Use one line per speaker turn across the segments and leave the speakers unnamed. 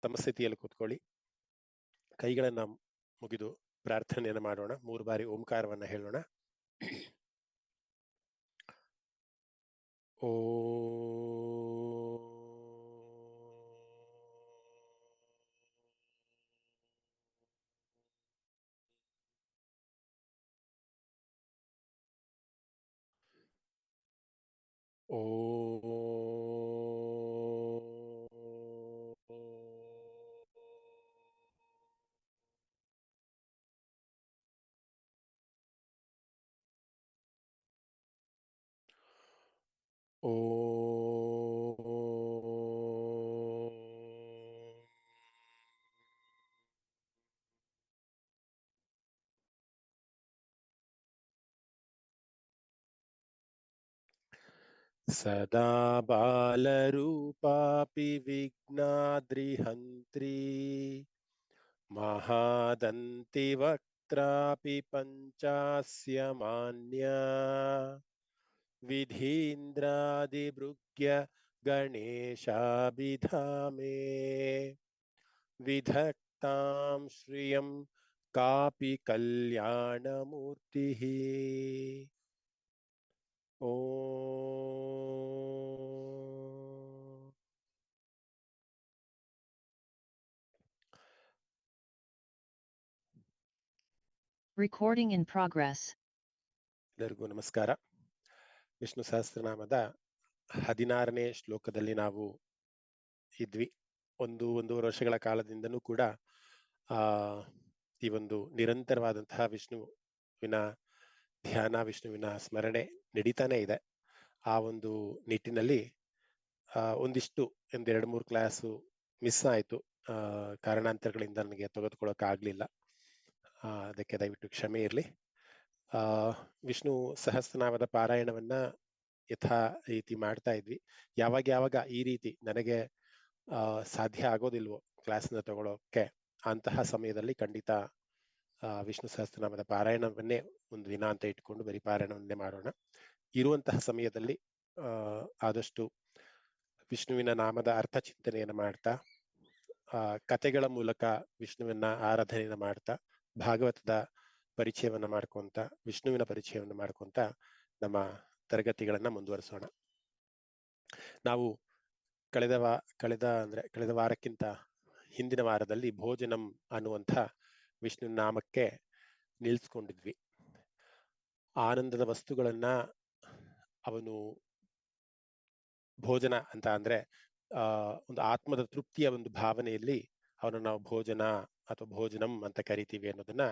ತಮ್ಮ ಸ್ಥಿತಿಯಲ್ಲಿ ಕೂತ್ಕೊಳ್ಳಿ. ಕೈಗಳನ್ನ ಮುಗಿದು ಪ್ರಾರ್ಥನೆಯನ್ನು ಮಾಡೋಣ. 3 ಬಾರಿ ಓಂಕಾರವನ್ನ ಹೇಳೋಣ. ಓ ಓ ಓ ಸದಾ ಬಾಲರೂಪಾಪಿ ವಿಘ್ನಾದ್ರಿಹಂತ್ರಿ ಮಹಾದಂತಿ ವಕ್ತ್ರಾಪಿ ಪಂಚಾಸ್ಯ ಮಾನ್ಯ ವಿಧೀಂದ್ರಾದಿಭೃಗ್ಯ ಗಣೇಶಾಭಿಧಾಮೇ ವಿಧಕ್ತಾಂ ಶ್ರಿಯಂ ಕಾಪಿ ಕಲ್ಯಾಣಮೂರ್ತಿಃ. ಓಂ
Recording in progress.
ಎಲ್ಲರಿಗೂ ನಮಸ್ಕಾರ. ವಿಷ್ಣು ಸಹಸ್ರನಾಮದ 16ನೇ ಶ್ಲೋಕದಲ್ಲಿ ನಾವು ಇದ್ವಿ. ಒಂದೂವರೆ ವರ್ಷಗಳ ಕಾಲದಿಂದನೂ ಕೂಡ ಈ ಒಂದು ನಿರಂತರವಾದಂತಹ ವಿಷ್ಣುವಿನ ಧ್ಯಾನ, ವಿಷ್ಣುವಿನ ಸ್ಮರಣೆ ನಡೀತಾನೆ ಇದೆ. ಆ ಒಂದು ನಿಟ್ಟಿನಲ್ಲಿ ಒಂದಿಷ್ಟು 2-3 ಕ್ಲಾಸು ಮಿಸ್ ಆಯಿತು. ಕಾರಣಾಂತರಗಳಿಂದ ನನಗೆ ತೆಗೆದುಕೊಳ್ಳೋಕೆ ಆಗ್ಲಿಲ್ಲ. ಅದಕ್ಕೆ ದಯವಿಟ್ಟು ಕ್ಷಮೆ ಇರಲಿ. ವಿಷ್ಣು ಸಹಸ್ರನಾಮದ ಪಾರಾಯಣವನ್ನ ಯಥಾ ರೀತಿ ಮಾಡ್ತಾ ಇದ್ವಿ. ಯಾವಾಗ ಈ ರೀತಿ ನನಗೆ ಸಾಧ್ಯ ಆಗೋದಿಲ್ವೋ ಕ್ಲಾಸ್ನ ತಗೊಳ್ಳೋಕೆ, ಅಂತಹ ಸಮಯದಲ್ಲಿ ಖಂಡಿತ ವಿಷ್ಣು ಸಹಸ್ರನಾಮದ ಪಾರಾಯಣವನ್ನೇ ಒಂದು ದಿನ ಅಂತ ಇಟ್ಕೊಂಡು ಬರೀ ಪಾರಾಯಣವನ್ನೇ ಮಾಡೋಣ. ಇರುವಂತಹ ಸಮಯದಲ್ಲಿ ಆದಷ್ಟು ವಿಷ್ಣುವಿನ ನಾಮದ ಅರ್ಥ ಚಿಂತನೆಯನ್ನು ಮಾಡ್ತಾ, ಕಥೆಗಳ ಮೂಲಕ ವಿಷ್ಣುವಿನ ಆರಾಧನೆಯನ್ನು ಮಾಡ್ತಾ, ಭಾಗವತದ ಪರಿಚಯವನ್ನ ಮಾಡ್ಕೊಂತ, ವಿಷ್ಣುವಿನ ಪರಿಚಯವನ್ನು ಮಾಡ್ಕೊಂತ ನಮ್ಮ ತರಗತಿಗಳನ್ನ ಮುಂದುವರಿಸೋಣ. ನಾವು ಕಳೆದ ವಾರಕ್ಕಿಂತ ಹಿಂದಿನ ವಾರದಲ್ಲಿ ಭೋಜನಂ ಅನ್ನುವಂಥ ವಿಷ್ಣು ನಾಮಕ್ಕೆ ನಿಲ್ಸ್ಕೊಂಡಿದ್ವಿ. ಆನಂದದ ವಸ್ತುಗಳನ್ನ ಅವನು ಭೋಜನ ಅಂತ ಅಂದ್ರೆ ಒಂದು ಆತ್ಮದ ತೃಪ್ತಿಯ ಒಂದು ಭಾವನೆಯಲ್ಲಿ ಅವನು ನಾವು ಭೋಜನ ಅಥವಾ ಭೋಜನಂ ಅಂತ ಕರಿತೀವಿ ಅನ್ನೋದನ್ನ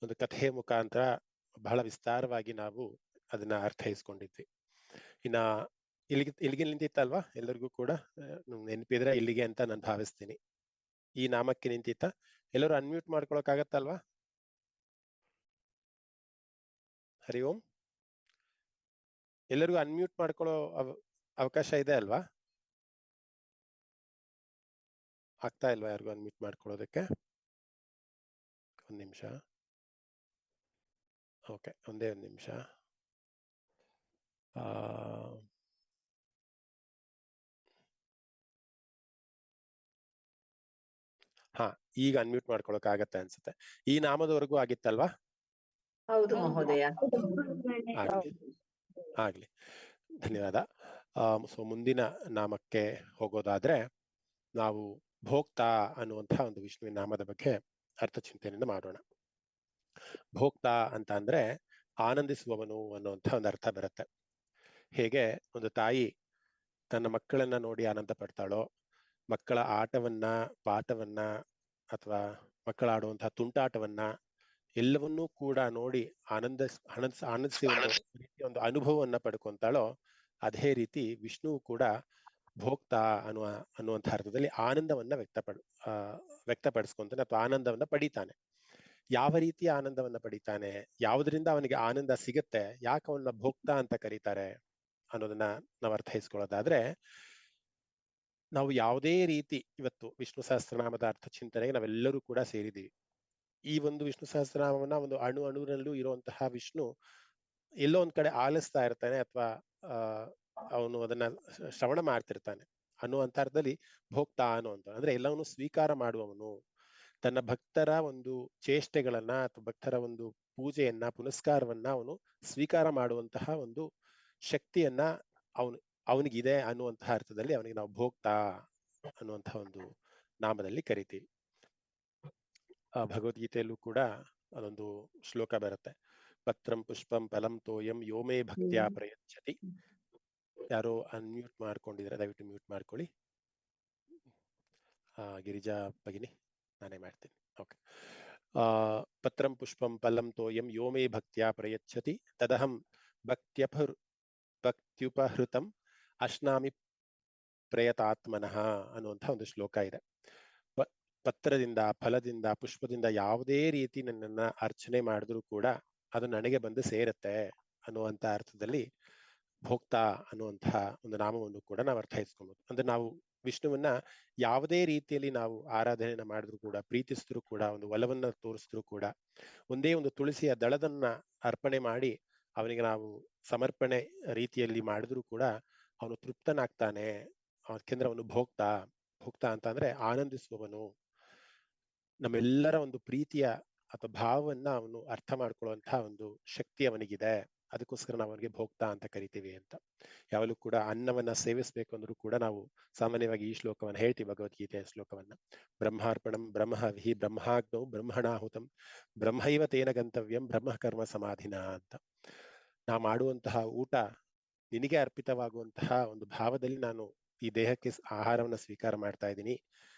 ಒಂದು ಕಥೆಯ ಮುಖಾಂತರ ಬಹಳ ವಿಸ್ತಾರವಾಗಿ ನಾವು ಅದನ್ನ ಅರ್ಥೈಸ್ಕೊಂಡಿದ್ವಿ. ಇನ್ನ ಇಲ್ಲಿಗೆ ನಿಂತಿತ್ತಲ್ವಾ? ಎಲ್ಲರಿಗೂ ಕೂಡ ನೆನಪಿದ್ರೆ ಇಲ್ಲಿಗೆ ಅಂತ ನಾನು ಭಾವಿಸ್ತೀನಿ. ಈ ನಾಮಕ್ಕೆ ನಿಂತಿತ್ತ? ಎಲ್ಲರೂ ಅನ್ಮ್ಯೂಟ್ ಮಾಡ್ಕೊಳಕ್ಕಾಗತ್ತಲ್ವಾ? ಹರಿ ಓಂ. ಎಲ್ಲರಿಗೂ ಅನ್ಮ್ಯೂಟ್ ಮಾಡ್ಕೊಳ್ಳೋ ಅವಕಾಶ ಇದೆ ಅಲ್ವಾ? ಆಗ್ತಾ ಇಲ್ವಾ ಯಾರಿಗೂ ಅನ್ಮ್ಯೂಟ್ ಮಾಡ್ಕೊಳ್ಳೋದಕ್ಕೆ? ಒಂದ್ ನಿಮಿಷ. ಓಕೆ, ಒಂದೇ ಒಂದು ನಿಮಿಷ. ಹಾ, ಈಗ ಅನ್ಮ್ಯೂಟ್ ಮಾಡ್ಕೊಳಕ್ ಆಗತ್ತೆ ಅನ್ಸುತ್ತೆ. ಈ ನಾಮದವರೆಗೂ ಆಗಿತ್ತಲ್ವಾ?
ಹೌದು ಮಹೋದಯ.
ಆಗ್ಲಿ, ಧನ್ಯವಾದ. ಸೊ ಮುಂದಿನ ನಾಮಕ್ಕೆ ಹೋಗೋದಾದ್ರೆ ನಾವು ಭೋಕ್ತಾ ಅನ್ನುವಂತಹ ಒಂದು ವಿಷ್ಣುವಿನ ನಾಮದ ಬಗ್ಗೆ ಅರ್ಥ ಚಿಂತನೆಯನ್ನು ಮಾಡೋಣ. ಭೋಕ್ತಾ ಅಂತ ಅಂದ್ರೆ ಆನಂದಿಸುವವನು ಅನ್ನುವಂಥ ಒಂದು ಅರ್ಥ ಬರುತ್ತೆ. ಹೇಗೆ ಒಂದು ತಾಯಿ ತನ್ನ ಮಕ್ಕಳನ್ನ ನೋಡಿ ಆನಂದ ಪಡ್ತಾಳೋ, ಮಕ್ಕಳ ಆಟವನ್ನ, ಪಾಠವನ್ನ ಅಥವಾ ಮಕ್ಕಳ ಆಡುವಂತಹ ತುಂಟಾಟವನ್ನ ಎಲ್ಲವನ್ನೂ ಕೂಡ ನೋಡಿ ಆನಂದಿಸಿ ಒಂದು ಅನುಭವವನ್ನ ಪಡ್ಕೊಂತಾಳೋ, ಅದೇ ರೀತಿ ವಿಷ್ಣು ಕೂಡ ಭೋಕ್ತಾ ಅನ್ನುವಂಥ ಅರ್ಥದಲ್ಲಿ ಆನಂದವನ್ನ ವ್ಯಕ್ತಪಡಿಸ್ಕೊಂತಾನೆ ಅಥವಾ ಆನಂದವನ್ನ ಪಡಿತಾನೆ. ಯಾವ ರೀತಿಯ ಆನಂದವನ್ನ ಪಡಿತಾನೆ, ಯಾವುದರಿಂದ ಅವನಿಗೆ ಆನಂದ ಸಿಗತ್ತೆ, ಯಾಕೆ ಅವನ್ನ ಭೋಕ್ತಾ ಅಂತ ಕರೀತಾರೆ ಅನ್ನೋದನ್ನ ನಾವು ಅರ್ಥೈಸ್ಕೊಳ್ಳೋದಾದ್ರೆ, ನಾವು ಯಾವುದೇ ರೀತಿ ಇವತ್ತು ವಿಷ್ಣು ಸಹಸ್ರನಾಮದ ಅರ್ಥ ಚಿಂತನೆಗೆ ನಾವೆಲ್ಲರೂ ಕೂಡ ಸೇರಿದ್ದೀವಿ. ಈ ಒಂದು ವಿಷ್ಣು ಸಹಸ್ರನಾಮವನ್ನ ಒಂದು ಅಣುನಲ್ಲೂ ಇರುವಂತಹ ವಿಷ್ಣು ಎಲ್ಲೋ ಒಂದ್ ಕಡೆ ಆಲಿಸ್ತಾ ಇರ್ತಾನೆ ಅಥವಾ ಅವನು ಅದನ್ನ ಶ್ರವಣ ಮಾಡ್ತಿರ್ತಾನೆ. ಅನ್ನುವಂಥ ಅರ್ಥದಲ್ಲಿ ಭೋಕ್ತ ಅನ್ನುವಂಥ, ಅಂದ್ರೆ ಎಲ್ಲವನ್ನು ಸ್ವೀಕಾರ ಮಾಡುವವನು, ತನ್ನ ಭಕ್ತರ ಒಂದು ಚೇಷ್ಟೆಗಳನ್ನ ಅಥವಾ ಭಕ್ತರ ಒಂದು ಪೂಜೆಯನ್ನ ಪುನಸ್ಕಾರವನ್ನ ಅವನು ಸ್ವೀಕಾರ ಮಾಡುವಂತಹ ಒಂದು ಶಕ್ತಿಯನ್ನ ಅವನಿಗಿದೆ ಅನ್ನುವಂತಹ ಅರ್ಥದಲ್ಲಿ ಅವನಿಗೆ ನಾವು ಭೋಕ್ತ ಅನ್ನುವಂತಹ ಒಂದು ನಾಮದಲ್ಲಿ ಕರಿತೀವಿ. ಭಗವದ್ಗೀತೆಯಲ್ಲೂ ಕೂಡ ಅದೊಂದು ಶ್ಲೋಕ ಬರುತ್ತೆ, ಪತ್ರಂ ಪುಷ್ಪಂ ಫಲಂ ತೋಯಂ ಯೋಮೇ ಭಕ್ತ್ಯಾ ಪ್ರಯಚ್ಛತಿ. ಯಾರೋ ಅನ್ಮ್ಯೂಟ್ ಮಾಡ್ಕೊಂಡಿದ್ರೆ ದಯವಿಟ್ಟು ಮ್ಯೂಟ್ ಮಾಡ್ಕೊಳ್ಳಿ. ಗಿರಿಜಾ ಭಗಿನಿ, ನಾನೇ ಮಾಡ್ತೀನಿ. ಓಕೆ. ಪತ್ರಂ ಪುಷ್ಪಂ ಫಲಂ ತೋಯಂ ಯೋಮೇ ಭಕ್ತ್ಯಾ ಪ್ರಯಚ್ಛತಿ ತದಹಂ ಭಕ್ತ್ಯುಪಹೃತಂ ಅಶ್ನಾಮಿ ಪ್ರಯತಾತ್ಮನಃ ಅನ್ನುವಂಥ ಒಂದು ಶ್ಲೋಕ ಇದೆ. ಪತ್ರದಿಂದ, ಫಲದಿಂದ, ಪುಷ್ಪದಿಂದ ಯಾವುದೇ ರೀತಿ ನನ್ನನ್ನ ಅರ್ಚನೆ ಮಾಡಿದ್ರು ಕೂಡ ಅದು ನನಗೆ ಬಂದು ಸೇರುತ್ತೆ ಅನ್ನುವಂಥ ಅರ್ಥದಲ್ಲಿ ಭೋಕ್ತ ಅನ್ನುವಂತಹ ಒಂದು ನಾಮವನ್ನು ಕೂಡ ನಾವು ಅರ್ಥೈಸ್ಕೊಬಹುದು. ಅಂದ್ರೆ ನಾವು ವಿಷ್ಣುವನ್ನ ಯಾವುದೇ ರೀತಿಯಲ್ಲಿ ನಾವು ಆರಾಧನೆಯನ್ನ ಮಾಡಿದ್ರು ಕೂಡ, ಪ್ರೀತಿಸಿದ್ರು ಕೂಡ, ಒಂದು ಒಲವನ್ನ ತೋರಿಸಿದ್ರು ಕೂಡ, ಒಂದೇ ಒಂದು ತುಳಸಿಯ ದಳದನ್ನ ಅರ್ಪಣೆ ಮಾಡಿ ಅವನಿಗೆ ನಾವು ಸಮರ್ಪಣೆ ರೀತಿಯಲ್ಲಿ ಮಾಡಿದ್ರು ಕೂಡ ಅವನು ತೃಪ್ತನಾಗ್ತಾನೆ. ಯಾಕೆಂದ್ರೆ ಅವನು ಭೋಕ್ತ. ಭೋಕ್ತ ಅಂತ ಅಂದ್ರೆ ಆನಂದಿಸುವವನು. ನಮ್ಮೆಲ್ಲರ ಒಂದು ಪ್ರೀತಿಯ ಅಥವಾ ಭಾವವನ್ನ ಅವನು ಅರ್ಥ ಮಾಡ್ಕೊಳ್ಳುವಂತಹ ಒಂದು ಶಕ್ತಿ ಅವನಿಗಿದೆ. ಅದಕ್ಕೋಸ್ಕರ ನಾವು ಅವನಿಗೆ ಭೋಕ್ತ ಅಂತ ಕರಿತೀವಿ ಅಂತ. ಯಾವಾಗಲೂ ಕೂಡ ಅನ್ನವನ್ನ ಸೇವಿಸ್ಬೇಕು ಅಂದ್ರೂ ಕೂಡ ನಾವು ಸಾಮಾನ್ಯವಾಗಿ ಈ ಶ್ಲೋಕವನ್ನ ಹೇಳ್ತೀವಿ, ಭಗವದ್ಗೀತೆಯ ಶ್ಲೋಕವನ್ನ. ಬ್ರಹ್ಮಾರ್ಪಣಂ ಬ್ರಹ್ಮವಿಹಿ ಬ್ರಹ್ಮಾಗ್ನೌ ಬ್ರಹ್ಮಣಾಹುತಂ ಬ್ರಹ್ಮೈವ ತೇನ ಗಂತವ್ಯಂ ಬ್ರಹ್ಮ ಕರ್ಮ ಸಮಾಧಿನ ಅಂತ. ನಾ ಮಾಡುವಂತಹ ಊಟ ನಿನಗೆ ಅರ್ಪಿತವಾಗುವಂತಹ ಒಂದು ಭಾವದಲ್ಲಿ ನಾನು ಈ ದೇಹಕ್ಕೆ ಆಹಾರವನ್ನ ಸ್ವೀಕಾರ ಮಾಡ್ತಾ ಇದ್ದೀನಿ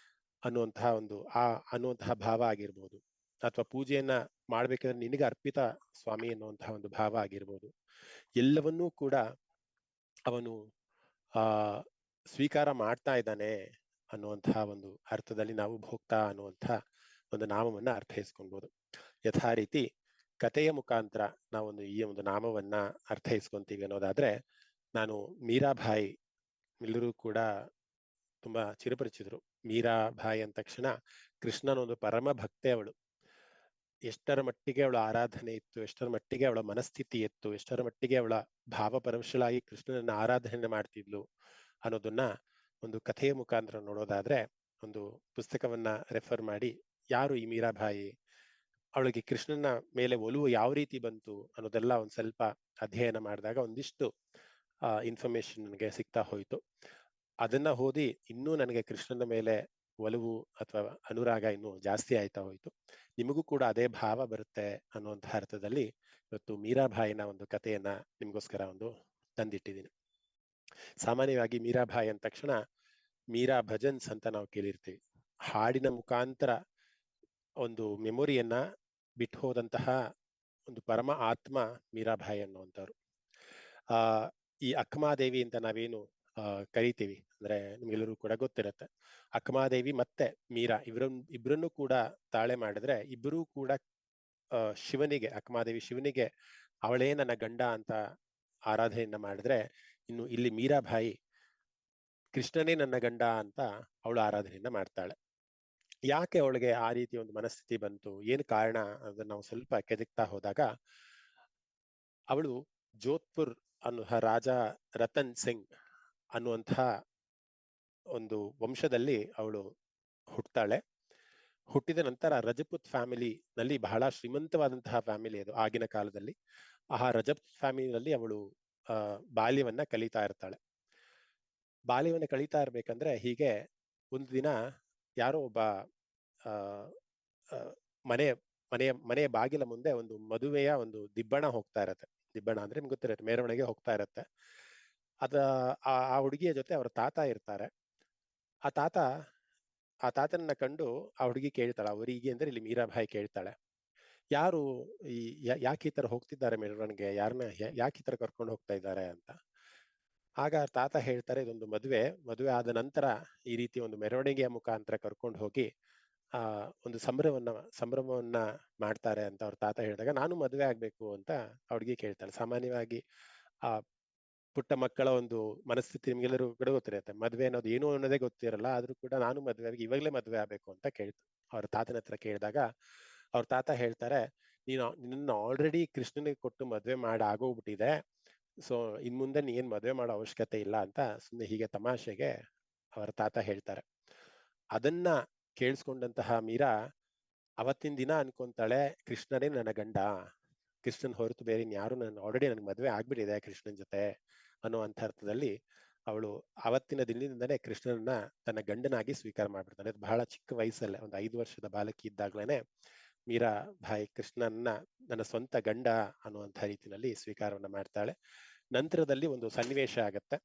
ಅನ್ನುವಂತಹ ಒಂದು ಅನ್ನುವಂತಹ ಭಾವ ಆಗಿರ್ಬೋದು, ಅಥವಾ ಪೂಜೆಯನ್ನ ಮಾಡ್ಬೇಕಾದ್ರೆ ನಿನಗೆ ಅರ್ಪಿತ ಸ್ವಾಮಿ ಅನ್ನುವಂತಹ ಒಂದು ಭಾವ ಆಗಿರ್ಬೋದು, ಎಲ್ಲವನ್ನೂ ಕೂಡ ಅವನು ಸ್ವೀಕಾರ ಮಾಡ್ತಾ ಇದ್ದಾನೆ ಅನ್ನುವಂತಹ ಒಂದು ಅರ್ಥದಲ್ಲಿ ನಾವು ಭೋಕ್ತ ಅನ್ನುವಂತಹ ಒಂದು ನಾಮವನ್ನ ಅರ್ಥೈಸ್ಕೊಳ್ಬೋದು. ಯಥಾ ರೀತಿ ಕಥೆಯ ಮುಖಾಂತರ ನಾವೊಂದು ಈ ಒಂದು ನಾಮವನ್ನ ಅರ್ಥೈಸ್ಕೊಂತೀವಿ ಅನ್ನೋದಾದ್ರೆ, ನಾನು ಮೀರಾಬಾಯಿ, ಎಲ್ಲರೂ ಕೂಡ ತುಂಬಾ ಚಿರಪರಿಚಿತರು. ಮೀರಾಬಾಯಿ ಅಂದ ತಕ್ಷಣ ಕೃಷ್ಣನ ಒಂದು ಪರಮ ಭಕ್ತೆ ಅವಳು. ಎಷ್ಟರ ಮಟ್ಟಿಗೆ ಅವಳ ಆರಾಧನೆ ಇತ್ತು, ಎಷ್ಟರ ಮಟ್ಟಿಗೆ ಅವಳ ಮನಸ್ಥಿತಿ ಇತ್ತು, ಎಷ್ಟರ ಮಟ್ಟಿಗೆ ಅವಳ ಭಾವಪರವಶಳಾಗಿ ಕೃಷ್ಣನನ್ನ ಆರಾಧನೆ ಮಾಡ್ತಿದ್ಲು ಅನ್ನೋದನ್ನ ಒಂದು ಕಥೆಯ ಮುಖಾಂತರ ನೋಡೋದಾದ್ರೆ, ಒಂದು ಪುಸ್ತಕವನ್ನ ರೆಫರ್ ಮಾಡಿ ಯಾರು ಈ ಮೀರಾಬಾಯಿ, ಅವಳಿಗೆ ಕೃಷ್ಣನ ಮೇಲೆ ಒಲವು ಯಾವ ರೀತಿ ಬಂತು ಅನ್ನೋದೆಲ್ಲ ಒಂದ್ ಸ್ವಲ್ಪ ಅಧ್ಯಯನ ಮಾಡಿದಾಗ ಒಂದಿಷ್ಟು ಇನ್ಫಾರ್ಮೇಶನ್ ನನಗೆ ಸಿಗ್ತಾ ಹೋಯ್ತು. ಅದನ್ನ ಓದಿ ಇನ್ನೂ ನನಗೆ ಕೃಷ್ಣನ ಮೇಲೆ ಒಲವು ಅಥವಾ ಅನುರಾಗ ಇನ್ನೂ ಜಾಸ್ತಿ ಆಯ್ತಾ ಹೋಯ್ತು. ನಿಮಗೂ ಕೂಡ ಅದೇ ಭಾವ ಬರುತ್ತೆ ಅನ್ನುವಂತಹ ಅರ್ಥದಲ್ಲಿ ಇವತ್ತು ಮೀರಾಬಾಯಿನ ಒಂದು ಕಥೆಯನ್ನ ನಿಮ್ಗೋಸ್ಕರ ಒಂದು ತಂದಿಟ್ಟಿದ್ದೀನಿ. ಸಾಮಾನ್ಯವಾಗಿ ಮೀರಾಬಾಯಿ ಅಂದ ತಕ್ಷಣ ಮೀರಾ ಭಜನ್ಸ್ ಅಂತ ನಾವು ಕೇಳಿರ್ತೀವಿ. ಹಾಡಿನ ಮುಖಾಂತರ ಒಂದು ಮೆಮೊರಿಯನ್ನ ಬಿಟ್ಟು ಹೋದಂತಹ ಒಂದು ಪರಮ ಆತ್ಮ ಮೀರಾಬಾಯಿ ಅನ್ನುವಂಥವ್ರು. ಈ ಅಕ್ಕಮಾದೇವಿ ಅಂತ ನಾವೇನು ಕರಿತೀವಿ, ಅಂದ್ರೆ ನಿಮ್ಗೆಲ್ಲರೂ ಕೂಡ ಗೊತ್ತಿರುತ್ತೆ. ಅಕ್ಕಮಾದೇವಿ ಮತ್ತೆ ಮೀರಾ ಇಬ್ಬರನ್ನು ಕೂಡ ತಾಳೆ ಮಾಡಿದ್ರೆ, ಇಬ್ಬರೂ ಕೂಡ ಶಿವನಿಗೆ, ಅಕ್ಕಮಾದೇವಿ ಶಿವನಿಗೆ ಅವಳೇ ನನ್ನ ಗಂಡ ಅಂತ ಆರಾಧನೆಯನ್ನ ಮಾಡಿದ್ರೆ, ಇನ್ನು ಇಲ್ಲಿ ಮೀರಾಬಾಯಿ ಕೃಷ್ಣನೇ ನನ್ನ ಗಂಡ ಅಂತ ಅವಳು ಆರಾಧನೆಯನ್ನ ಮಾಡ್ತಾಳೆ. ಯಾಕೆ ಅವಳಿಗೆ ಆ ರೀತಿ ಒಂದು ಮನಸ್ಥಿತಿ ಬಂತು, ಏನು ಕಾರಣ ಅದನ್ನ ನಾವು ಸ್ವಲ್ಪ ಕೆದಕ್ತಾ ಹೋದಾಗ, ಅವಳು ಜೋಧ್ಪುರ್ ಅನ್ನುವ ರಾಜ ರತನ್ ಸಿಂಗ್ ಅನ್ನುವಂತಹ ಒಂದು ವಂಶದಲ್ಲಿ ಅವಳು ಹುಟ್ಟುತ್ತಾಳೆ. ಹುಟ್ಟಿದ ನಂತರ ರಜಪೂತ್ ಫ್ಯಾಮಿಲಿ ನಲ್ಲಿ, ಬಹಳ ಶ್ರೀಮಂತವಾದಂತಹ ಫ್ಯಾಮಿಲಿ ಅದು ಆಗಿನ ಕಾಲದಲ್ಲಿ. ಆ ರಜಪೂತ್ ಫ್ಯಾಮಿಲಿನಲ್ಲಿ ಅವಳು ಬಾಲ್ಯವನ್ನ ಕಲಿತಾ ಇರ್ತಾಳೆ. ಬಾಲ್ಯವನ್ನ ಕಲಿತಾ ಇರ್ಬೇಕಂದ್ರೆ ಹೀಗೆ ಒಂದು ದಿನ ಯಾರೋ ಒಬ್ಬ ಮನೆಯ ಬಾಗಿಲ ಮುಂದೆ ಒಂದು ಮದುವೆಯ ಒಂದು ದಿಬ್ಬಣ ಹೋಗ್ತಾ ಇರತ್ತೆ. ದಿಬ್ಬಣ ಅಂದ್ರೆ ನಿಮ್ಗೆ ಗೊತ್ತಿರತ್ತೆ, ಮೆರವಣಿಗೆ ಹೋಗ್ತಾ ಇರತ್ತೆ. ಆ ಹುಡುಗಿಯ ಜೊತೆ ಅವರ ತಾತ ಇರ್ತಾರೆ. ಆ ತಾತನನ್ನ ಕಂಡು ಆ ಹುಡುಗಿ ಕೇಳ್ತಾಳೆ, ಅವರಿಗೆ ಅಂದ್ರೆ ಇಲ್ಲಿ ಮೀರಾಬಾಯಿ ಕೇಳ್ತಾಳೆ, ಯಾರು ಯಾಕೆ ಈ ತರ ಹೋಗ್ತಿದ್ದಾರೆ ಮೆರವಣಿಗೆ, ಯಾಕೆ ಈ ತರ ಕರ್ಕೊಂಡು ಹೋಗ್ತಾ ಇದ್ದಾರೆ ಅಂತ. ಆಗ ತಾತ ಹೇಳ್ತಾರೆ, ಇದೊಂದು ಮದುವೆ ಆದ ನಂತರ ಈ ರೀತಿ ಒಂದು ಮೆರವಣಿಗೆಯ ಮುಖಾಂತರ ಕರ್ಕೊಂಡು ಹೋಗಿ ಒಂದು ಸಂಭ್ರಮವನ್ನ ಮಾಡ್ತಾರೆ ಅಂತ ಅವ್ರ ತಾತ ಹೇಳಿದಾಗ, ನಾನು ಮದುವೆ ಆಗ್ಬೇಕು ಅಂತ ಹುಡುಗಿ ಕೇಳ್ತಾಳೆ. ಸಾಮಾನ್ಯವಾಗಿ ಆ ಪುಟ್ಟ ಮಕ್ಕಳ ಒಂದು ಮನಸ್ಥಿತಿ ನಿಮ್ಗೆಲ್ಲರೂ ಕೂಡ ಗೊತ್ತಿರುತ್ತೆ. ಮದುವೆ ಅನ್ನೋದು ಏನು ಅನ್ನೋದೇ ಗೊತ್ತಿರಲ್ಲ, ಆದ್ರೂ ಕೂಡ ನಾನು ಮದುವೆ ಆಗಿ ಇವಾಗಲೇ ಮದುವೆ ಆಗ್ಬೇಕು ಅಂತ ಅವ್ರ ತಾತನ ಹತ್ರ ಕೇಳಿದಾಗ ಅವ್ರ ತಾತ ಹೇಳ್ತಾರೆ, ನಿನ್ನ ಆಲ್ರೆಡಿ ಕೃಷ್ಣನಿಗೆ ಕೊಟ್ಟು ಮದುವೆ ಮಾಡಿ ಆಗೋಗ್ಬಿಟ್ಟಿದೆ, ಸೊ ಇನ್ ಮುಂದೆ ನೀನ್ ಮದುವೆ ಮಾಡೋ ಅವಶ್ಯಕತೆ ಇಲ್ಲ ಅಂತ ಸುಮ್ಮನೆ ಹೀಗೆ ತಮಾಷೆಗೆ ಅವರ ತಾತ ಹೇಳ್ತಾರೆ. ಅದನ್ನ ಕೇಳಿಸ್ಕೊಂಡಂತಹ ಮೀರಾ ಅವತ್ತಿನ ದಿನ ಅನ್ಕೊಂತಾಳೆ, ಕೃಷ್ಣನೇ ನನ್ನ ಗಂಡ, ಕೃಷ್ಣನ್ ಹೊರತು ಬೇರೆ ಯಾರು ನನ್ನ ಆಲ್ರೆಡಿ ನನ್ಗೆ ಮದುವೆ ಆಗ್ಬಿಟ್ಟಿದೆ ಕೃಷ್ಣನ್ ಜೊತೆ ಅನ್ನುವಂಥ ಅರ್ಥದಲ್ಲಿ ಅವಳು ಅವತ್ತಿನ ದಿನದಿಂದನೇ ಕೃಷ್ಣನನ್ನ ತನ್ನ ಗಂಡನಾಗಿ ಸ್ವೀಕಾರ ಮಾಡ್ಬಿಡ್ತಾಳೆ. ಅದು ಬಹಳ ಚಿಕ್ಕ ವಯಸ್ಸಲ್ಲೇ, ಒಂದು 5 ವರ್ಷದ ಬಾಲಕಿ ಇದ್ದಾಗ್ಲೇನೆ ಮೀರಾ ಭಾಯಿ ಕೃಷ್ಣನ್ನ ನನ್ನ ಸ್ವಂತ ಗಂಡ ಅನ್ನುವಂಥ ರೀತಿಯಲ್ಲಿ ಸ್ವೀಕಾರವನ್ನ ಮಾಡ್ತಾಳೆ. ನಂತರದಲ್ಲಿ ಒಂದು ಸನ್ನಿವೇಶ ಆಗತ್ತೆ.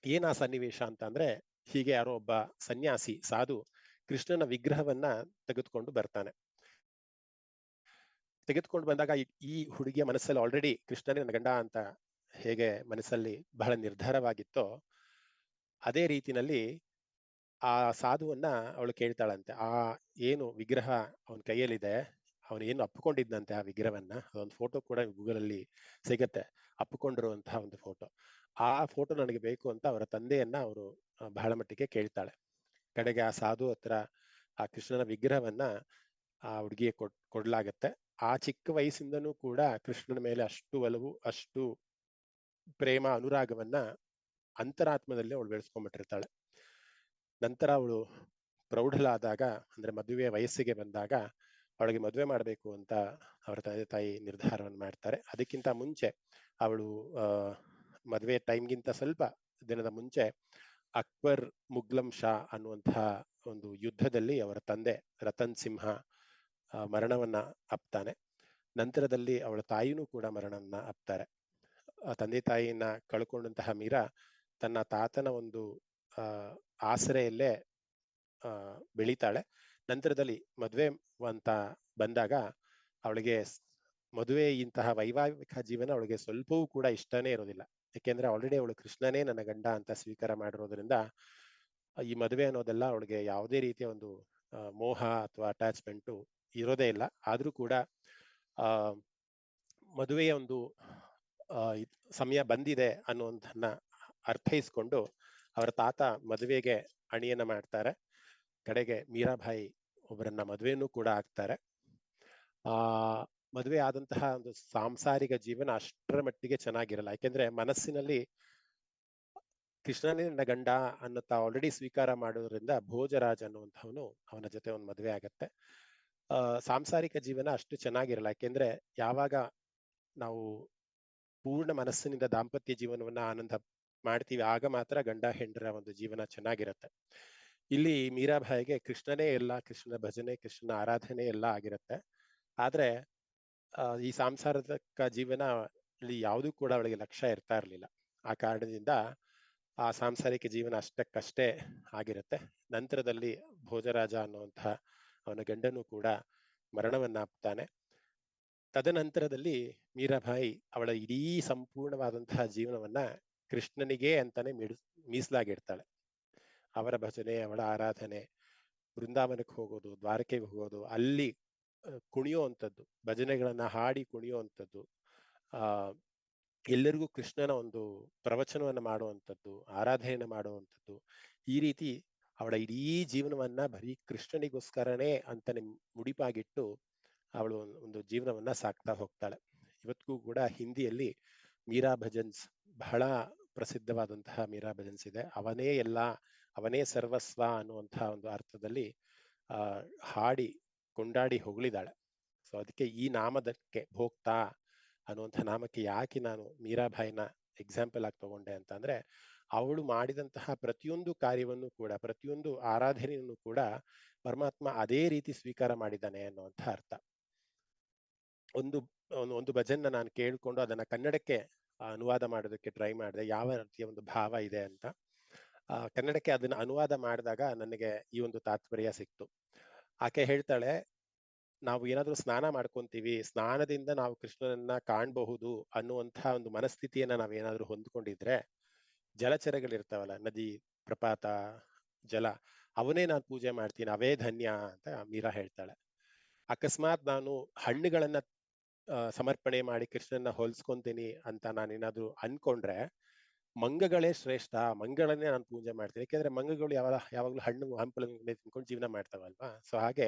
ಏನ್ ಆ ಸನ್ನಿವೇಶ ಅಂತ ಅಂದ್ರೆ, ಹೀಗೆ ಯಾರೋ ಒಬ್ಬ ಸನ್ಯಾಸಿ ಸಾಧು ಕೃಷ್ಣನ ವಿಗ್ರಹವನ್ನ ತೆಗೆದುಕೊಂಡು ಬರ್ತಾನೆ. ತೆಗೆದುಕೊಂಡು ಬಂದಾಗ ಈ ಹುಡುಗಿಯ ಮನಸ್ಸಲ್ಲಿ ಆಲ್ರೆಡಿ ಕೃಷ್ಣನೇ ನನ್ನ ಗಂಡ ಅಂತ ಹೇಗೆ ಮನಸ್ಸಲ್ಲಿ ಬಹಳ ನಿರ್ಧಾರವಾಗಿತ್ತೋ, ಅದೇ ರೀತಿನಲ್ಲಿ ಆ ಸಾಧುವನ್ನ ಅವಳು ಕೇಳ್ತಾಳಂತೆ. ಆ ಏನು ವಿಗ್ರಹ ಅವನ ಕೈಯಲ್ಲಿದೆ, ಅವನು ಏನು ಅಪ್ಪಿಕೊಂಡಿದ್ದಂತೆ ಆ ವಿಗ್ರಹವನ್ನ, ಅದೊಂದು ಫೋಟೋ ಕೂಡ ಗೂಗಲ್ ಅಲ್ಲಿ ಸಿಗತ್ತೆ, ಅಪ್ಪಿಕೊಂಡಿರುವಂತಹ ಒಂದು ಫೋಟೋ. ಆ ಫೋಟೋ ನನಗೆ ಬೇಕು ಅಂತ ಅವರ ತಂದೆಯನ್ನ ಅವರು ಬಹಳ ಮಟ್ಟಿಗೆ ಕೇಳ್ತಾಳೆ. ಕಡೆಗೆ ಆ ಸಾಧು ಹತ್ರ ಆ ಕೃಷ್ಣನ ವಿಗ್ರಹವನ್ನ ಆ ಹುಡುಗಿಗೆ ಕೊಡ್ಲಾಗತ್ತೆ. ಆ ಚಿಕ್ಕ ವಯಸ್ಸಿಂದನೂ ಕೂಡ ಕೃಷ್ಣನ ಮೇಲೆ ಅಷ್ಟು ಒಲವು, ಅಷ್ಟು ಪ್ರೇಮ, ಅನುರಾಗವನ್ನ ಅಂತರಾತ್ಮದಲ್ಲಿ ಅವಳು ಬೆಳೆಸ್ಕೊಂಡ್ಬಿಟ್ಟಿರ್ತಾಳೆ. ನಂತರ ಅವಳು ಪ್ರೌಢಳಾದಾಗ, ಅಂದ್ರೆ ಮದುವೆ ವಯಸ್ಸಿಗೆ ಬಂದಾಗ ಅವಳಿಗೆ ಮದುವೆ ಮಾಡಬೇಕು ಅಂತ ಅವರ ತಂದೆ ತಾಯಿ ನಿರ್ಧಾರವನ್ನು ಮಾಡ್ತಾರೆ. ಅದಕ್ಕಿಂತ ಮುಂಚೆ ಅವಳು ಮದುವೆ ಟೈಮ್ಗಿಂತ ಸ್ವಲ್ಪ ದಿನದ ಮುಂಚೆ ಅಕ್ಬರ್ ಮುಗ್ಲಂ ಶಾ ಅನ್ನುವಂತಹ ಒಂದು ಯುದ್ಧದಲ್ಲಿ ಅವರ ತಂದೆ ರತನ್ ಸಿಂಹ ಮರಣವನ್ನ ಅಪ್ತಾನೆ. ನಂತರದಲ್ಲಿ ಅವಳ ತಾಯಿನೂ ಕೂಡ ಮರಣವನ್ನ ಅಪ್ತಾರೆ. ತಂದೆ ತಾಯಿಯನ್ನ ಕಳ್ಕೊಂಡಂತಹ ಮೀರಾ ತನ್ನ ತಾತನ ಒಂದು ಆಸರೆಯಲ್ಲೇ ಬೆಳೀತಾಳೆ. ನಂತರದಲ್ಲಿ ಮದುವೆ ಅಂತ ಬಂದಾಗ ಅವಳಿಗೆ ಮದುವೆ ಇಂತಹ ವೈವಾಹಿಕ ಜೀವನ ಅವಳಿಗೆ ಸ್ವಲ್ಪವೂ ಕೂಡ ಇಷ್ಟನೇ ಇರೋದಿಲ್ಲ. ಯಾಕೆಂದ್ರೆ ಆಲ್ರೆಡಿ ಅವಳು ಕೃಷ್ಣನೇ ನನ್ನ ಗಂಡ ಅಂತ ಸ್ವೀಕಾರ ಮಾಡಿರೋದ್ರಿಂದ ಈ ಮದುವೆ ಅನ್ನೋದೆಲ್ಲ ಅವಳಿಗೆ ಯಾವುದೇ ರೀತಿಯ ಒಂದು ಮೋಹ ಅಥವಾ ಅಟ್ಯಾಚ್ಮೆಂಟು ಇರೋದೇ ಇಲ್ಲ. ಆದ್ರೂ ಕೂಡ ಮದುವೆಯ ಒಂದು ಸಮಯ ಬಂದಿದೆ ಅನ್ನುವಂಥನ್ನ ಅರ್ಥೈಸ್ಕೊಂಡು ಅವರ ತಾತ ಮದುವೆಗೆ ಅಣಿಯನ್ನ ಮಾಡ್ತಾರೆ. ಕಡೆಗೆ ಮೀರಾಬಾಯಿ ಒಬ್ಬರನ್ನ ಮದುವೆನೂ ಕೂಡ ಆಗ್ತಾರೆ. ಮದುವೆ ಆದಂತಹ ಒಂದು ಸಾಂಸಾರಿಕ ಜೀವನ ಅಷ್ಟರ ಮಟ್ಟಿಗೆ ಚೆನ್ನಾಗಿರಲ್ಲ. ಯಾಕೆಂದ್ರೆ ಮನಸ್ಸಿನಲ್ಲಿ ಕೃಷ್ಣನೇ ನನ್ನ ಗಂಡ ಅನ್ನುತ್ತ ಆಲ್ರೆಡಿ ಸ್ವೀಕಾರ ಮಾಡೋದ್ರಿಂದ ಭೋಜರಾಜ್ ಅನ್ನುವಂಥವನು ಅವನ ಜೊತೆ ಒಂದು ಮದುವೆ ಆಗತ್ತೆ. ಸಾಂಸಾರಿಕ ಜೀವನ ಅಷ್ಟು ಚೆನ್ನಾಗಿರಲ್ಲ. ಯಾಕೆಂದ್ರೆ ಯಾವಾಗ ನಾವು ಪೂರ್ಣ ಮನಸ್ಸಿನಿಂದ ದಾಂಪತ್ಯ ಜೀವನವನ್ನ ಆನಂದ ಮಾಡ್ತೀವಿ, ಆಗ ಮಾತ್ರ ಗಂಡ ಹೆಂಡರ ಒಂದು ಜೀವನ ಚೆನ್ನಾಗಿರತ್ತೆ. ಇಲ್ಲಿ ಮೀರಾಬಾಯಿಗೆ ಕೃಷ್ಣನೇ ಎಲ್ಲ, ಕೃಷ್ಣನ ಭಜನೆ, ಕೃಷ್ಣನ ಆರಾಧನೆ ಎಲ್ಲ ಆಗಿರುತ್ತೆ. ಆದ್ರೆ ಈ ಸಾಂಸಾರಿಕ ಜೀವನ ಇಲ್ಲಿ ಯಾವುದೂ ಕೂಡ ಅವಳಿಗೆ ಲಕ್ಷ್ಯ ಇರ್ತಾ ಇರ್ಲಿಲ್ಲ. ಆ ಕಾರಣದಿಂದ ಆ ಸಾಂಸಾರಿಕ ಜೀವನ ಅಷ್ಟಕ್ಕಷ್ಟೇ ಆಗಿರುತ್ತೆ. ನಂತರದಲ್ಲಿ ಭೋಜರಾಜ ಅನ್ನುವಂತಹ ಅವನ ಗಂಡನು ಕೂಡ ಮರಣವನ್ನ ಅಪ್ತಾನೆ. ತದನಂತರದಲ್ಲಿ ಮೀರಾಬಾಯಿ ಅವಳ ಇಡೀ ಸಂಪೂರ್ಣವಾದಂತಹ ಜೀವನವನ್ನ ಕೃಷ್ಣನಿಗೆ ಅಂತಾನೆ ಮೀಸಲಾಗಿಡ್ತಾಳೆ. ಅವರ ಭಜನೆ, ಅವಳ ಆರಾಧನೆ, ಬೃಂದಾವನಕ್ಕೆ ಹೋಗೋದು, ದ್ವಾರಕೆಗೆ ಹೋಗೋದು, ಅಲ್ಲಿ ಕುಣಿಯುವಂಥದ್ದು, ಭಜನೆಗಳನ್ನ ಹಾಡಿ ಕುಣಿಯುವಂಥದ್ದು, ಎಲ್ಲರಿಗೂ ಕೃಷ್ಣನ ಒಂದು ಪ್ರವಚನವನ್ನ ಮಾಡುವಂಥದ್ದು, ಆರಾಧನೆಯನ್ನ ಮಾಡುವಂಥದ್ದು, ಈ ರೀತಿ ಅವಳ ಇಡೀ ಜೀವನವನ್ನ ಬರೀ ಕೃಷ್ಣನಿಗೋಸ್ಕರನೇ ಅಂತಾನೆ ಮುಡಿಪಾಗಿಟ್ಟು ಅವಳು ಒಂದು ಜೀವನವನ್ನ ಸಾಕ್ತಾ ಹೋಗ್ತಾಳೆ. ಇವತ್ತಿಗೂ ಕೂಡ ಹಿಂದಿಯಲ್ಲಿ ಮೀರಾ ಭಜನ್ಸ್, ಬಹಳ ಪ್ರಸಿದ್ಧವಾದಂತಹ ಮೀರಾ ಭಜನ್ಸ್ ಇದೆ. ಅವನೇ ಎಲ್ಲ, ಅವನೇ ಸರ್ವಸ್ವ ಅನ್ನುವಂತಹ ಒಂದು ಅರ್ಥದಲ್ಲಿ ಹಾಡಿ ಕೊಂಡಾಡಿ ಹೊಗಳಿದಾಳೆ. ಸೊ ಅದಕ್ಕೆ ಈ ನಾಮದಕ್ಕೆ, ಭೋಕ್ತಾ ಅನ್ನುವಂಥ ನಾಮಕ್ಕೆ ಯಾಕೆ ನಾನು ಮೀರಾಬಾಯಿನ ಎಕ್ಸಾಂಪಲ್ ಆಗಿ ತಗೊಂಡೆ ಅಂತ ಅಂದ್ರೆ, ಅವಳು ಮಾಡಿದಂತಹ ಪ್ರತಿಯೊಂದು ಕಾರ್ಯವನ್ನು ಕೂಡ, ಪ್ರತಿಯೊಂದು ಆರಾಧನೆಯನ್ನು ಕೂಡ ಪರಮಾತ್ಮ ಅದೇ ರೀತಿ ಸ್ವೀಕಾರ ಮಾಡಿದ್ದಾನೆ ಅನ್ನುವಂಥ ಅರ್ಥ. ಒಂದು ಭಜನ್ನ ನಾನು ಕೇಳ್ಕೊಂಡು ಅದನ್ನ ಕನ್ನಡಕ್ಕೆ ಅನುವಾದ ಮಾಡೋದಕ್ಕೆ ಟ್ರೈ ಮಾಡಿದೆ, ಯಾವ ರೀತಿಯ ಒಂದು ಭಾವ ಇದೆ ಅಂತ. ಕನ್ನಡಕ್ಕೆ ಅದನ್ನ ಅನುವಾದ ಮಾಡಿದಾಗ ನನಗೆ ಈ ಒಂದು ತಾತ್ಪರ್ಯ ಸಿಕ್ತು. ಆಕೆ ಹೇಳ್ತಾಳೆ, ನಾವು ಏನಾದ್ರೂ ಸ್ನಾನ ಮಾಡ್ಕೊಂತೀವಿ, ಸ್ನಾನದಿಂದ ನಾವು ಕೃಷ್ಣನನ್ನ ಕಾಣಬಹುದು ಅನ್ನುವಂಥ ಒಂದು ಮನಸ್ಥಿತಿಯನ್ನ ನಾವೇನಾದ್ರೂ ಹೊಂದ್ಕೊಂಡಿದ್ರೆ, ಜಲಚರಗಳಿರ್ತಾವಲ್ಲ, ನದಿ, ಪ್ರಪಾತ, ಜಲ, ಅವನೇ ನಾನು ಪೂಜೆ ಮಾಡ್ತೀನಿ, ಅವೇ ಧನ್ಯ ಅಂತ ಮೀರಾ ಹೇಳ್ತಾಳೆ. ಅಕಸ್ಮಾತ್ ನಾನು ಹಣ್ಣುಗಳನ್ನ ಸಮರ್ಪಣೆ ಮಾಡಿ ಕೃಷ್ಣನ ಹೋಲಿಸ್ಕೊಂತೀನಿ ಅಂತ ನಾನೇನಾದ್ರೂ ಅನ್ಕೊಂಡ್ರೆ, ಮಂಗಗಳೇ ಶ್ರೇಷ್ಠ, ಮಂಗಳನ್ನೇ ನಾನು ಪೂಜೆ ಮಾಡ್ತೀನಿ. ಯಾಕೆಂದ್ರೆ ಮಂಗಗಳು ಯಾವಾಗ್ಲೂ ಹಣ್ಣು ಹಂಪಲನ್ನೇ ತಿನ್ಕೊಂಡು ಜೀವನ ಮಾಡ್ತಾವಲ್ವಾ. ಸೊ ಹಾಗೆ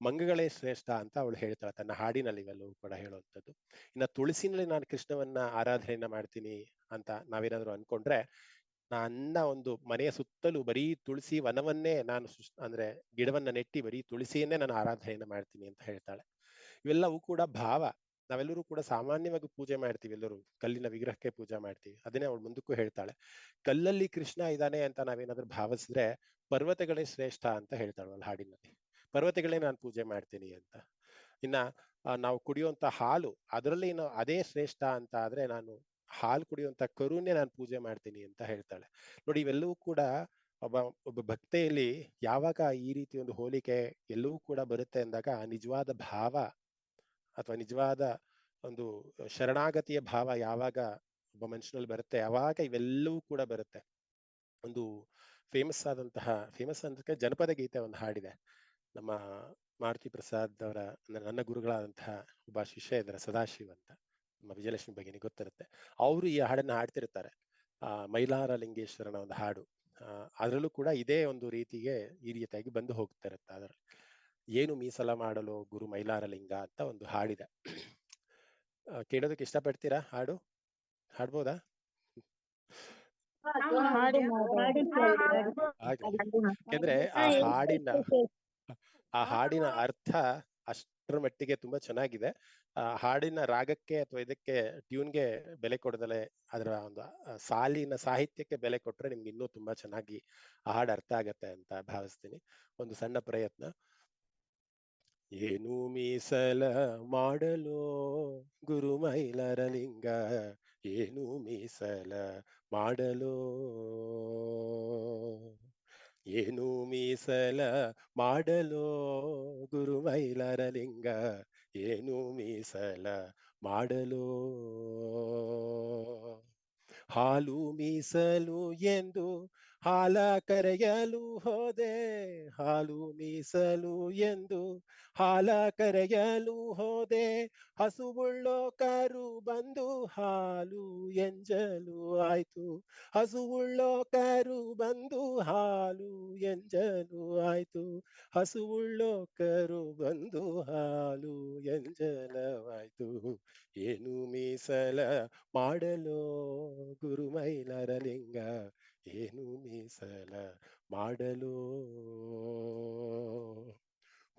ಮಂಗಗಳೇ ಶ್ರೇಷ್ಠ ಅಂತ ಅವಳು ಹೇಳ್ತಾಳೆ ತನ್ನ ಹಾಡಿನಲ್ಲಿ, ಇವೆಲ್ಲವೂ ಕೂಡ ಹೇಳುವಂಥದ್ದು. ಇನ್ನು ತುಳಸಿನಲ್ಲಿ ನಾನು ಕೃಷ್ಣವನ್ನ ಆರಾಧನೆಯನ್ನ ಮಾಡ್ತೀನಿ ಅಂತ ನಾವೇನಾದ್ರೂ ಅನ್ಕೊಂಡ್ರೆ, ನನ್ನ ಒಂದು ಮನೆಯ ಸುತ್ತಲೂ ಬರೀ ತುಳಸಿ ವನವನ್ನೇ ನಾನು ಅಂದ್ರೆ ಗಿಡವನ್ನ ನೆಟ್ಟಿ ಬರೀ ತುಳಸಿಯನ್ನೇ ನಾನು ಆರಾಧನೆಯನ್ನ ಮಾಡ್ತೀನಿ ಅಂತ ಹೇಳ್ತಾಳೆ. ಇವೆಲ್ಲವೂ ಕೂಡ ಭಾವ. ನಾವೆಲ್ಲರೂ ಕೂಡ ಸಾಮಾನ್ಯವಾಗಿ ಪೂಜೆ ಮಾಡ್ತೀವಿ, ಎಲ್ಲರೂ ಕಲ್ಲಿನ ವಿಗ್ರಹಕ್ಕೆ ಪೂಜೆ ಮಾಡ್ತೀವಿ. ಅದನ್ನೇ ಅವಳು ಮುಂದಕ್ಕೂ ಹೇಳ್ತಾಳೆ. ಕಲ್ಲಲ್ಲಿ ಕೃಷ್ಣ ಇದ್ದಾನೆ ಅಂತ ನಾವೇನಾದ್ರೂ ಭಾವಿಸಿದ್ರೆ ಪರ್ವತಗಳೇ ಶ್ರೇಷ್ಠ ಅಂತ ಹೇಳ್ತಾಳು ಅಲ್ಲಿ ಹಾಡಿನಲ್ಲಿ. ಪರ್ವತಗಳೇ ನಾನು ಪೂಜೆ ಮಾಡ್ತೀನಿ ಅಂತ. ಇನ್ನ ನಾವು ಕುಡಿಯುವಂತ ಹಾಲು ಅದರಲ್ಲಿ ಅದೇ ಶ್ರೇಷ್ಠ ಅಂತ ಆದ್ರೆ ನಾನು ಹಾಲು ಕುಡಿಯುವಂತ ಕರುನೇ ನಾನು ಪೂಜೆ ಮಾಡ್ತೀನಿ ಅಂತ ಹೇಳ್ತಾಳೆ. ನೋಡಿ, ಇವೆಲ್ಲವೂ ಕೂಡ ಒಬ್ಬ ಭಕ್ತೆಯಲ್ಲಿ ಯಾವಾಗ ಈ ರೀತಿ ಒಂದು ಹೋಲಿಕೆ ಎಲ್ಲವೂ ಕೂಡ ಬರುತ್ತೆ ಅಂದಾಗ ನಿಜವಾದ ಭಾವ ಅಥವಾ ನಿಜವಾದ ಒಂದು ಶರಣಾಗತಿಯ ಭಾವ ಯಾವಾಗ ಒಬ್ಬ ಮನುಷ್ಯನಲ್ಲಿ ಬರುತ್ತೆ ಅವಾಗ ಇವೆಲ್ಲವೂ ಕೂಡ ಬರುತ್ತೆ. ಒಂದು ಫೇಮಸ್ ಅಂದ್ರೆ ಜನಪದ ಗೀತೆ ಒಂದು ಹಾಡಿದೆ. ನಮ್ಮ ಮಾರುತಿ ಪ್ರಸಾದ್ ಅವರ ನನ್ನ ಗುರುಗಳಾದಂತಹ ಒಬ್ಬ ಶಿಷ್ಯ ಇದ್ದಾರೆ, ಸದಾಶಿವ್ ಅಂತ, ನಮ್ಮ ವಿಜಯಲಕ್ಷ್ಮಿ ಬಗ್ಗೆ ಗೊತ್ತಿರುತ್ತೆ. ಅವರು ಈ ಹಾಡನ್ನ ಹಾಡ್ತಿರ್ತಾರೆ. ಮೈಲಾರ ಲಿಂಗೇಶ್ವರನ ಒಂದು ಹಾಡು. ಅದರಲ್ಲೂ ಕೂಡ ಇದೇ ಒಂದು ರೀತಿಗೆ ಈ ರೀತಿಯಾಗಿ ಬಂದು ಹೋಗ್ತಾ ಇರುತ್ತೆ. ಅದರಲ್ಲಿ ಏನು ಮೀಸಲ ಮಾಡಲು ಗುರು ಮೈಲಾರ ಲಿಂಗ ಅಂತ ಒಂದು ಹಾಡಿದೆ. ಕೇಳೋದಕ್ಕೆ ಇಷ್ಟಪಡ್ತೀರಾ? ಹಾಡ್ಬೋದಾ? ಯಾಕಂದ್ರೆ ಆ ಹಾಡಿನ ಅರ್ಥ ಅಷ್ಟರ ಮಟ್ಟಿಗೆ ತುಂಬಾ ಚೆನ್ನಾಗಿದೆ. ಆ ಹಾಡಿನ ರಾಗಕ್ಕೆ ಅಥವಾ ಇದಕ್ಕೆ ಟ್ಯೂನ್ಗೆ ಬೆಲೆ ಕೊಡದಲೆ ಅದರ ಒಂದು ಸಾಲಿನ ಸಾಹಿತ್ಯಕ್ಕೆ ಬೆಲೆ ಕೊಟ್ರೆ ನಿಮ್ಗೆ ಇನ್ನೂ ತುಂಬಾ ಚೆನ್ನಾಗಿ ಆ ಹಾಡು ಅರ್ಥ ಆಗತ್ತೆ ಅಂತ ಭಾವಿಸ್ತೀನಿ. ಒಂದು ಸಣ್ಣ ಪ್ರಯತ್ನ. ಏನು ಮೀಸಲ ಮಾಡಲು ಗುರು ಮೈಲಾರ ಲಿಂಗ, ಏನು ಮೀಸಲ ಮಾಡಲು, ಏನು ಮೀಸಲ ಮಾಡಲು ಗುರು ಮೈಲಾರ ಲಿಂಗ, ಏನು ಮೀಸಲ ಮಾಡಲು. ಹಾಲು ಮೀಸಲು ಎಂದು ಹಾಲ ಕರೆಯಲು ಹೋದೆ, ಹಾಲು ಮೀಸಲು ಎಂದು ಹಾಲ ಕರೆಯಲು ಹೋದೆ, ಹಸುವುಳ್ಳೋ ಕರು ಬಂದು ಹಾಲು ಎಂಜಲು ಆಯ್ತು, ಹಸುವುಳ್ಳೋ ಕರು ಬಂದು ಹಾಲು ಎಂಜಲು ಆಯ್ತು, ಹಸುವುಳ್ಳೋ ಕರು ಬಂದು ಹಾಲು ಎಂಜಲವಾಯ್ತು. ಏನು ಮೀಸಲ ಮಾಡಲು ಗುರು ಮೈಲಾರ ಲಿಂಗ, ಏನು ಮೀಸಲ ಮಾಡಲು.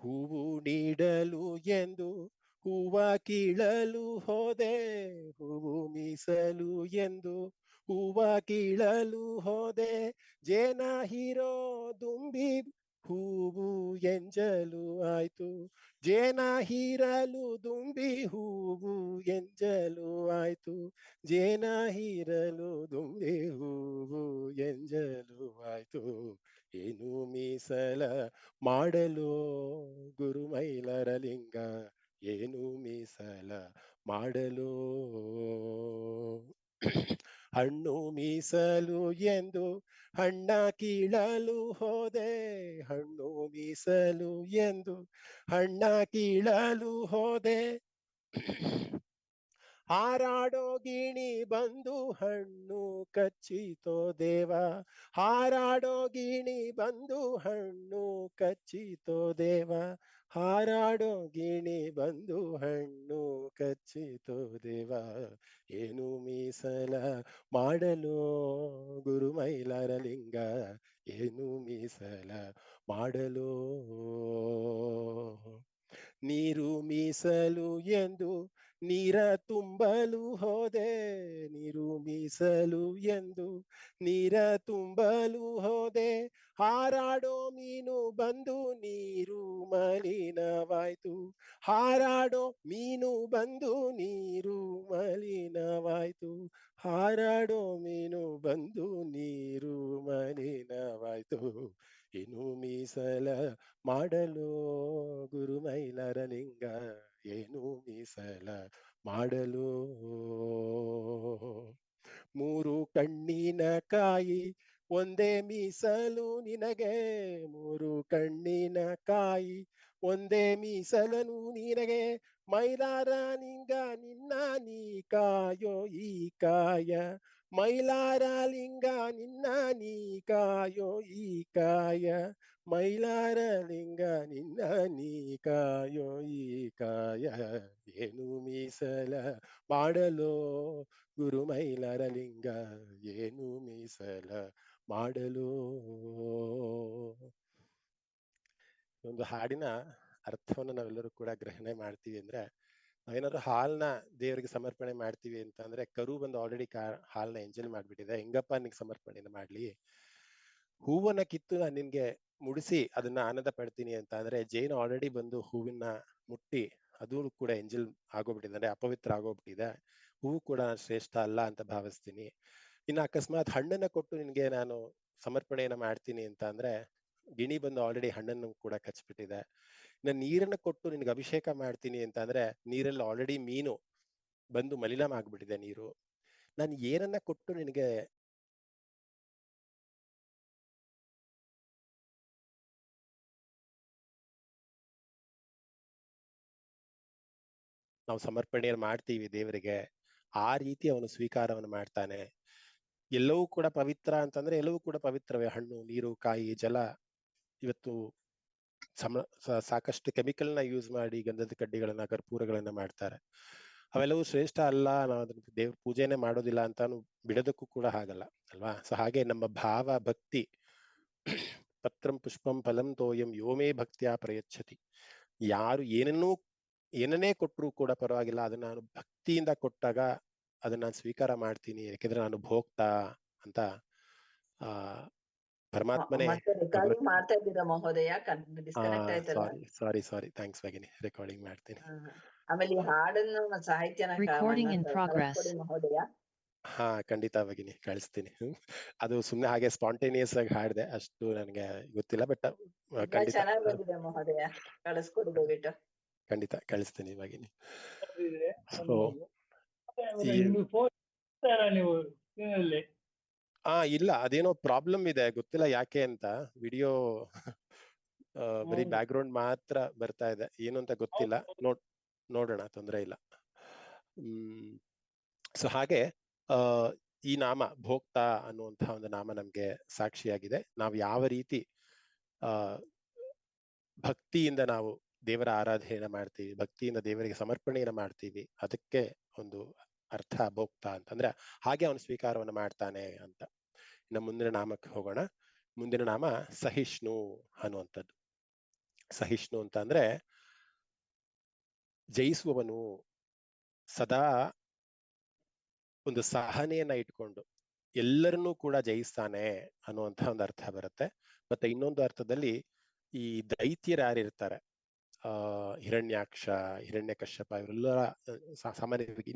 ಹೂವು ನೀಡಲು ಎಂದು ಹೂವ ಕೀಳಲು ಹೋದೆ, ಹೂವು ಮೀಸಲು ಎಂದು ಹೂವ ಕೀಳಲು ಹೋದೆ, ಜೇನ ಹೀರೋ ದುಂಬಿ ಹೂವು ಎಂಜಲು ಆಯ್ತು, ಜೇನ ಹೀರಲು ದುಂಬಿ ಹೂವು ಎಂಜಲು ಆಯ್ತು, ಜೇನ ಹೀರಲು ದುಂಬಿ ಹೂವು ಎಂಜಲು ಆಯ್ತು. ಏನು ಮೀಸಲ ಮಾಡಲು ಗುರು ಮೈಲಾರ ಲಿಂಗ, ಏನು ಮೀಸಲ ಮಾಡಲು. ಹಣ್ಣು ಮೀಸಲು ಎಂದು ಹಣ್ಣ ಕೀಳಲು ಹೋದೆ, ಹಣ್ಣು ಮೀಸಲು ಎಂದು ಹಣ್ಣ ಕೀಳಲು ಹೋದೆ, ಹಾರಾಡೋ ಗಿಣಿ ಬಂದು ಹಣ್ಣು ಕಚ್ಚಿತೋ ದೇವ, ಹಾರಾಡೋ ಗಿಣಿ ಬಂದು ಹಣ್ಣು ಕಚ್ಚಿತೋ ದೇವ, ಹಾರಾಡೋ ಗಿಣಿ ಬಂದು ಹಣ್ಣು ಕಚ್ಚಿತೋ ದೇವ. ಏನು ಮೀಸಲ ಮಾಡಲು ಗುರು ಮೈಲಾರ ಲಿಂಗ, ಏನು ಮೀಸಲ ಮಾಡಲು. ನೀರು ಮೀಸಲು ಎಂದು ನೀರ ತುಂಬಲು ಹೋದೆ, ನೀರು ಮೀಸಲು ಎಂದು ನೀರ ತುಂಬಲು ಹೋದೆ, ಹಾರಾಡೋ ಮೀನು ಬಂದು ನೀರು ಮಲಿನವಾಯ್ತು, ಹಾರಾಡೋ ಮೀನು ಬಂದು ನೀರು ಮಲಿನವಾಯ್ತು, ಹಾರಾಡೋ ಮೀನು ಬಂದು ನೀರು ಮಲಿನವಾಯ್ತು. ಏನು ಮೀಸಲ ಮಾಡಲು ಗುರು ಮೈಲಾರ ಲಿಂಗ, ಏನು ಮೀಸಲ ಮಾಡಲು. ಮೂರು ಕಣ್ಣಿನ ಕಾಯಿ ಒಂದೇ ಮೀಸಲು ನಿನಗೆ, ಮೂರು ಕಣ್ಣಿನ ಕಾಯಿ ಒಂದೇ ಮೀಸಲನು ನಿನಗೆ, ಮೈಲಾರ ನಿಂಗ ನಿನ್ನ ನೀ ಕಾಯೋ ಈ ಕಾಯ, ಮೈಲಾರಲಿಂಗ ನಿನ್ನ ನೀ ಕಾಯೋ ಈ ಕಾಯ, ಮೈಲಾರಲಿಂಗ ನಿನ್ನ ನೀ ಕಾಯೋ ಈ ಕಾಯ, ಏನು ಮೀಸಲ ಮಾಡಲೋ ಗುರು ಮೈಲಾರಲಿಂಗ, ಏನು ಮೀಸಲ ಮಾಡಲೋ. ಒಂದು ಹಾಡಿನ ಅರ್ಥವನ್ನು ನಾವೆಲ್ಲರೂ ಕೂಡ ಗ್ರಹಣೆ ಮಾಡ್ತೀವಿ ಅಂದ್ರೆ, ನಾವೇನಾದ್ರು ಹಾಲ್ನ ದೇವರಿಗೆ ಸಮರ್ಪಣೆ ಮಾಡ್ತೀವಿ ಅಂತ ಅಂದ್ರೆ, ಕರು ಬಂದು ಆಲ್ರೆಡಿ ಹಾಲ್ನ ಎಂಜಾಯ್ ಮಾಡ್ಬಿಟ್ಟಿದೆ, ಹೆಂಗಪ್ಪ ನಿನ್ಗೆ ಸಮರ್ಪಣೆನ ಮಾಡ್ಲಿ, ಹೂವನ್ನ ಕಿತ್ತು ನಾನು ನಿನ್ಗೆ ಮುಡಿಸಿ ಅದನ್ನ ಆನಂದ ಪಡ್ತೀನಿ ಅಂತ ಅಂದ್ರೆ, ಜೇನು ಆಲ್ರೆಡಿ ಬಂದು ಹೂವಿನ ಮುಟ್ಟಿ ಅದು ಕೂಡ ಎಂಜಲ್ ಆಗೋಗ್ಬಿಟ್ಟಿದೆ, ಅಂದ್ರೆ ಅಪವಿತ್ರ ಆಗೋಗ್ಬಿಟ್ಟಿದೆ, ಹೂವು ಕೂಡ ಶ್ರೇಷ್ಠ ಅಲ್ಲ ಅಂತ ಭಾವಿಸ್ತೀನಿ. ಇನ್ನು ಅಕಸ್ಮಾತ್ ಹಣ್ಣನ್ನ ಕೊಟ್ಟು ನಿನ್ಗೆ ನಾನು ಸಮರ್ಪಣೆಯನ್ನ ಮಾಡ್ತೀನಿ ಅಂತ ಅಂದ್ರೆ, ಗಿಣಿ ಬಂದು ಆಲ್ರೆಡಿ ಹಣ್ಣನ್ನು ಕೂಡ ಕಚ್ಬಿಟ್ಟಿದೆ. ನಾನು ನೀರನ್ನ ಕೊಟ್ಟು ನಿನ್ಗೆ ಅಭಿಷೇಕ ಮಾಡ್ತೀನಿ ಅಂತ ಅಂದ್ರೆ, ನೀರಲ್ಲಿ ಆಲ್ರೆಡಿ ಮೀನು ಬಂದು ಮಲಿನ ಆಗ್ಬಿಟ್ಟಿದೆ ನೀರು. ನಾನು ಏನನ್ನ ಕೊಟ್ಟು ನಿನಗೆ ನಾವು ಸಮರ್ಪಣೆಯನ್ನು ಮಾಡ್ತೀವಿ ದೇವರಿಗೆ, ಆ ರೀತಿ ಅವನು ಸ್ವೀಕಾರವನ್ನು ಮಾಡ್ತಾನೆ. ಎಲ್ಲವೂ ಕೂಡ ಪವಿತ್ರ ಅಂತಂದ್ರೆ ಎಲ್ಲವೂ ಕೂಡ ಪವಿತ್ರವೇ, ಹಣ್ಣು, ನೀರು, ಕಾಯಿ, ಜಲ. ಇವತ್ತು ಸಾಕಷ್ಟು ಕೆಮಿಕಲ್ನ ಯೂಸ್ ಮಾಡಿ ಗಂಧದ ಕಡ್ಡಿಗಳನ್ನ, ಕರ್ಪೂರಗಳನ್ನ ಮಾಡ್ತಾರೆ. ಅವೆಲ್ಲವೂ ಶ್ರೇಷ್ಠ ಅಲ್ಲ, ನಾವು ಅದನ್ನ ದೇವ್ರ ಪೂಜೆನೆ ಮಾಡೋದಿಲ್ಲ ಅಂತಾನು ಬಿಡೋದಕ್ಕೂ ಕೂಡ ಆಗಲ್ಲ ಅಲ್ವಾ. ಸೊ ಹಾಗೆ ನಮ್ಮ ಭಾವ, ಭಕ್ತಿ, ಪತ್ರಂ ಪುಷ್ಪಂ ಫಲಂ ತೋಯಂ ಯೋಮೇ ಭಕ್ತಿಯ ಪ್ರಯಚ್ಛತಿ, ಯಾರು ಏನನ್ನೇ ಕೊಟ್ಟರು ಕೂಡ ಪರವಾಗಿಲ್ಲ, ಅದನ್ನ ನಾನು ಭಕ್ತಿಯಿಂದ ಕೊಟ್ಟಾಗ ಅದನ್ನ ನಾನು ಸ್ವೀಕಾರ ಮಾಡ್ತೀನಿ, ಯಾಕೆಂದ್ರೆ ನಾನು ಭೋಕ್ತ ಅಂತ ಪರಮಾತ್ಮನೇ.
ಮತ್ತೆ ರೆಕಾರ್ಡಿಂಗ್ ಮಾಡ್ತಾ ಇದ್ದೀರಾ ಮಹೋದಯ? ಡಿಸ್ಕನೆಕ್ಟ್ ಆಯ್ತಲ್ಲ.
ಸಾರಿ ಥ್ಯಾಂಕ್ಸ್ ಭಗಿನಿ, ರೆಕಾರ್ಡಿಂಗ್ ಮಾಡ್ತೀನಿ.
ಆಮೇಲೆ ಈ ಹಾಡನ್ನು ಸಾಹಿತ್ಯನ
Recording in progress.
ಕಳಿಸ್ಕೊಡಿ ಮಹೋದಯ.
ಹಾ ಖಂಡಿತ ಭಗಿನಿ, ಕಳಿಸ್ತೀನಿ. ಅದು ಸುಮ್ನೆ ಹಾಗೆ ಸ್ಪಾಂಟೇನಿಯಸ್ ಆಗಿ ಹಾಡಿದೆ, ಅಷ್ಟು ನನಗೆ ಗೊತ್ತಿಲ್ಲ, ಬಟ್ ಖಂಡಿತ
ಚೆನ್ನಾಗಿ ಬಂದಿದೆ ಮಹೋದಯ, ಕಳಿಸ್ಕೊಡಿ ದಯವಿಟ್ಟು.
ಖಂಡಿತ ಕಳಿಸ್ತೀನಿ ಭಗಿನಿ. ಇಲ್ಲ, ಅದೇನೋ ಪ್ರಾಬ್ಲಮ್ ಇದೆ, ಗೊತ್ತಿಲ್ಲ ಯಾಕೆ ಅಂತ. ವಿಡಿಯೋ ಬರೀ ಬ್ಯಾಕ್ ಗ್ರೌಂಡ್ ಮಾತ್ರ ಬರ್ತಾ ಇದೆ, ಏನು ಅಂತ ಗೊತ್ತಿಲ್ಲ. ನೋಡೋಣ, ತೊಂದರೆ ಇಲ್ಲ. ಸೊ ಹಾಗೆ ಈ ನಾಮ ಭೋಕ್ತ ಅನ್ನುವಂತಹ ಒಂದು ನಾಮ ನಮ್ಗೆ ಸಾಕ್ಷಿಯಾಗಿದೆ. ನಾವು ಯಾವ ರೀತಿ ಭಕ್ತಿಯಿಂದ ನಾವು ದೇವರ ಆರಾಧನೆಯನ್ನ ಮಾಡ್ತೀವಿ, ಭಕ್ತಿಯಿಂದ ದೇವರಿಗೆ ಸಮರ್ಪಣೆಯನ್ನ ಮಾಡ್ತೀವಿ, ಅದಕ್ಕೆ ಒಂದು ಅರ್ಥ ಭೋಕ್ತ ಅಂತಂದ್ರೆ ಹಾಗೆ ಅವನು ಸ್ವೀಕಾರವನ್ನು ಮಾಡ್ತಾನೆ ಅಂತ. ಇನ್ನು ಮುಂದಿನ ನಾಮಕ್ಕೆ ಹೋಗೋಣ. ಮುಂದಿನ ನಾಮ ಸಹಿಷ್ಣು ಅನ್ನುವಂಥದ್ದು. ಸಹಿಷ್ಣು ಅಂತ ಅಂದ್ರೆ ಜಯಿಸುವವನು, ಸದಾ ಒಂದು ಸಹನೆಯನ್ನ ಇಟ್ಕೊಂಡು ಎಲ್ಲರನ್ನೂ ಕೂಡ ಜಯಿಸ್ತಾನೆ ಅನ್ನುವಂಥ ಒಂದು ಅರ್ಥ ಬರುತ್ತೆ. ಮತ್ತೆ ಇನ್ನೊಂದು ಅರ್ಥದಲ್ಲಿ ಈ ದೈತ್ಯರು ಯಾರಿರ್ತಾರೆ, ಹಿರಣ್ಯಾಕ್ಷ, ಹಿರಣ್ಯಕಶ್ಯಪ, ಇವರೆಲ್ಲರ ಸಾಮಾನ್ಯವಾಗಿ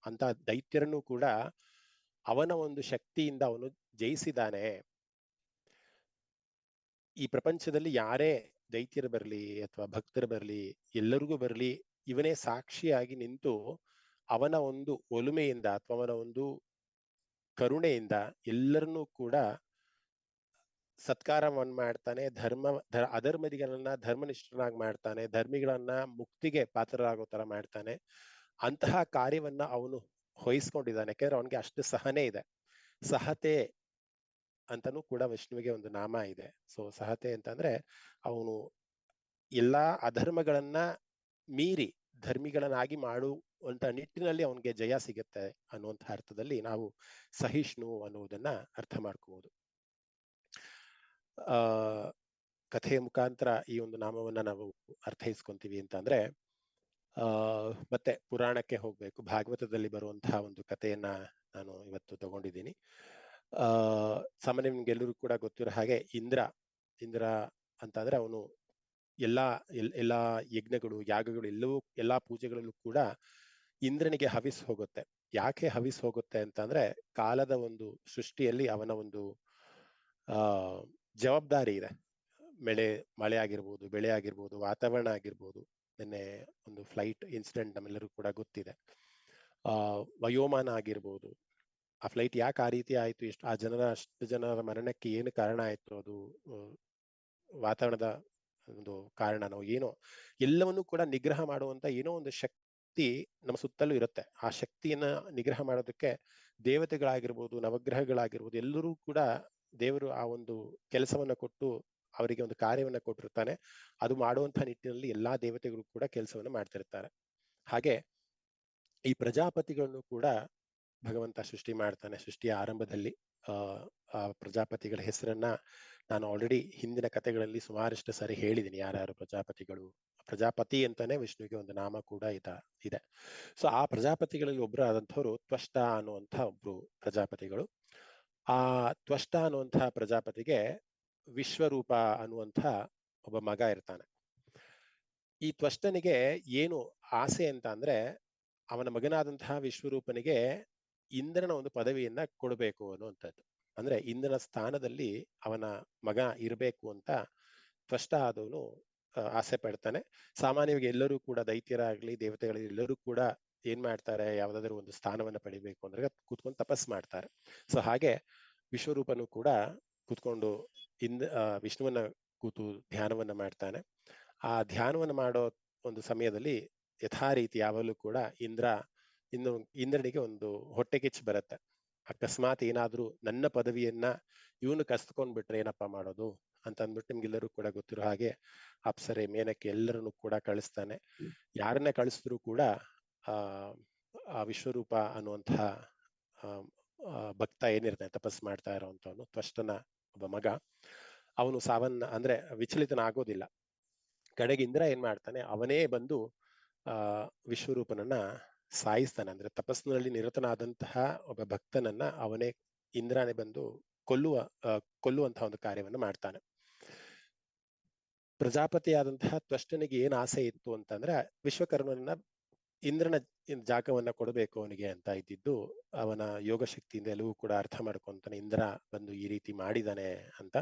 ಅಂತ ದೈತ್ಯರನ್ನು ಕೂಡ ಅವನ ಒಂದು ಶಕ್ತಿಯಿಂದ ಅವನು ಜಯಿಸಿದಾನೆ. ಈ ಪ್ರಪಂಚದಲ್ಲಿ ಯಾರೇ ದೈತ್ಯರು ಬರಲಿ ಅಥವಾ ಭಕ್ತರು ಬರಲಿ, ಎಲ್ಲರಿಗೂ ಬರಲಿ, ಇವನೇ ಸಾಕ್ಷಿಯಾಗಿ ನಿಂತು ಅವನ ಒಂದು ಒಲುಮೆಯಿಂದ ಅಥವಾ ಅವನ ಒಂದು ಕರುಣೆಯಿಂದ ಎಲ್ಲರನ್ನೂ ಕೂಡ ಸತ್ಕಾರವನ್ನು ಮಾಡ್ತಾನೆ. ಅಧರ್ಮದಿಗಳನ್ನ ಧರ್ಮನಿಷ್ಠನಾಗಿ ಮಾಡ್ತಾನೆ, ಧರ್ಮಿಗಳನ್ನ ಮುಕ್ತಿಗೆ ಪಾತ್ರರಾಗೋ ತರ ಮಾಡ್ತಾನೆ. ಅಂತಹ ಕಾರ್ಯವನ್ನ ಅವನು ವಹಿಸ್ಕೊಂಡಿದ್ದಾನೆ, ಯಾಕೆಂದ್ರೆ ಅವನಿಗೆ ಅಷ್ಟು ಸಹನೆ ಇದೆ. ಸಹತೆ ಅಂತನೂ ಕೂಡ ವಿಷ್ಣುವಿಗೆ ಒಂದು ನಾಮ ಇದೆ. ಸೊ ಸಹತೆ ಅಂತಂದ್ರೆ ಅವನು ಎಲ್ಲಾ ಅಧರ್ಮಗಳನ್ನ ಮೀರಿ ಧರ್ಮಿಗಳನ್ನಾಗಿ ಮಾಡುವಂತ ನಿಟ್ಟಿನಲ್ಲಿ ಅವನಿಗೆ ಜಯ ಸಿಗುತ್ತೆ ಅನ್ನುವಂಥ ಅರ್ಥದಲ್ಲಿ ನಾವು ಸಹಿಷ್ಣು ಅನ್ನುವುದನ್ನ ಅರ್ಥ ಮಾಡ್ಕೋಬಹುದು. ಕಥೆಯ ಮುಖಾಂತರ ಈ ಒಂದು ನಾಮವನ್ನ ನಾವು ಅರ್ಥೈಸ್ಕೊಂತೀವಿ ಅಂತ ಅಂದ್ರೆ, ಮತ್ತೆ ಪುರಾಣಕ್ಕೆ ಹೋಗ್ಬೇಕು. ಭಾಗವತದಲ್ಲಿ ಬರುವಂತಹ ಒಂದು ಕಥೆಯನ್ನ ನಾನು ಇವತ್ತು ತಗೊಂಡಿದ್ದೀನಿ. ಸಾಮಾನ್ಯ ನಿಮ್ಗೆಲ್ಲರೂ ಕೂಡ ಗೊತ್ತಿರೋ ಹಾಗೆ ಇಂದ್ರ ಅಂತ ಅಂದ್ರೆ ಅವನು ಎಲ್ಲಾ ಯಜ್ಞಗಳು, ಯಾಗಗಳು, ಎಲ್ಲಾ ಪೂಜೆಗಳಲ್ಲೂ ಕೂಡ ಇಂದ್ರನಿಗೆ ಹವಿಸ್ ಹೋಗುತ್ತೆ. ಯಾಕೆ ಹವಿಸ್ ಹೋಗುತ್ತೆ ಅಂತ ಅಂದ್ರೆ, ಕಾಲದ ಒಂದು ಸೃಷ್ಟಿಯಲ್ಲಿ ಅವನ ಒಂದು ಜವಾಬ್ದಾರಿ ಇದೆ. ಮಳೆ ಆಗಿರ್ಬೋದು, ಬೆಳೆ ಆಗಿರ್ಬೋದು, ವಾತಾವರಣ ಆಗಿರ್ಬೋದು. ನಿನ್ನೆ ಒಂದು ಫ್ಲೈಟ್ ಇನ್ಸಿಡೆಂಟ್ ನಮ್ಮೆಲ್ಲರೂ ಕೂಡ ಗೊತ್ತಿದೆ. ವಯೋಮಾನ ಆಗಿರ್ಬೋದು, ಆ ಫ್ಲೈಟ್ ಯಾಕೆ ಆ ರೀತಿ ಆಯ್ತು, ಅಷ್ಟು ಜನರ ಮರಣಕ್ಕೆ ಏನು ಕಾರಣ ಆಯ್ತು, ಅದು ವಾತಾವರಣದ ಒಂದು ಕಾರಣನೋ ಏನೋ, ಎಲ್ಲವನ್ನೂ ಕೂಡ ನಿಗ್ರಹ ಮಾಡುವಂತ ಏನೋ ಒಂದು ಶಕ್ತಿ ನಮ್ಮ ಸುತ್ತಲೂ ಇರುತ್ತೆ. ಆ ಶಕ್ತಿಯನ್ನ ನಿಗ್ರಹ ಮಾಡೋದಕ್ಕೆ ದೇವತೆಗಳಾಗಿರ್ಬೋದು, ನವಗ್ರಹಗಳಾಗಿರ್ಬೋದು, ಎಲ್ಲರೂ ಕೂಡ ದೇವರು ಆ ಒಂದು ಕೆಲಸವನ್ನ ಕೊಟ್ಟು ಅವರಿಗೆ ಒಂದು ಕಾರ್ಯವನ್ನ ಕೊಟ್ಟಿರ್ತಾನೆ. ಅದು ಮಾಡುವಂತಹ ನಿಟ್ಟಿನಲ್ಲಿ ಎಲ್ಲಾ ದೇವತೆಗಳು ಕೂಡ ಕೆಲಸವನ್ನ ಮಾಡ್ತಿರ್ತಾರೆ. ಹಾಗೆ ಈ ಪ್ರಜಾಪತಿಗಳನ್ನು ಕೂಡ ಭಗವಂತ ಸೃಷ್ಟಿ ಮಾಡ್ತಾನೆ. ಸೃಷ್ಟಿಯ ಆರಂಭದಲ್ಲಿ ಆ ಪ್ರಜಾಪತಿಗಳ ಹೆಸರನ್ನ ನಾನು ಆಲ್ರೆಡಿ ಹಿಂದಿನ ಕಥೆಗಳಲ್ಲಿ ಸುಮಾರಷ್ಟು ಸರಿ ಹೇಳಿದ್ದೀನಿ, ಯಾರ್ಯಾರು ಪ್ರಜಾಪತಿಗಳು. ಪ್ರಜಾಪತಿ ಅಂತಾನೆ ವಿಷ್ಣುವಿಗೆ ಒಂದು ನಾಮ ಕೂಡ ಇದೆ. ಸೊ ಆ ಪ್ರಜಾಪತಿಗಳಲ್ಲಿ ಒಬ್ರು ಆದಂಥವ್ರು ತ್ವಷ್ಟ ಅನ್ನುವಂಥ ಒಬ್ರು ಪ್ರಜಾಪತಿಗಳು. ಆ ತ್ವಷ್ಟ ಅನ್ನುವಂಥ ಪ್ರಜಾಪತಿಗೆ ವಿಶ್ವರೂಪ ಅನ್ನುವಂಥ ಒಬ್ಬ ಮಗ ಇರ್ತಾನೆ. ಈ ತ್ವಷ್ಟನಿಗೆ ಏನು ಆಸೆ ಅಂತ ಅಂದ್ರೆ, ಅವನ ಮಗನಾದಂತಹ ವಿಶ್ವರೂಪನಿಗೆ ಇಂದ್ರನ ಒಂದು ಪದವಿಯನ್ನ ಕೊಡಬೇಕು ಅನ್ನುವಂಥದ್ದು. ಅಂದ್ರೆ ಇಂದ್ರನ ಸ್ಥಾನದಲ್ಲಿ ಅವನ ಮಗ ಇರಬೇಕು ಅಂತ ತ್ವಷ್ಟ ಆದವನು ಆಸೆ ಪಡ್ತಾನೆ. ಸಾಮಾನ್ಯವಾಗಿ ಎಲ್ಲರೂ ಕೂಡ ದೈತ್ಯರಾಗ್ಲಿ ದೇವತೆಗಳಲ್ಲಿ ಎಲ್ಲರೂ ಕೂಡ ಏನ್ ಮಾಡ್ತಾರೆ, ಯಾವ್ದಾದ್ರು ಒಂದು ಸ್ಥಾನವನ್ನ ಪಡಿಬೇಕು ಅಂದ್ರೆ ಕೂತ್ಕೊಂಡು ತಪಸ್ ಮಾಡ್ತಾರೆ. ಸೊ ಹಾಗೆ ವಿಶ್ವರೂಪನು ಕೂಡ ಕೂತ್ಕೊಂಡು ವಿಷ್ಣುವನ್ನ ಕೂತು ಧ್ಯಾನವನ್ನ ಮಾಡ್ತಾನೆ. ಆ ಧ್ಯಾನವನ್ನ ಮಾಡೋ ಒಂದು ಸಮಯದಲ್ಲಿ ಯಥಾ ರೀತಿ ಯಾವಾಗಲೂ ಕೂಡ ಇಂದ್ರನಿಗೆ ಒಂದು ಹೊಟ್ಟೆ ಕಿಚ್ಚು ಬರುತ್ತೆ. ಅಕಸ್ಮಾತ್ ಏನಾದ್ರೂ ನನ್ನ ಪದವಿಯನ್ನ ಇವನು ಕಸ್ಕೊಂಡ್ಬಿಟ್ರೆ ಏನಪ್ಪಾ ಮಾಡೋದು ಅಂತ ಅಂದ್ಬಿಟ್ಟು ನಿಮ್ಗೆಲ್ಲರೂ ಕೂಡ ಗೊತ್ತಿರೋ ಹಾಗೆ ಅಪ್ಸರೆ, ಮೇನಕ್ಕೆ ಎಲ್ಲರನ್ನು ಕೂಡ ಕಳಿಸ್ತಾನೆ. ಯಾರನ್ನ ಕಳಿಸಿದ್ರು ಕೂಡ ಆ ವಿಶ್ವರೂಪ ಅನ್ನುವಂಥ ಭಕ್ತ ಏನಿರ್ತಾನೆ, ತಪಸ್ ಮಾಡ್ತಾ ಇರೋವಂಥವನು, ತ್ವಷ್ಟನ ಒಬ್ಬ ಮಗ, ಅವನು ಅಂದ್ರೆ ವಿಚಲಿತನಾಗೋದಿಲ್ಲ. ಕಡೆಗೆ ಇಂದ್ರ ಏನ್ ಮಾಡ್ತಾನೆ, ಅವನೇ ಬಂದು ವಿಶ್ವರೂಪನನ್ನ ಸಾಯಿಸ್ತಾನೆ. ಅಂದ್ರೆ ತಪಸ್ಸಿನಲ್ಲಿ ನಿರತನಾದಂತಹ ಒಬ್ಬ ಭಕ್ತನನ್ನ ಅವನೇ ಇಂದ್ರನೇ ಬಂದು ಕೊಲ್ಲುವಂತಹ ಒಂದು ಕಾರ್ಯವನ್ನು ಮಾಡ್ತಾನೆ. ಪ್ರಜಾಪತಿಯಾದಂತಹ ತ್ವಷ್ಟನಿಗೆ ಏನ್ ಆಸೆ ಇತ್ತು ಅಂತಂದ್ರೆ, ವಿಶ್ವಕರ್ಮನನ್ನ ಇಂದ್ರನ ಜಾಗವನ್ನ ಕೊಡಬೇಕು ಅವನಿಗೆ ಅಂತ ಇದ್ದಿದ್ದು. ಅವನ ಯೋಗ ಶಕ್ತಿಯಿಂದ ಎಲ್ಲವೂ ಕೂಡ ಅರ್ಥ ಮಾಡ್ಕೊಂತಾನೆ, ಇಂದ್ರ ಬಂದು ಈ ರೀತಿ ಮಾಡಿದಾನೆ ಅಂತ.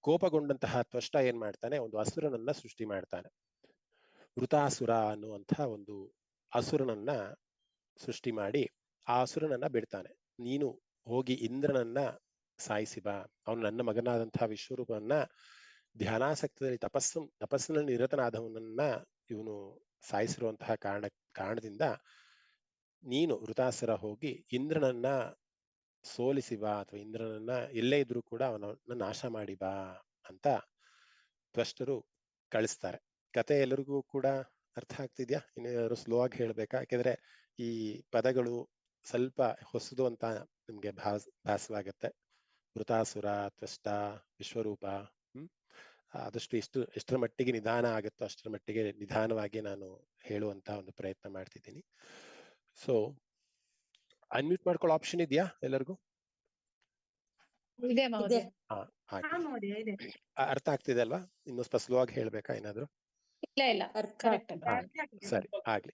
ಕೋಪಗೊಂಡಂತಹ ತ್ವಷ್ಟ ಏನ್ ಮಾಡ್ತಾನೆ, ಒಂದು ಅಸುರನನ್ನ ಸೃಷ್ಟಿ ಮಾಡ್ತಾನೆ. ವೃತಾಸುರ ಅನ್ನುವಂಥ ಒಂದು ಅಸುರನನ್ನ ಸೃಷ್ಟಿ ಮಾಡಿ ಆ ಅಸುರನನ್ನ ಬಿಡ್ತಾನೆ. ನೀನು ಹೋಗಿ ಇಂದ್ರನನ್ನ ಸಾಯಿಸಿ ಬಾ, ಅವನು ನನ್ನ ಮಗನಾದಂತಹ ವಿಶ್ವರೂಪವನ್ನ ಧ್ಯಾನಾಸಕ್ತದಲ್ಲಿ ತಪಸ್ಸಿನಲ್ಲಿ ನಿರತನಾದವನನ್ನ ಇವನು ಸಾಯಿಸಿರುವಂತಹ ಕಾರಣದಿಂದ ನೀನು ವೃತಾಸುರ ಹೋಗಿ ಇಂದ್ರನನ್ನ ಸೋಲಿಸಿ ಬಾ, ಅಥವಾ ಇಂದ್ರನನ್ನ ಎಲ್ಲೇ ಇದ್ರೂ ಕೂಡ ಅವನನ್ನ ನಾಶ ಮಾಡಿ ಬಾ ಅಂತ ತ್ವಷ್ಟರು ಕಳಿಸ್ತಾರೆ. ಕತೆ ಎಲ್ಲರಿಗೂ ಕೂಡ ಅರ್ಥ ಆಗ್ತಿದ್ಯಾ? ಇನ್ನೇನಾದ್ರು ಸ್ಲೋ ಆಗಿ ಹೇಳ್ಬೇಕಾ? ಯಾಕೆಂದ್ರೆ ಈ ಪದಗಳು ಸ್ವಲ್ಪ ಹೊಸದು ಅಂತ ನಿಮ್ಗೆ ಭಾಸವಾಗತ್ತೆ. ವೃತಾಸುರ, ತ್ವಷ್ಟ, ವಿಶ್ವರೂಪ. ಆದಷ್ಟು ಎಷ್ಟರ ಮಟ್ಟಿಗೆ ನಿಧಾನ ಆಗುತ್ತೋ ಅಷ್ಟರ ಮಟ್ಟಿಗೆ ನಿಧಾನವಾಗಿ ನಾನು ಹೇಳುವಂತ ಒಂದು ಪ್ರಯತ್ನ ಮಾಡ್ತಿದ್ದೀನಿ. ಸೊ ಅನ್ಮ್ಯೂಟ್ ಮಾಡ್ಕೊಳ್ಳೋ ಆಪ್ಷನ್ ಇದೆಯಾ ಎಲ್ಲರಿಗೂ? ಅರ್ಥ ಆಗ್ತಿದೆ ಅಲ್ವಾ? ಇನ್ನು ಸ್ವಲ್ಪ ಸ್ಲೋ ಆಗಿ ಹೇಳ್ಬೇಕಾ ಏನಾದ್ರು? ಸರಿ, ಆಗ್ಲಿ.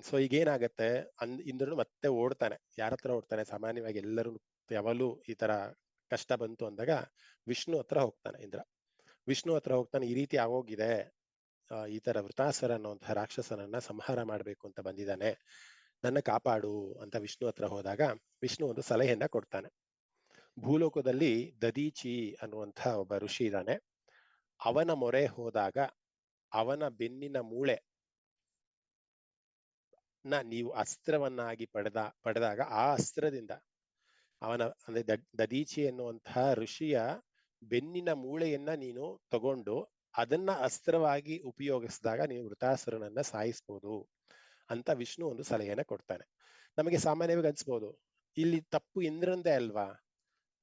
ಸೊ ಈಗೇನಾಗತ್ತೆ, ಇಂದ್ರನು ಮತ್ತೆ ಓಡ್ತಾನೆ. ಯಾರ ಹತ್ರ ಓಡ್ತಾನೆ? ಸಾಮಾನ್ಯವಾಗಿ ಎಲ್ಲರೂ ಯಾವಾಗಲೂ ಈ ತರ ಕಷ್ಟ ಬಂತು ಅಂದಾಗ ವಿಷ್ಣು ಹತ್ರ ಹೋಗ್ತಾನೆ. ವಿಷ್ಣು ಹತ್ರ ಹೋಗ್ತಾನೆ, ಈ ರೀತಿ ಆಗೋಗಿದೆ, ಈ ತರ ವೃತಾಸುರ ಅನ್ನುವಂತಹ ರಾಕ್ಷಸನನ್ನ ಸಂಹಾರ ಮಾಡ್ಬೇಕು ಅಂತ ಬಂದಿದ್ದಾನೆ, ನನ್ನ ಕಾಪಾಡು ಅಂತ ವಿಷ್ಣು ಹತ್ರ ಹೋದಾಗ ವಿಷ್ಣು ಒಂದು ಸಲಹೆಯನ್ನ ಕೊಡ್ತಾನೆ. ಭೂಲೋಕದಲ್ಲಿ ದದೀಚಿ ಅನ್ನುವಂಥ ಒಬ್ಬ ಋಷಿ ಇದ್ದಾನೆ. ಅವನ ಮೊರೆ ಹೋದಾಗ ಅವನ ಬೆನ್ನಿನ ಮೂಳೆ ನೀವು ಅಸ್ತ್ರವನ್ನಾಗಿ ಪಡೆದಾಗ ಆ ಅಸ್ತ್ರದಿಂದ ಅಂದ್ರೆ ದದೀಚಿ ಎನ್ನುವಂತಹ ಋಷಿಯ ಬೆನ್ನಿನ ಮೂಳೆಯನ್ನ ನೀನು ತಗೊಂಡು ಅದನ್ನ ಅಸ್ತ್ರವಾಗಿ ಉಪಯೋಗಿಸಿದಾಗ ನೀವು ವೃತಾಸುರನನ್ನ ಸಾಯಿಸ್ಬೋದು ಅಂತ ವಿಷ್ಣು ಒಂದು ಸಲಹೆಯನ್ನ ಕೊಡ್ತಾನೆ. ನಮಗೆ ಸಾಮಾನ್ಯವಾಗಿ ಅನ್ಸ್ಬೋದು, ಇಲ್ಲಿ ತಪ್ಪು ಇಂದ್ರಂದೇ ಅಲ್ವಾ,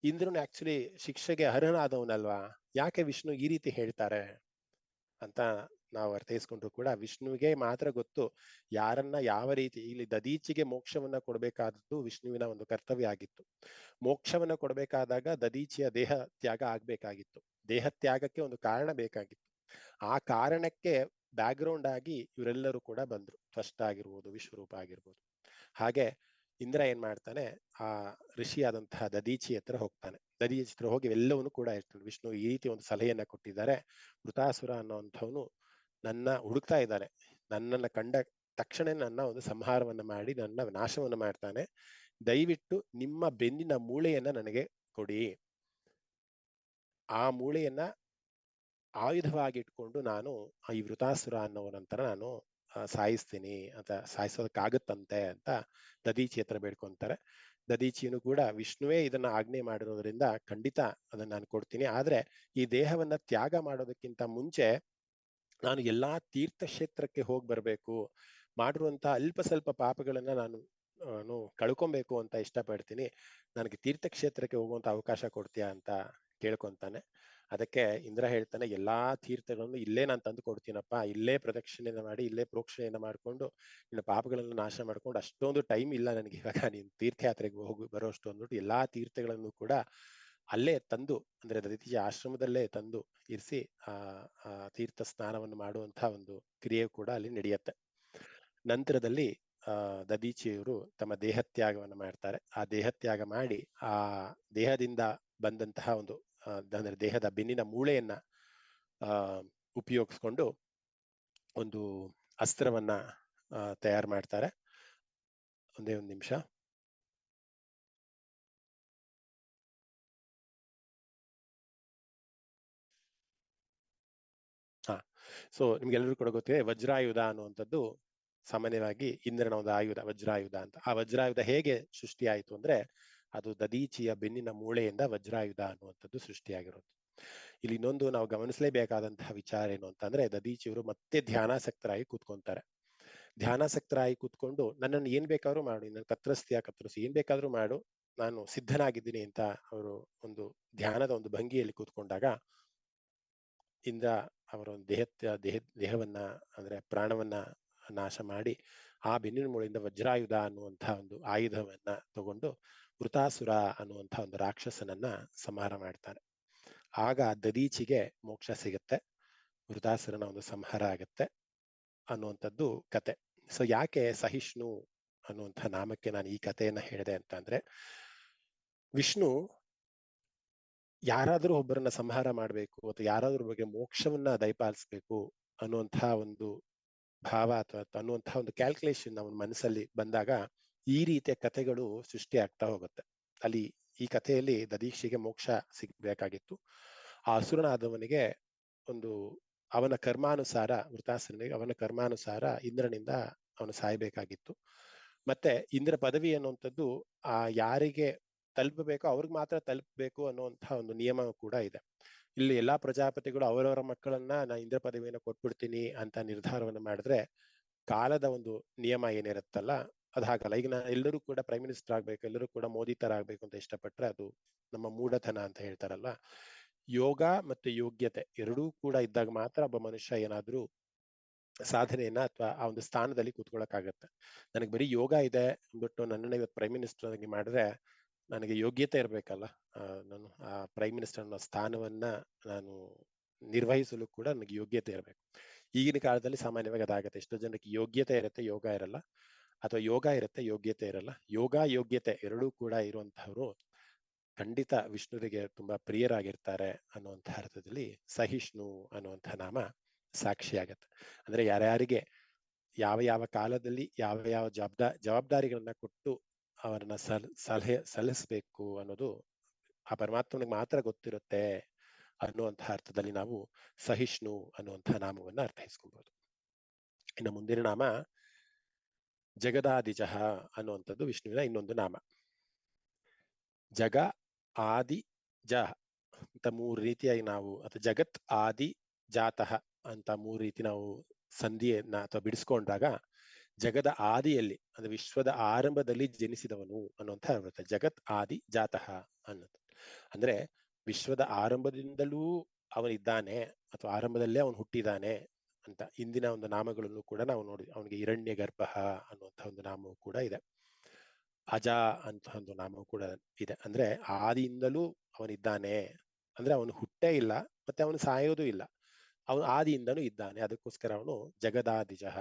ಇಂದ್ರನು ಆಕ್ಚುಲಿ ಶಿಕ್ಷೆಗೆ ಅರ್ಹನಾದವನಲ್ವಾ, ಯಾಕೆ ವಿಷ್ಣು ಈ ರೀತಿ ಹೇಳ್ತಾರೆ ಅಂತ ನಾವು ಅರ್ಥೈಸ್ಕೊಂಡ್ರು ಕೂಡ ವಿಷ್ಣುವಿಗೆ ಮಾತ್ರ ಗೊತ್ತು ಯಾರನ್ನ ಯಾವ ರೀತಿ. ಇಲ್ಲಿ ದದೀಚಿಗೆ ಮೋಕ್ಷವನ್ನ ಕೊಡ್ಬೇಕಾದದ್ದು ವಿಷ್ಣುವಿನ ಒಂದು ಕರ್ತವ್ಯ ಆಗಿತ್ತು. ಮೋಕ್ಷವನ್ನ ಕೊಡ್ಬೇಕಾದಾಗ ದದೀಚಿಯ ದೇಹ ತ್ಯಾಗ ಆಗ್ಬೇಕಾಗಿತ್ತು. ದೇಹ ತ್ಯಾಗಕ್ಕೆ ಒಂದು ಕಾರಣ ಬೇಕಾಗಿತ್ತು. ಆ ಕಾರಣಕ್ಕೆ ಬ್ಯಾಕ್ಗ್ರೌಂಡ್ ಆಗಿ ಇವರೆಲ್ಲರೂ ಕೂಡ ಬಂದ್ರು. ತ್ವಷ್ಟ ಆಗಿರ್ಬೋದು, ವಿಶ್ವರೂಪ ಆಗಿರ್ಬೋದು. ಹಾಗೆ ಇಂದ್ರ ಏನ್ ಮಾಡ್ತಾನೆ, ಆ ಋಷಿಯಾದಂತಹ ದದೀಚಿ ಹತ್ರ ಹೋಗ್ತಾನೆ. ದದೀಚಿ ಹತ್ರ ಹೋಗಿ ಎಲ್ಲವನ್ನೂ ಕೂಡ ಹೇಳ್ತಾನೆ, ವಿಷ್ಣು ಈ ರೀತಿ ಒಂದು ಸಲಹೆಯನ್ನ ಕೊಟ್ಟಿದ್ದಾರೆ, ವೃತಾಸುರ ಅನ್ನೋಂಥವನು ನನ್ನ ಹುಡುಕ್ತಾ ಇದ್ದಾನೆ, ನನ್ನನ್ನ ಕಂಡ ತಕ್ಷಣ ನನ್ನ ಒಂದು ಸಂಹಾರವನ್ನ ಮಾಡಿ ನನ್ನ ನಾಶವನ್ನ ಮಾಡ್ತಾನೆ, ದಯವಿಟ್ಟು ನಿಮ್ಮ ಬೆನ್ನಿನ ಮೂಳೆಯನ್ನ ನನಗೆ ಕೊಡಿ, ಆ ಮೂಳೆಯನ್ನ ಆಯುಧವಾಗಿ ಇಟ್ಕೊಂಡು ನಾನು ಈ ವೃತಾಸುರ ಅನ್ನೋ ನಂತರ ನಾನು ಸಾಯಿಸ್ತೀನಿ ಅಂತ ಸಾಯಿಸೋದಕ್ಕಾಗತ್ತಂತೆ ಅಂತ ದದೀಚಿ ಹತ್ರ ಬೇಡ್ಕೊಂತಾರೆ. ದದೀಚಿಯನು ಕೂಡ ವಿಷ್ಣುವೇ ಇದನ್ನ ಆಜ್ಞೆ ಮಾಡಿರೋದ್ರಿಂದ ಖಂಡಿತ ಅದನ್ನ ನಾನು ಕೊಡ್ತೀನಿ, ಆದ್ರೆ ಈ ದೇಹವನ್ನ ತ್ಯಾಗ ಮಾಡೋದಕ್ಕಿಂತ ಮುಂಚೆ ನಾನು ಎಲ್ಲಾ ತೀರ್ಥಕ್ಷೇತ್ರಕ್ಕೆ ಹೋಗಿ ಬರ್ಬೇಕು, ಮಾಡಿರುವಂತ ಅಲ್ಪ ಸ್ವಲ್ಪ ಪಾಪಗಳನ್ನ ನಾನು ಕಳ್ಕೊಬೇಕು ಅಂತ ಇಷ್ಟಪಡ್ತೀನಿ, ನನಗೆ ತೀರ್ಥಕ್ಷೇತ್ರಕ್ಕೆ ಹೋಗುವಂತ ಅವಕಾಶ ಕೊಡ್ತೀಯಾ ಅಂತ ಕೇಳ್ಕೊಂತಾನೆ. ಅದಕ್ಕೆ ಇಂದ್ರ ಹೇಳ್ತಾನೆ, ಎಲ್ಲಾ ತೀರ್ಥಗಳನ್ನು ಇಲ್ಲೇ ನಾನು ತಂದು ಕೊಡ್ತೀನಪ್ಪ, ಇಲ್ಲೇ ಪ್ರದಕ್ಷಿಣೆಯನ್ನು ಮಾಡಿ ಇಲ್ಲೇ ಪ್ರೋಕ್ಷಣೆಯನ್ನ ಮಾಡ್ಕೊಂಡು ನಿನ್ನ ಪಾಪಗಳನ್ನು ನಾಶ ಮಾಡ್ಕೊಂಡು, ಅಷ್ಟೊಂದು ಟೈಮ್ ಇಲ್ಲ ನನಗೆ ಇವಾಗ ನೀನ್ ತೀರ್ಥಯಾತ್ರೆಗೆ ಹೋಗಿ ಬರೋಷ್ಟು ಅಂದ್ಬಿಟ್ಟು ಎಲ್ಲಾ ತೀರ್ಥಗಳನ್ನು ಕೂಡ ಅಲ್ಲೇ ತಂದು, ಅಂದ್ರೆ ದದೀಚಿ ಆಶ್ರಮದಲ್ಲೇ ತಂದು ಇರಿಸಿ ಆ ತೀರ್ಥ ಸ್ನಾನವನ್ನು ಮಾಡುವಂತಹ ಒಂದು ಕ್ರಿಯೆ ಕೂಡ ಅಲ್ಲಿ ನಡೆಯುತ್ತೆ. ನಂತರದಲ್ಲಿ ದದೀಚಿಯವರು ತಮ್ಮ ದೇಹತ್ಯಾಗವನ್ನು ಮಾಡ್ತಾರೆ. ಆ ದೇಹತ್ಯಾಗ ಮಾಡಿ ಆ ದೇಹದಿಂದ ಬಂದಂತಹ ಒಂದು ಅಂದ್ರೆ ದೇಹದ ಬೆನ್ನಿನ ಮೂಳೆಯನ್ನ ಉಪಯೋಗಿಸ್ಕೊಂಡು ಒಂದು ಅಸ್ತ್ರವನ್ನ ತಯಾರು ಮಾಡ್ತಾರೆ. ಒಂದೇ ಒಂದು ನಿಮಿಷ. ಸೊ ನಿಮ್ಗೆಲ್ಲರೂ ಕೂಡ ಗೊತ್ತಿದೆ, ವಜ್ರಾಯುಧ ಅನ್ನುವಂಥದ್ದು ಸಾಮಾನ್ಯವಾಗಿ ಇಂದ್ರನ ಒಂದು ಆಯುಧ ವಜ್ರಾಯುಧ ಅಂತ. ಆ ವಜ್ರಾಯುಧ ಹೇಗೆ ಸೃಷ್ಟಿಯಾಯಿತು ಅಂದ್ರೆ ಅದು ದದೀಚಿಯ ಬೆನ್ನಿನ ಮೂಳೆಯಿಂದ ವಜ್ರಾಯುಧ ಅನ್ನುವಂಥದ್ದು ಸೃಷ್ಟಿಯಾಗಿರೋದು. ಇಲ್ಲಿ ಇನ್ನೊಂದು ನಾವು ಗಮನಿಸಲೇಬೇಕಾದಂತಹ ವಿಚಾರ ಏನು ಅಂತಂದ್ರೆ, ದದೀಚಿಯವರು ಮತ್ತೆ ಧ್ಯಾನಾಸಕ್ತರಾಗಿ ಕೂತ್ಕೊಂತಾರೆ. ಧ್ಯಾನಾಸಕ್ತರಾಗಿ ಕೂತ್ಕೊಂಡು ನನ್ನನ್ನು ಏನ್ ಬೇಕಾದ್ರೂ ಮಾಡು, ನನ್ನ ಕತ್ತರಿಸು, ಏನ್ ಬೇಕಾದ್ರೂ ಮಾಡು, ನಾನು ಸಿದ್ಧನಾಗಿದ್ದೀನಿ ಅಂತ ಅವರು ಒಂದು ಧ್ಯಾನದ ಒಂದು ಭಂಗಿಯಲ್ಲಿ ಕೂತ್ಕೊಂಡಾಗ ಇಂದ್ರ ಅವರ ಒಂದು ದೇಹವನ್ನ ಅಂದ್ರೆ ಪ್ರಾಣವನ್ನ ನಾಶ ಮಾಡಿ ಆ ಬೆನ್ನಿನ ಮೂಳೆಯಿಂದ ವಜ್ರಾಯುಧ ಅನ್ನುವಂತಹ ಒಂದು ಆಯುಧವನ್ನ ತಗೊಂಡು ವೃತಾಸುರ ಅನ್ನುವಂತಹ ಒಂದು ರಾಕ್ಷಸನನ್ನ ಸಂಹಾರ ಮಾಡ್ತಾನೆ. ಆಗ ದದೀಚಿಗೆ ಮೋಕ್ಷ ಸಿಗುತ್ತೆ, ವೃತಾಸುರನ ಒಂದು ಸಂಹಾರ ಆಗತ್ತೆ ಅನ್ನುವಂಥದ್ದು ಕತೆ. ಸೊ ಯಾಕೆ ಸಹಿಷ್ಣು ಅನ್ನುವಂಥ ನಾಮಕ್ಕೆ ನಾನು ಈ ಕಥೆಯನ್ನ ಹೇಳಿದೆ ಅಂತ ಅಂದ್ರೆ, ವಿಷ್ಣು ಯಾರಾದ್ರೂ ಒಬ್ಬರನ್ನ ಸಂಹಾರ ಮಾಡಬೇಕು ಅಥವಾ ಯಾರಾದ್ರೂ ಬಗ್ಗೆ ಮೋಕ್ಷವನ್ನ ದಯಪಾಲಿಸ್ಬೇಕು ಅನ್ನುವಂತಹ ಒಂದು ಭಾವ ಅಥವಾ ಅನ್ನುವಂತಹ ಒಂದು ಕ್ಯಾಲ್ಕುಲೇಷನ್ ಅವನ ಮನಸ್ಸಲ್ಲಿ ಬಂದಾಗ ಈ ರೀತಿಯ ಕಥೆಗಳು ಸೃಷ್ಟಿ ಆಗ್ತಾ ಹೋಗುತ್ತೆ. ಅಲ್ಲಿ ಈ ಕಥೆಯಲ್ಲಿ ದದೀಚಿಗೆ ಮೋಕ್ಷ ಸಿಗ್ಬೇಕಾಗಿತ್ತು. ಆ ಅಸುರನಾದವನಿಗೆ ಒಂದು ಅವನ ಕರ್ಮಾನುಸಾರ, ವೃತಾಸುರನಿಗೆ ಅವನ ಕರ್ಮಾನುಸಾರ ಇಂದ್ರನಿಂದ ಅವನು ಸಾಯ್ಬೇಕಾಗಿತ್ತು. ಮತ್ತೆ ಇಂದ್ರ ಪದವಿ ಅನ್ನುವಂಥದ್ದು ಯಾರಿಗೆ ತಲುಪಬೇಕು ಅವ್ರಿಗೆ ಮಾತ್ರ ತಲುಪಬೇಕು ಅನ್ನುವಂತಹ ಒಂದು ನಿಯಮ ಕೂಡ ಇದೆ. ಇಲ್ಲಿ ಎಲ್ಲಾ ಪ್ರಜಾಪತಿಗಳು ಅವರವರ ಮಕ್ಕಳನ್ನ ನಾ ಇಂದ್ರ ಪದವಿಯನ್ನು ಕೊಟ್ಬಿಡ್ತೀನಿ ಅಂತ ನಿರ್ಧಾರವನ್ನು ಮಾಡಿದ್ರೆ ಕಾಲದ ಒಂದು ನಿಯಮ ಏನಿರುತ್ತಲ್ಲ ಅದು ಹಾಗಲ್ಲ. ಈಗ ಎಲ್ಲರೂ ಕೂಡ ಪ್ರೈಮ್ ಮಿನಿಸ್ಟರ್ ಆಗ್ಬೇಕು, ಎಲ್ಲರೂ ಕೂಡ ಮೋದಿ ತರ ಆಗ್ಬೇಕು ಅಂತ ಇಷ್ಟಪಟ್ರೆ ಅದು ನಮ್ಮ ಮೂಢತನ ಅಂತ ಹೇಳ್ತಾರಲ್ಲ. ಯೋಗ ಮತ್ತು ಯೋಗ್ಯತೆ ಎರಡೂ ಕೂಡ ಇದ್ದಾಗ ಮಾತ್ರ ಒಬ್ಬ ಮನುಷ್ಯ ಏನಾದ್ರೂ ಸಾಧನೆಯನ್ನ ಅಥವಾ ಆ ಒಂದು ಸ್ಥಾನದಲ್ಲಿ ಕೂತ್ಕೊಳ್ಳೋಕ್ಕಾಗತ್ತೆ. ನನಗೆ ಬರೀ ಯೋಗ ಇದೆ ಅಂದ್ಬಿಟ್ಟು ನನ್ನನ್ನ ಇವತ್ತು ಪ್ರೈಮ್ ಮಿನಿಸ್ಟರ್ ಆಗಿ ಮಾಡಿದ್ರೆ ನನಗೆ ಯೋಗ್ಯತೆ ಇರ್ಬೇಕಲ್ಲ, ನಾನು ಆ ಪ್ರೈಮ್ ಮಿನಿಸ್ಟರ್ ಅನ್ನೋ ಸ್ಥಾನವನ್ನ ನಾನು ನಿರ್ವಹಿಸಲು ಕೂಡ ನನಗೆ ಯೋಗ್ಯತೆ ಇರಬೇಕು. ಈಗಿನ ಕಾಲದಲ್ಲಿ ಸಾಮಾನ್ಯವಾಗಿ ಅದಾಗತ್ತೆ. ಎಷ್ಟೋ ಜನಕ್ಕೆ ಯೋಗ್ಯತೆ ಇರುತ್ತೆ, ಯೋಗ ಇರಲ್ಲ, ಅಥವಾ ಯೋಗ ಇರುತ್ತೆ, ಯೋಗ್ಯತೆ ಇರಲ್ಲ. ಯೋಗ ಯೋಗ್ಯತೆ ಎರಡೂ ಕೂಡ ಇರುವಂತಹವರು ಖಂಡಿತ ವಿಷ್ಣುವಿಗೆ ತುಂಬಾ ಪ್ರಿಯರಾಗಿರ್ತಾರೆ ಅನ್ನುವಂತಹ ಅರ್ಥದಲ್ಲಿ ಸಹಿಷ್ಣು ಅನ್ನುವಂತಹ ನಾಮ ಸಾಕ್ಷಿ ಆಗತ್ತೆ. ಅಂದ್ರೆ ಯಾರ್ಯಾರಿಗೆ ಯಾವ ಯಾವ ಕಾಲದಲ್ಲಿ ಯಾವ ಯಾವ ಜವಾಬ್ದಾರಿಗಳನ್ನ ಕೊಟ್ಟು ಅವರನ್ನ ಸಲ್ಲಿಸ್ಬೇಕು ಅನ್ನೋದು ಆ ಪರಮಾತ್ಮನಿಗೆ ಮಾತ್ರ ಗೊತ್ತಿರುತ್ತೆ ಅನ್ನುವಂತಹ ಅರ್ಥದಲ್ಲಿ ನಾವು ಸಹಿಷ್ಣು ಅನ್ನುವಂತಹ ನಾಮವನ್ನ ಅರ್ಥೈಸ್ಕೊಬಹುದು. ಇನ್ನು ಮುಂದಿನ ನಾಮ ಜಗದಾದಿಜಃ ಅನ್ನುವಂಥದ್ದು ವಿಷ್ಣುವಿನ ಇನ್ನೊಂದು ನಾಮ. ಜಗ ಆದಿ ಜ ಅಂತ ಮೂರು ರೀತಿಯಾಗಿ ನಾವು, ಅಥವಾ ಜಗತ್ ಆದಿ ಜಾತಃ ಅಂತ ಮೂರು ರೀತಿ ನಾವು ಸಂಧಿಯನ್ನ ಅಥವಾ ಬಿಡಿಸ್ಕೊಂಡಾಗ ಜಗದ ಆದಿಯಲ್ಲಿ ಅಂದ್ರೆ ವಿಶ್ವದ ಆರಂಭದಲ್ಲಿ ಜನಿಸಿದವನು ಅನ್ನುವಂಥ ಬರುತ್ತೆ. ಜಗತ್ ಆದಿ ಜಾತಃ ಅನ್ನೋದು ಅಂದ್ರೆ ವಿಶ್ವದ ಆರಂಭದಿಂದಲೂ ಅವನಿದ್ದಾನೆ ಅಥವಾ ಆರಂಭದಲ್ಲೇ ಅವನು ಹುಟ್ಟಿದಾನೆ ಅಂತ. ಇಂದಿನ ಒಂದು ನಾಮಗಳನ್ನು ಕೂಡ ನಾವು ನೋಡಿ, ಅವನಿಗೆ ಹಿರಣ್ಯ ಗರ್ಭ ಅನ್ನುವಂಥ ಒಂದು ನಾಮವು ಕೂಡ ಇದೆ, ಅಜ ಅಂತ ಒಂದು ನಾಮವು ಕೂಡ ಇದೆ. ಅಂದ್ರೆ ಆದಿಯಿಂದಲೂ ಅವನಿದ್ದಾನೆ ಅಂದ್ರೆ ಅವನು ಹುಟ್ಟೇ ಇಲ್ಲ ಮತ್ತೆ ಅವನು ಸಾಯೋದು ಇಲ್ಲ, ಅವನು ಆದಿಯಿಂದನೂ ಇದ್ದಾನೆ. ಅದಕ್ಕೋಸ್ಕರ ಅವನು ಜಗದಾದಿಜಃ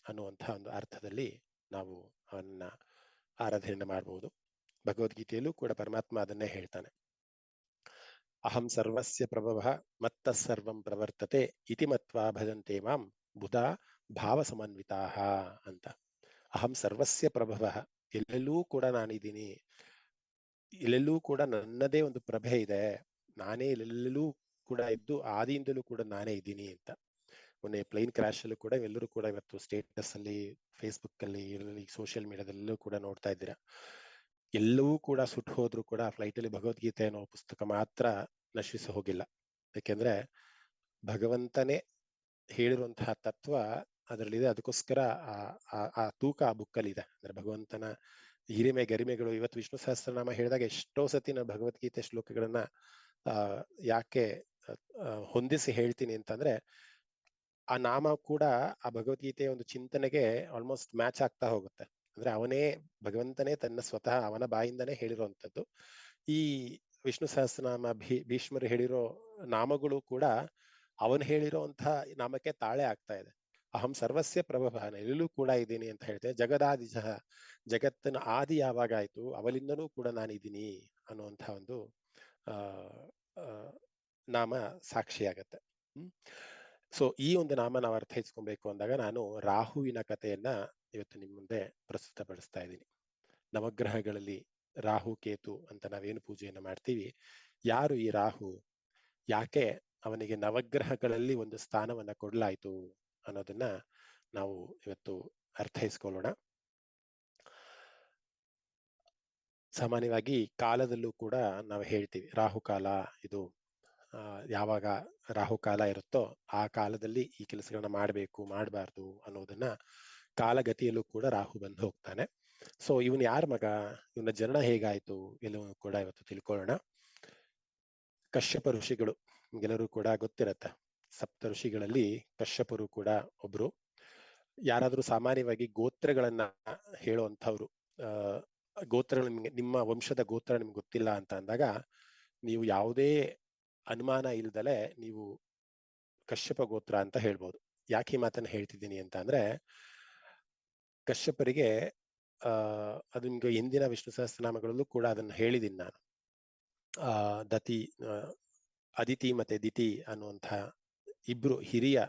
ಅನ್ನುವಂಥ ಒಂದು ಅರ್ಥದಲ್ಲಿ ನಾವು ಅವನ್ನ ಆರಾಧನೆ ಮಾಡಬಹುದು. ಭಗವದ್ಗೀತೆಯಲ್ಲೂ ಕೂಡ ಪರಮಾತ್ಮ ಅದನ್ನೇ ಹೇಳ್ತಾನೆ, ಅಹಂ ಸರ್ವಸ್ಯ ಪ್ರಭವಃ ಮತ್ತ ಸರ್ವಂ ಪ್ರವರ್ತತೆ ಇತಿ ಮತ್ವಾ ಭಜಂತೆ ಮಾಂ ಬುಧಾ ಭಾವ ಸಮನ್ವಿತಾಃ ಅಂತ. ಅಹಂ ಸರ್ವಸ್ಯ ಪ್ರಭವಃ, ಎಲ್ಲೆಲ್ಲೂ ಕೂಡ ನಾನಿದ್ದೀನಿ, ಎಲ್ಲೆಲ್ಲೂ ಕೂಡ ನನ್ನದೇ ಒಂದು ಪ್ರಭೆ ಇದೆ, ನಾನೇ ಎಲ್ಲೆಲ್ಲೂ ಕೂಡ ಇದ್ದು ಆದಿಯಿಂದಲೂ ಕೂಡ ನಾನೇ ಇದ್ದೀನಿ ಅಂತ. ಮೊನ್ನೆ ಪ್ಲೇನ್ ಕ್ರಾಶ್ ಅಲ್ಲೂ ಕೂಡ ಎಲ್ಲರೂ ಕೂಡ ಇವತ್ತು ಸ್ಟೇಟಸ್ ಅಲ್ಲಿ, ಫೇಸ್ಬುಕ್ ಅಲ್ಲಿ, ಸೋಷಿಯಲ್ ಮೀಡಿಯಾದಲ್ಲೂ ಕೂಡ ನೋಡ್ತಾ ಇದ್ದೀರಾ. ಎಲ್ಲವೂ ಕೂಡ ಸುಟ್ಟು ಹೋದ್ರು ಕೂಡ ಫ್ಲೈಟ್ ಅಲ್ಲಿ ಭಗವದ್ಗೀತೆ ಅನ್ನೋ ಪುಸ್ತಕ ಮಾತ್ರ ನಶಿಸಿ ಹೋಗಿಲ್ಲ. ಯಾಕೆಂದ್ರೆ ಭಗವಂತನೇ ಹೇಳಿರುವಂತಹ ತತ್ವ ಅದರಲ್ಲಿದೆ. ಅದಕ್ಕೋಸ್ಕರ ಆ ತೂಕ ಆ ಬುಕ್ಕಲ್ಲಿ ಇದೆ. ಅಂದ್ರೆ ಭಗವಂತನ ಹಿರಿಮೆ ಗರಿಮೆಗಳು. ಇವತ್ತು ವಿಷ್ಣು ಸಹಸ್ರನಾಮ ಹೇಳಿದಾಗ ಎಷ್ಟೋ ಸತಿ ನಾವು ಭಗವದ್ಗೀತೆ ಶ್ಲೋಕಗಳನ್ನ ಯಾಕೆ ಹೊಂದಿಸಿ ಹೇಳ್ತೀನಿ ಅಂತಂದ್ರೆ, ಆ ನಾಮ ಕೂಡ ಆ ಭಗವದ್ಗೀತೆಯ ಒಂದು ಚಿಂತನೆಗೆ ಆಲ್ಮೋಸ್ಟ್ ಮ್ಯಾಚ್ ಆಗ್ತಾ ಹೋಗುತ್ತೆ. ಅಂದ್ರೆ ಅವನೇ ಭಗವಂತನೇ ತನ್ನ ಸ್ವತಃ ಅವನ ಬಾಯಿಂದನೇ ಹೇಳಿರುವಂಥದ್ದು. ಈ ವಿಷ್ಣು ಸಹಸ್ರನಾಮ ಭೀಷ್ಮರು ಹೇಳಿರೋ ನಾಮಗಳು ಕೂಡ ಅವನು ಹೇಳಿರೋಂತಹ ನಾಮಕ್ಕೆ ತಾಳೆ ಆಗ್ತಾ ಇದೆ. ಅಹಂ ಸರ್ವಸ್ಯ ಪ್ರಭವ, ಎಲ್ಲೂ ಕೂಡ ಇದ್ದೀನಿ ಅಂತ ಹೇಳ್ತೇನೆ. ಜಗದಾದಿಜ, ಜಗತ್ತಿನ ಆದಿ ಯಾವಾಗ ಆಯ್ತು ಅವಲಿಂದನೂ ಕೂಡ ನಾನಿದ್ದೀನಿ ಅನ್ನುವಂಥ ಒಂದು ನಾಮ ಸಾಕ್ಷಿಯಾಗತ್ತೆ. ಸೊ ಈ ಒಂದು ನಾಮ ನಾವು ಅರ್ಥೈಸ್ಕೊಬೇಕು ಅಂದಾಗ ನಾನು ರಾಹುವಿನ ಕಥೆಯನ್ನ ಇವತ್ತು ನಿಮ್ಮ ಮುಂದೆ ಪ್ರಸ್ತುತಪಡಿಸ್ತಾ ಇದ್ದೀನಿ. ನವಗ್ರಹಗಳಲ್ಲಿ ರಾಹು ಕೇತು ಅಂತ ನಾವೇನು ಪೂಜೆಯನ್ನ ಮಾಡ್ತೀವಿ, ಯಾರು ಈ ರಾಹು, ಯಾಕೆ ಅವನಿಗೆ ನವಗ್ರಹಗಳಲ್ಲಿ ಒಂದು ಸ್ಥಾನವನ್ನ ಕೊಡಲಾಯ್ತು ಅನ್ನೋದನ್ನ ನಾವು ಇವತ್ತು ಅರ್ಥೈಸ್ಕೊಳ್ಳೋಣ. ಸಾಮಾನ್ಯವಾಗಿ ಕಾಲದಲ್ಲೂ ಕೂಡ ನಾವು ಹೇಳ್ತೀವಿ ರಾಹುಕಾಲ ಇದು, ಯಾವಾಗ ರಾಹುಕಾಲ ಇರುತ್ತೋ ಆ ಕಾಲದಲ್ಲಿ ಈ ಕೆಲಸಗಳನ್ನ ಮಾಡಬೇಕು ಮಾಡಬಾರ್ದು ಅನ್ನೋದನ್ನ ಕಾಲಗತಿಯಲ್ಲೂ ಕೂಡ ರಾಹು ಬಂದು ಹೋಗ್ತಾನೆ. ಸೊ ಇವನ್ ಯಾರ ಮಗ, ಇವನ ಜನನ ಹೇಗಾಯ್ತು ಎಲ್ಲವೂ ಕೂಡ ಇವತ್ತು ತಿಳ್ಕೊಳ್ಳೋಣ. ಕಶ್ಯಪ ಋಷಿಗಳು ನಿಮ್ಗೆಲ್ಲರೂ ಕೂಡ ಗೊತ್ತಿರತ್ತೆ. ಸಪ್ತ ಋಷಿಗಳಲ್ಲಿ ಕಶ್ಯಪರು ಕೂಡ ಒಬ್ರು. ಯಾರಾದ್ರೂ ಸಾಮಾನ್ಯವಾಗಿ ಗೋತ್ರಗಳನ್ನ ಹೇಳುವಂಥವ್ರು, ಗೋತ್ರಗಳು ನಿಮ್ಗೆ, ನಿಮ್ಮ ವಂಶದ ಗೋತ್ರ ನಿಮ್ಗೆ ಗೊತ್ತಿಲ್ಲ ಅಂತ ಅಂದಾಗ ನೀವು ಯಾವುದೇ ಅನುಮಾನ ಇಲ್ದಲೆ ನೀವು ಕಶ್ಯಪ ಗೋತ್ರ ಅಂತ ಹೇಳ್ಬೋದು. ಯಾಕೆ ಈ ಮಾತನ್ನ ಹೇಳ್ತಿದ್ದೀನಿ ಅಂತ ಅಂದ್ರೆ, ಕಶ್ಯಪರಿಗೆ ಅದು ನಿಮ್ಗೆ ಹಿಂದಿನ ವಿಷ್ಣು ಸಹಸ್ರನಾಮಗಳಲ್ಲೂ ಕೂಡ ಅದನ್ನು ಹೇಳಿದ್ದೀನಿ ನಾನು. ಅದಿತಿ ಮತ್ತೆ ದಿತಿ ಅನ್ನುವಂಥ ಇಬ್ರು ಹಿರಿಯ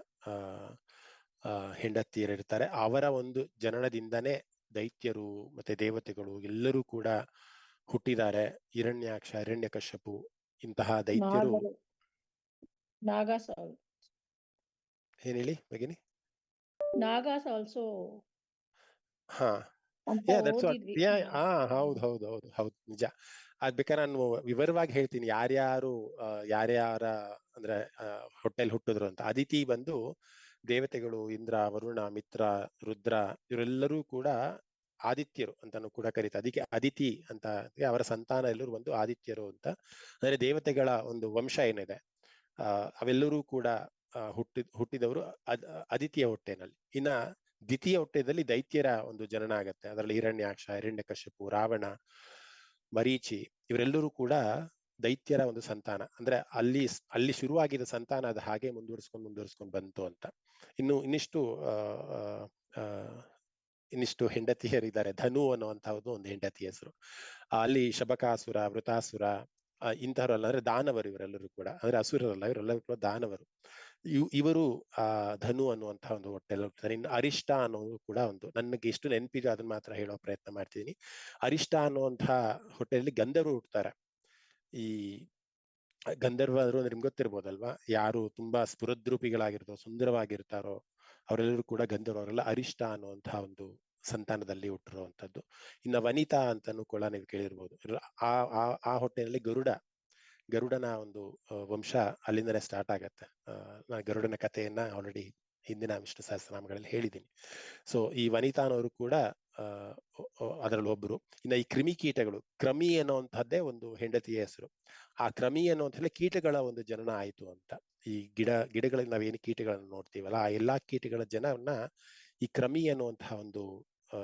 ಹೆಂಡತಿಯರಿರ್ತಾರೆ. ಅವರ ಒಂದು ಜನನದಿಂದನೇ ದೈತ್ಯರು ಮತ್ತೆ ದೇವತೆಗಳು ಎಲ್ಲರೂ ಕೂಡ ಹುಟ್ಟಿದ್ದಾರೆ. ಹಿರಣ್ಯಾಕ್ಷ, ಹಿರಣ್ಯಕಶ್ಯಪು ಇಂತಹ ದೈತ್ಯರು. ಏನ್ ಹೇಳಿ ಭಗಿನಿ?
ನಾಗಾಸ್ ಆಲ್ಸೋ.
ಹಾ, ಹೌದು ಹೌದು ಹೌದು ಹೌದು, ನಿಜ. ಅದ್ ಬೇಕಾದ್ರೆ ನಾನು ವಿವರವಾಗಿ ಹೇಳ್ತೀನಿ ಯಾರ್ಯಾರು ಯಾರ್ಯಾರ ಅಂದ್ರೆ ಹೊಟ್ಟೆಲ್ ಹುಟ್ಟಿದ್ರು ಅಂತ. ಅದಿತಿ ಬಂದು ದೇವತೆಗಳು, ಇಂದ್ರ, ವರುಣ, ಮಿತ್ರ, ರುದ್ರ ಇವರೆಲ್ಲರೂ ಕೂಡ ಆದಿತ್ಯರು ಅಂತಾನು ಕೂಡ ಕರೀತಾರೆ. ಅದಕ್ಕೆ ಅದಿತಿ ಅಂತ, ಅವರ ಸಂತಾನ ಎಲ್ಲರೂ ಬಂದು ಆದಿತ್ಯರು ಅಂತ. ಅಂದ್ರೆ ದೇವತೆಗಳ ಒಂದು ವಂಶ ಏನಿದೆ ಅವೆಲ್ಲರೂ ಕೂಡ ಹುಟ್ಟಿದವರು ಅದಿತಿಯ ಹೊಟ್ಟೆನಲ್ಲಿ. ಇನ್ನ ದ್ವಿತೀಯ ಹೊಟ್ಟೆದಲ್ಲಿ ದೈತ್ಯರ ಒಂದು ಜನನ ಆಗತ್ತೆ. ಅದರಲ್ಲಿ ಹಿರಣ್ಯಾಕ್ಷ, ಹಿರಣ್ಯಕಶ್ಯಪು, ರಾವಣ, ಮರೀಚಿ ಇವರೆಲ್ಲರೂ ಕೂಡ ದೈತ್ಯರ ಒಂದು ಸಂತಾನ. ಅಂದ್ರೆ ಅಲ್ಲಿ ಶುರುವಾಗಿದ್ದ ಸಂತಾನ ಅದು ಹಾಗೆ ಮುಂದುವರಿಸ್ಕೊಂಡು ಬಂತು ಅಂತ. ಇನ್ನಿಷ್ಟು ಹೆಂಡತಿಯರಿದ್ದಾರೆ. ಧನು ಅನ್ನುವಂತಹದ್ದು ಒಂದು ಹೆಂಡತಿ ಹೆಸರು. ಅಲ್ಲಿ ಶಬಕಾಸುರ, ವೃತಾಸುರ ಇಂಥವ್ರಲ್ಲ, ಅಂದ್ರೆ ದಾನವರು ಇವರೆಲ್ಲರೂ ಕೂಡ. ಅಂದ್ರೆ ಅಸುರರಲ್ಲ, ಇವರೆಲ್ಲರೂ ಕೂಡ ದಾನವರು. ಇವರು ಧನು ಅನ್ನುವಂತಹ ಒಂದು ಹೊಟ್ಟೆಲ್ಲ ಹುಟ್ಟುತ್ತಾರೆ. ಇನ್ನು ಅರಿಷ್ಟ ಅನ್ನೋದು ಕೂಡ ಒಂದು, ನನಗೆ ಎಷ್ಟು ನೆನಪಿದೆ ಅದನ್ನ ಮಾತ್ರ ಹೇಳೋ ಪ್ರಯತ್ನ ಮಾಡ್ತೀನಿ. ಅರಿಷ್ಟ ಅನ್ನುವಂತಹ ಹೊಟ್ಟೆಯಲ್ಲಿ ಗಂಧರ್ವರು ಹುಟ್ಟುತ್ತಾರೆ. ಈ ಗಂಧರ್ವರು ಅಂದ್ರೆ ನಿಮ್ಗೆ ಗೊತ್ತಿರ್ಬೋದಲ್ವಾ, ಯಾರು ತುಂಬಾ ಸ್ಫುರದ್ರೂಪಿಗಳಾಗಿರ್ತಾರೋ, ಸುಂದರವಾಗಿರ್ತಾರೋ ಅವರೆಲ್ಲರೂ ಕೂಡ ಗಂಧರ್ವ. ಅವರೆಲ್ಲ ಅರಿಷ್ಟ ಅನ್ನುವಂತಹ ಒಂದು ಸಂತಾನದಲ್ಲಿ ಹುಟ್ಟಿರುವಂತದ್ದು. ಇನ್ನ ವನಿತಾ ಅಂತಾನು ಕೂಡ ನೀವು ಕೇಳಿರ್ಬೋದು. ಆ ಹೊಟ್ಟೆಯಲ್ಲಿ ಗರುಡನ ಒಂದು ವಂಶ ಅಲ್ಲಿಂದನೇ ಸ್ಟಾರ್ಟ್ ಆಗತ್ತೆ. ನಾನು ಗರುಡನ ಕಥೆಯನ್ನ ಆಲ್ರೆಡಿ ಹಿಂದಿನ ವಿಷ್ಣು ಸಹಸ್ರನಾಮಗಳಲ್ಲಿ ಹೇಳಿದ್ದೀನಿ. ಸೊ ಈ ವನಿತಾನವರು ಕೂಡ ಅದರಲ್ಲಿ ಒಬ್ರು. ಇನ್ನು ಈ ಕ್ರಿಮಿಕೀಟಗಳು, ಕ್ರಮಿ ಅನ್ನುವಂಥದ್ದೇ ಒಂದು ಹೆಂಡತಿಯ ಹೆಸರು. ಆ ಕ್ರಮಿ ಅನ್ನುವಂಥ ಕೀಟಗಳ ಒಂದು ಜನನ ಆಯ್ತು ಅಂತ. ಈ ಗಿಡಗಳಲ್ಲಿ ನಾವೇನು ಕೀಟಗಳನ್ನು ನೋಡ್ತೀವಲ್ಲ, ಆ ಎಲ್ಲಾ ಕೀಟಗಳ ಜನನ ಈ ಕ್ರಮಿ ಅನ್ನುವಂತಹ ಒಂದು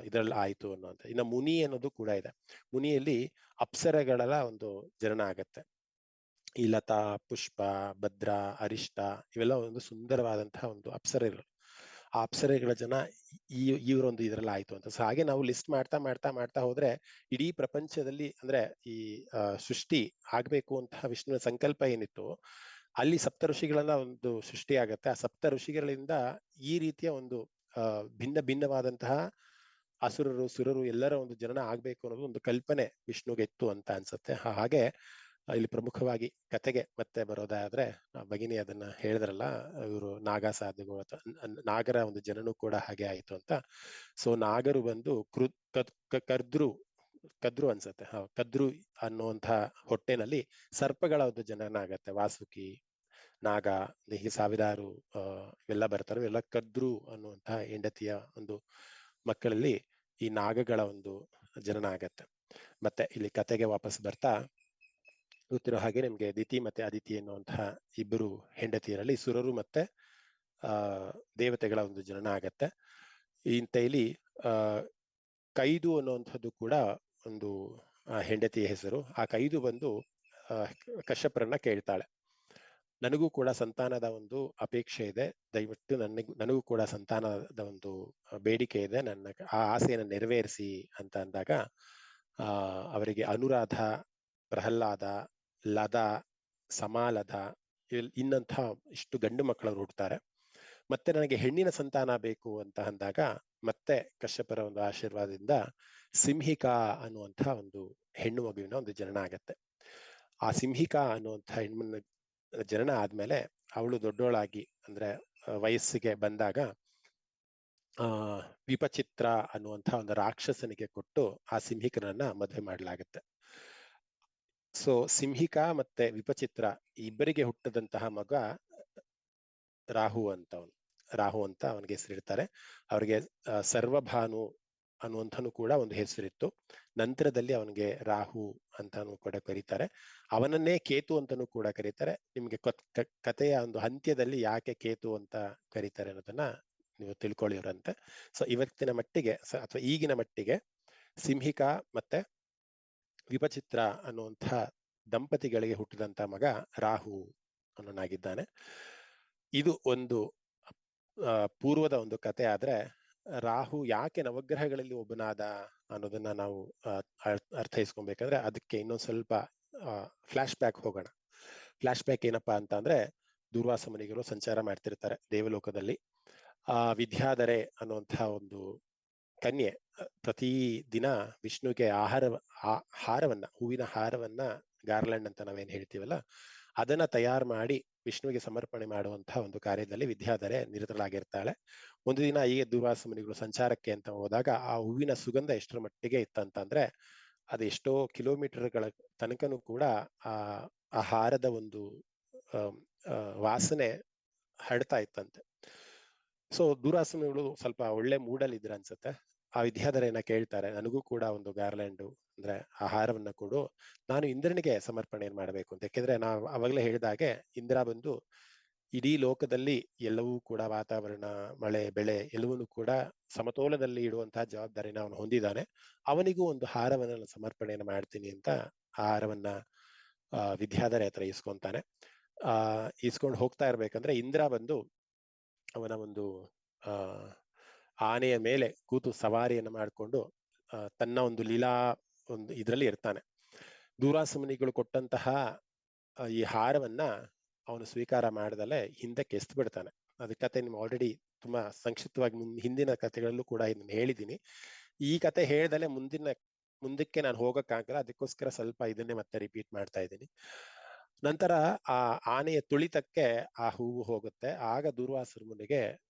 ಇದರಲ್ಲಿ ಆಯ್ತು ಅನ್ನುವಂಥ. ಇನ್ನು ಮುನಿ ಅನ್ನೋದು ಕೂಡ ಇದೆ. ಮುನಿಯಲ್ಲಿ ಅಪ್ಸರಗಳ ಒಂದು ಜನನ ಆಗತ್ತೆ. ಈ ಲತಾ, ಪುಷ್ಪ, ಭದ್ರ, ಅರಿಷ್ಟ ಇವೆಲ್ಲ ಒಂದು ಸುಂದರವಾದಂತಹ ಒಂದು ಅಪ್ಸರೆಗಳು. ಆ ಅಪ್ಸರೆಗಳ ಜನ ಇವರೊಂದು ಇದರಲ್ಲಿ ಆಯ್ತು ಅಂತ. ಸೊ ಹಾಗೆ ನಾವು ಲಿಸ್ಟ್ ಮಾಡ್ತಾ ಹೋದ್ರೆ ಇಡೀ ಪ್ರಪಂಚದಲ್ಲಿ, ಅಂದ್ರೆ ಈ ಸೃಷ್ಟಿ ಆಗ್ಬೇಕು ಅಂತ ವಿಷ್ಣುವಿನ ಸಂಕಲ್ಪ ಏನಿತ್ತು, ಅಲ್ಲಿ ಸಪ್ತ ಋಷಿಗಳೆಲ್ಲ ಒಂದು ಸೃಷ್ಟಿ ಆಗತ್ತೆ. ಆ ಸಪ್ತ ಋಷಿಗಳಿಂದ ಈ ರೀತಿಯ ಒಂದು ಭಿನ್ನವಾದಂತಹ ಅಸುರರು, ಸುರರು ಎಲ್ಲರ ಒಂದು ಜನನ ಆಗ್ಬೇಕು ಅನ್ನೋದು ಒಂದು ಕಲ್ಪನೆ ವಿಷ್ಣುಗೆ ಇತ್ತು ಅಂತ ಅನ್ಸುತ್ತೆ. ಹಾಗೆ ಇಲ್ಲಿ ಪ್ರಮುಖವಾಗಿ ಕತೆಗೆ ಮತ್ತೆ ಬರೋದಾದ್ರೆ ಭಗಿನಿ ಅದನ್ನ ಹೇಳಿದ್ರಲ್ಲ, ಇವರು ನಾಗ ಸಾಧುಗಳು ನಾಗರ ಒಂದು ಜನನೂ ಕೂಡ ಹಾಗೆ ಆಯ್ತು ಅಂತ. ಸೊ ನಾಗರು ಬಂದು ಕದ್ರು ಅನ್ಸತ್ತೆ, ಕದ್ರು ಅನ್ನುವಂಥ ಹೊಟ್ಟೆನಲ್ಲಿ ಸರ್ಪಗಳ ಒಂದು ಜನನ ಆಗತ್ತೆ. ವಾಸುಕಿ, ನಾಗ, ಹೀಗೆ ಸಾವಿರಾರು ಇವೆಲ್ಲ ಬರ್ತಾರೆ. ಇವೆಲ್ಲ ಕದ್ರು ಅನ್ನುವಂತಹ ಹೆಂಡತಿಯ ಒಂದು ಮಕ್ಕಳಲ್ಲಿ ಈ ನಾಗಗಳ ಒಂದು ಜನನ ಆಗತ್ತೆ. ಮತ್ತೆ ಇಲ್ಲಿ ಕತೆಗೆ ವಾಪಸ್ ಬರ್ತಾ ಗೊತ್ತಿರೋ ಹಾಗೆ ನಿಮ್ಗೆ ದಿತಿ ಮತ್ತೆ ಅದಿತಿ ಎನ್ನುವಂತಹ ಇಬ್ಬರು ಹೆಂಡತಿಯರಲ್ಲಿ ಸುರರು ಮತ್ತೆ ದೇವತೆಗಳ ಒಂದು ಜನನ ಆಗತ್ತೆ. ಇಂತ ಇಲ್ಲಿ ಕೈದು ಅನ್ನುವಂಥದ್ದು ಕೂಡ ಒಂದು ಹೆಂಡತಿಯ ಹೆಸರು. ಆ ಕೈದು ಬಂದು ಕಶ್ಯಪರನ್ನ ಕೇಳ್ತಾಳೆ, ನನಗೂ ಕೂಡ ಸಂತಾನದ ಒಂದು ಅಪೇಕ್ಷೆ ಇದೆ, ದಯವಿಟ್ಟು ನನಗೂ ಕೂಡ ಸಂತಾನದ ಒಂದು ಬೇಡಿಕೆ ಇದೆ, ನನ್ನ ಆ ಆಸೆಯನ್ನು ನೆರವೇರಿಸಿ ಅಂತ ಅಂದಾಗ ಅವರಿಗೆ ಅನುರಾಧ, ಪ್ರಹ್ಲಾದ, ಲದ, ಸಮಾಲದ ಇನ್ನಂಥ ಇಷ್ಟು ಗಂಡು ಮಕ್ಕಳು ಹುಟ್ಟುತ್ತಾರೆ. ಮತ್ತೆ ನನಗೆ ಹೆಣ್ಣಿನ ಸಂತಾನ ಬೇಕು ಅಂತ ಅಂದಾಗ ಮತ್ತೆ ಕಶ್ಯಪರ ಒಂದು ಆಶೀರ್ವಾದದಿಂದ ಸಿಂಹಿಕಾ ಅನ್ನುವಂಥ ಒಂದು ಹೆಣ್ಣು ಮಗುವಿನ ಒಂದು ಜನನ ಆಗತ್ತೆ. ಆ ಸಿಂಹಿಕಾ ಅನ್ನುವಂಥ ಹೆಣ್ಣು ಜನನ ಆದ್ಮೇಲೆ ಅವಳು ದೊಡ್ಡೋಳಾಗಿ ಅಂದ್ರೆ ವಯಸ್ಸಿಗೆ ಬಂದಾಗ ವಿಪಚಿತ್ರ ಅನ್ನುವಂಥ ಒಂದು ರಾಕ್ಷಸನಿಗೆ ಕೊಟ್ಟು ಆ ಸಿಂಹಿಕನನ್ನ ಮದುವೆ ಮಾಡಲಾಗುತ್ತೆ. ಸೊ ಸಿಂಹಿಕಾ ಮತ್ತೆ ವಿಪಚಿತ್ರ ಇಬ್ಬರಿಗೆ ಹುಟ್ಟದಂತಹ ಮಗ ರಾಹು ಅಂತ ಅವನಿಗೆ ಹೆಸರಿಡ್ತಾರೆ. ಅವರಿಗೆ ಸರ್ವಭಾನು ಅನ್ನುವಂಥನು ಕೂಡ ಒಂದು ಹೆಸರಿತ್ತು. ನಂತರದಲ್ಲಿ ಅವನಿಗೆ ರಾಹು ಅಂತಾನು ಕೂಡ ಕರೀತಾರೆ. ಅವನನ್ನೇ ಕೇತು ಅಂತಾನು ಕೂಡ ಕರೀತಾರೆ. ನಿಮ್ಗೆ ಕಥೆಯ ಒಂದು ಅಂತ್ಯದಲ್ಲಿ ಯಾಕೆ ಕೇತು ಅಂತ ಕರೀತಾರೆ ಅನ್ನೋದನ್ನ ನೀವು ತಿಳ್ಕೊಳ್ಳಿವ್ರಂತೆ. ಸೊ ಇವತ್ತಿನ ಮಟ್ಟಿಗೆ ಅಥವಾ ಈಗಿನ ಮಟ್ಟಿಗೆ ಸಿಂಹಿಕಾ ಮತ್ತೆ ವಿಪಚಿತ್ರ ಅನ್ನುವಂಥ ದಂಪತಿಗಳಿಗೆ ಹುಟ್ಟಿದಂತ ಮಗ ರಾಹು ಅನ್ನೋನಾಗಿದ್ದಾನೆ. ಇದು ಒಂದು ಪೂರ್ವದ ಒಂದು ಕತೆ. ಆದ್ರೆ ರಾಹು ಯಾಕೆ ನವಗ್ರಹಗಳಲ್ಲಿ ಒಬ್ಬನಾದ ಅನ್ನೋದನ್ನ ನಾವು ಅರ್ಥೈಸ್ಕೊಬೇಕಂದ್ರೆ ಅದಕ್ಕೆ ಇನ್ನೊಂದು ಸ್ವಲ್ಪ ಫ್ಲಾಶ್ ಬ್ಯಾಕ್ ಹೋಗೋಣ. ಫ್ಲಾಶ್ ಬ್ಯಾಕ್ ಏನಪ್ಪಾ ಅಂತ ಅಂದ್ರೆ, ದುರ್ವಾಸ ಮುನಿಗಳು ಸಂಚಾರ ಮಾಡ್ತಿರ್ತಾರೆ ದೇವಲೋಕದಲ್ಲಿ. ವಿದ್ಯಾಧರೆ ಅನ್ನುವಂಥ ಒಂದು ಕನ್ಯೆ ಪ್ರತಿ ದಿನ ವಿಷ್ಣುಗೆ ಹಾರವನ್ನ, ಹೂವಿನ ಹಾರವನ್ನ, ಗಾರ್ಲ್ಯಾಂಡ್ ಅಂತ ನಾವೇನ್ ಹೇಳ್ತೀವಲ್ಲ, ಅದನ್ನ ತಯಾರು ಮಾಡಿ ವಿಷ್ಣುವಿಗೆ ಸಮರ್ಪಣೆ ಮಾಡುವಂತಹ ಒಂದು ಕಾರ್ಯದಲ್ಲಿ ವಿದ್ಯಾಧರೆ ನಿರತಳಾಗಿರ್ತಾಳೆ. ಒಂದು ದಿನ ಈ ದುರ್ವಾಸ ಮುನಿಗಳು ಸಂಚಾರಕ್ಕೆ ಅಂತ ಹೋದಾಗ ಆ ಹೂವಿನ ಸುಗಂಧ ಎಷ್ಟರ ಮಟ್ಟಿಗೆ ಇತ್ತಂತಂದ್ರೆ ಅದು ಎಷ್ಟೋ ಕಿಲೋಮೀಟರ್ಗಳ ತನಕನೂ ಕೂಡ ಆ ಹಾರದ ಒಂದು ವಾಸನೆ ಹರಡ್ತಾ ಇತ್ತಂತೆ. ಸೊ ದುರ್ವಾಸ ಮುನಿಗಳು ಸ್ವಲ್ಪ ಒಳ್ಳೆ ಮೂಡಲ್ಲಿ ಇದ್ರ ಅನ್ಸುತ್ತೆ. ಆ ವಿದ್ಯಾಧರೆಯನ್ನ ಕೇಳ್ತಾರೆ, ನನಗೂ ಕೂಡ ಒಂದು ಗಾರ್ಲ್ಯಾಂಡು ಅಂದ್ರೆ ಆಹಾರವನ್ನ ಕೊಡು, ನಾನು ಇಂದ್ರನಿಗೆ ಸಮರ್ಪಣೆಯನ್ನು ಮಾಡಬೇಕು ಅಂತ. ಯಾಕೆಂದ್ರೆ ನಾವು ಅವಾಗಲೇ ಹೇಳಿದಾಗೆ ಇಂದ್ರ ಬಂದು ಇಡೀ ಲೋಕದಲ್ಲಿ ಎಲ್ಲವೂ ಕೂಡ ವಾತಾವರಣ, ಮಳೆ, ಬೆಳೆ ಎಲ್ಲವನ್ನೂ ಕೂಡ ಸಮತೋಲದಲ್ಲಿ ಇಡುವಂತಹ ಜವಾಬ್ದಾರಿನ ಅವನು ಹೊಂದಿದ್ದಾನೆ. ಅವನಿಗೂ ಒಂದು ಹಾರವನ್ನ ಸಮರ್ಪಣೆಯನ್ನು ಮಾಡ್ತೀನಿ ಅಂತ ಆಹಾರವನ್ನ ವಿದ್ಯಾಧರೆ ಹತ್ರ ಇಸ್ಕೊಂತಾನೆ. ಇಸ್ಕೊಂಡು ಹೋಗ್ತಾ ಇರ್ಬೇಕಂದ್ರೆ ಇಂದ್ರ ಬಂದು ಅವನ ಒಂದು ಆನೆಯ ಮೇಲೆ ಕೂತು ಸವಾರಿಯನ್ನು ಮಾಡಿಕೊಂಡು ತನ್ನ ಒಂದು ಲೀಲಾ ಒಂದು ಇದರಲ್ಲಿ ಇರ್ತಾನೆ. ದುರ್ವಾಸ ಮುನಿಗಳು ಕೊಟ್ಟಂತಹ ಈ ಹಾರವನ್ನ ಅವನು ಸ್ವೀಕಾರ ಮಾಡದಲ್ಲೇ ಹಿಂದಕ್ಕೆ ಎಸ್ದು ಬಿಡ್ತಾನೆ. ಅದ ಕತೆ ನಿಮ್ಗೆ ಆಲ್ರೆಡಿ ತುಂಬಾ ಸಂಕ್ಷಿಪ್ತವಾಗಿ ಹಿಂದಿನ ಕಥೆಗಳಲ್ಲೂ ಕೂಡ ಇದನ್ನ ಹೇಳಿದ್ದೀನಿ. ಈ ಕತೆ ಹೇಳ್ದಲೆ ಮುಂದಕ್ಕೆ ನಾನು ಹೋಗಕ್ಕಾಗಲ್ಲ, ಅದಕ್ಕೋಸ್ಕರ ಸ್ವಲ್ಪ ಇದನ್ನೇ ಮತ್ತೆ ರಿಪೀಟ್ ಮಾಡ್ತಾ ಇದ್ದೀನಿ. ನಂತರ ಆ ಆನೆಯ ತುಳಿತಕ್ಕೆ ಆ ಹೂವು ಹೋಗುತ್ತೆ. ಆಗ ದುರ್ವಾಸರ ಮುನಿಗೆ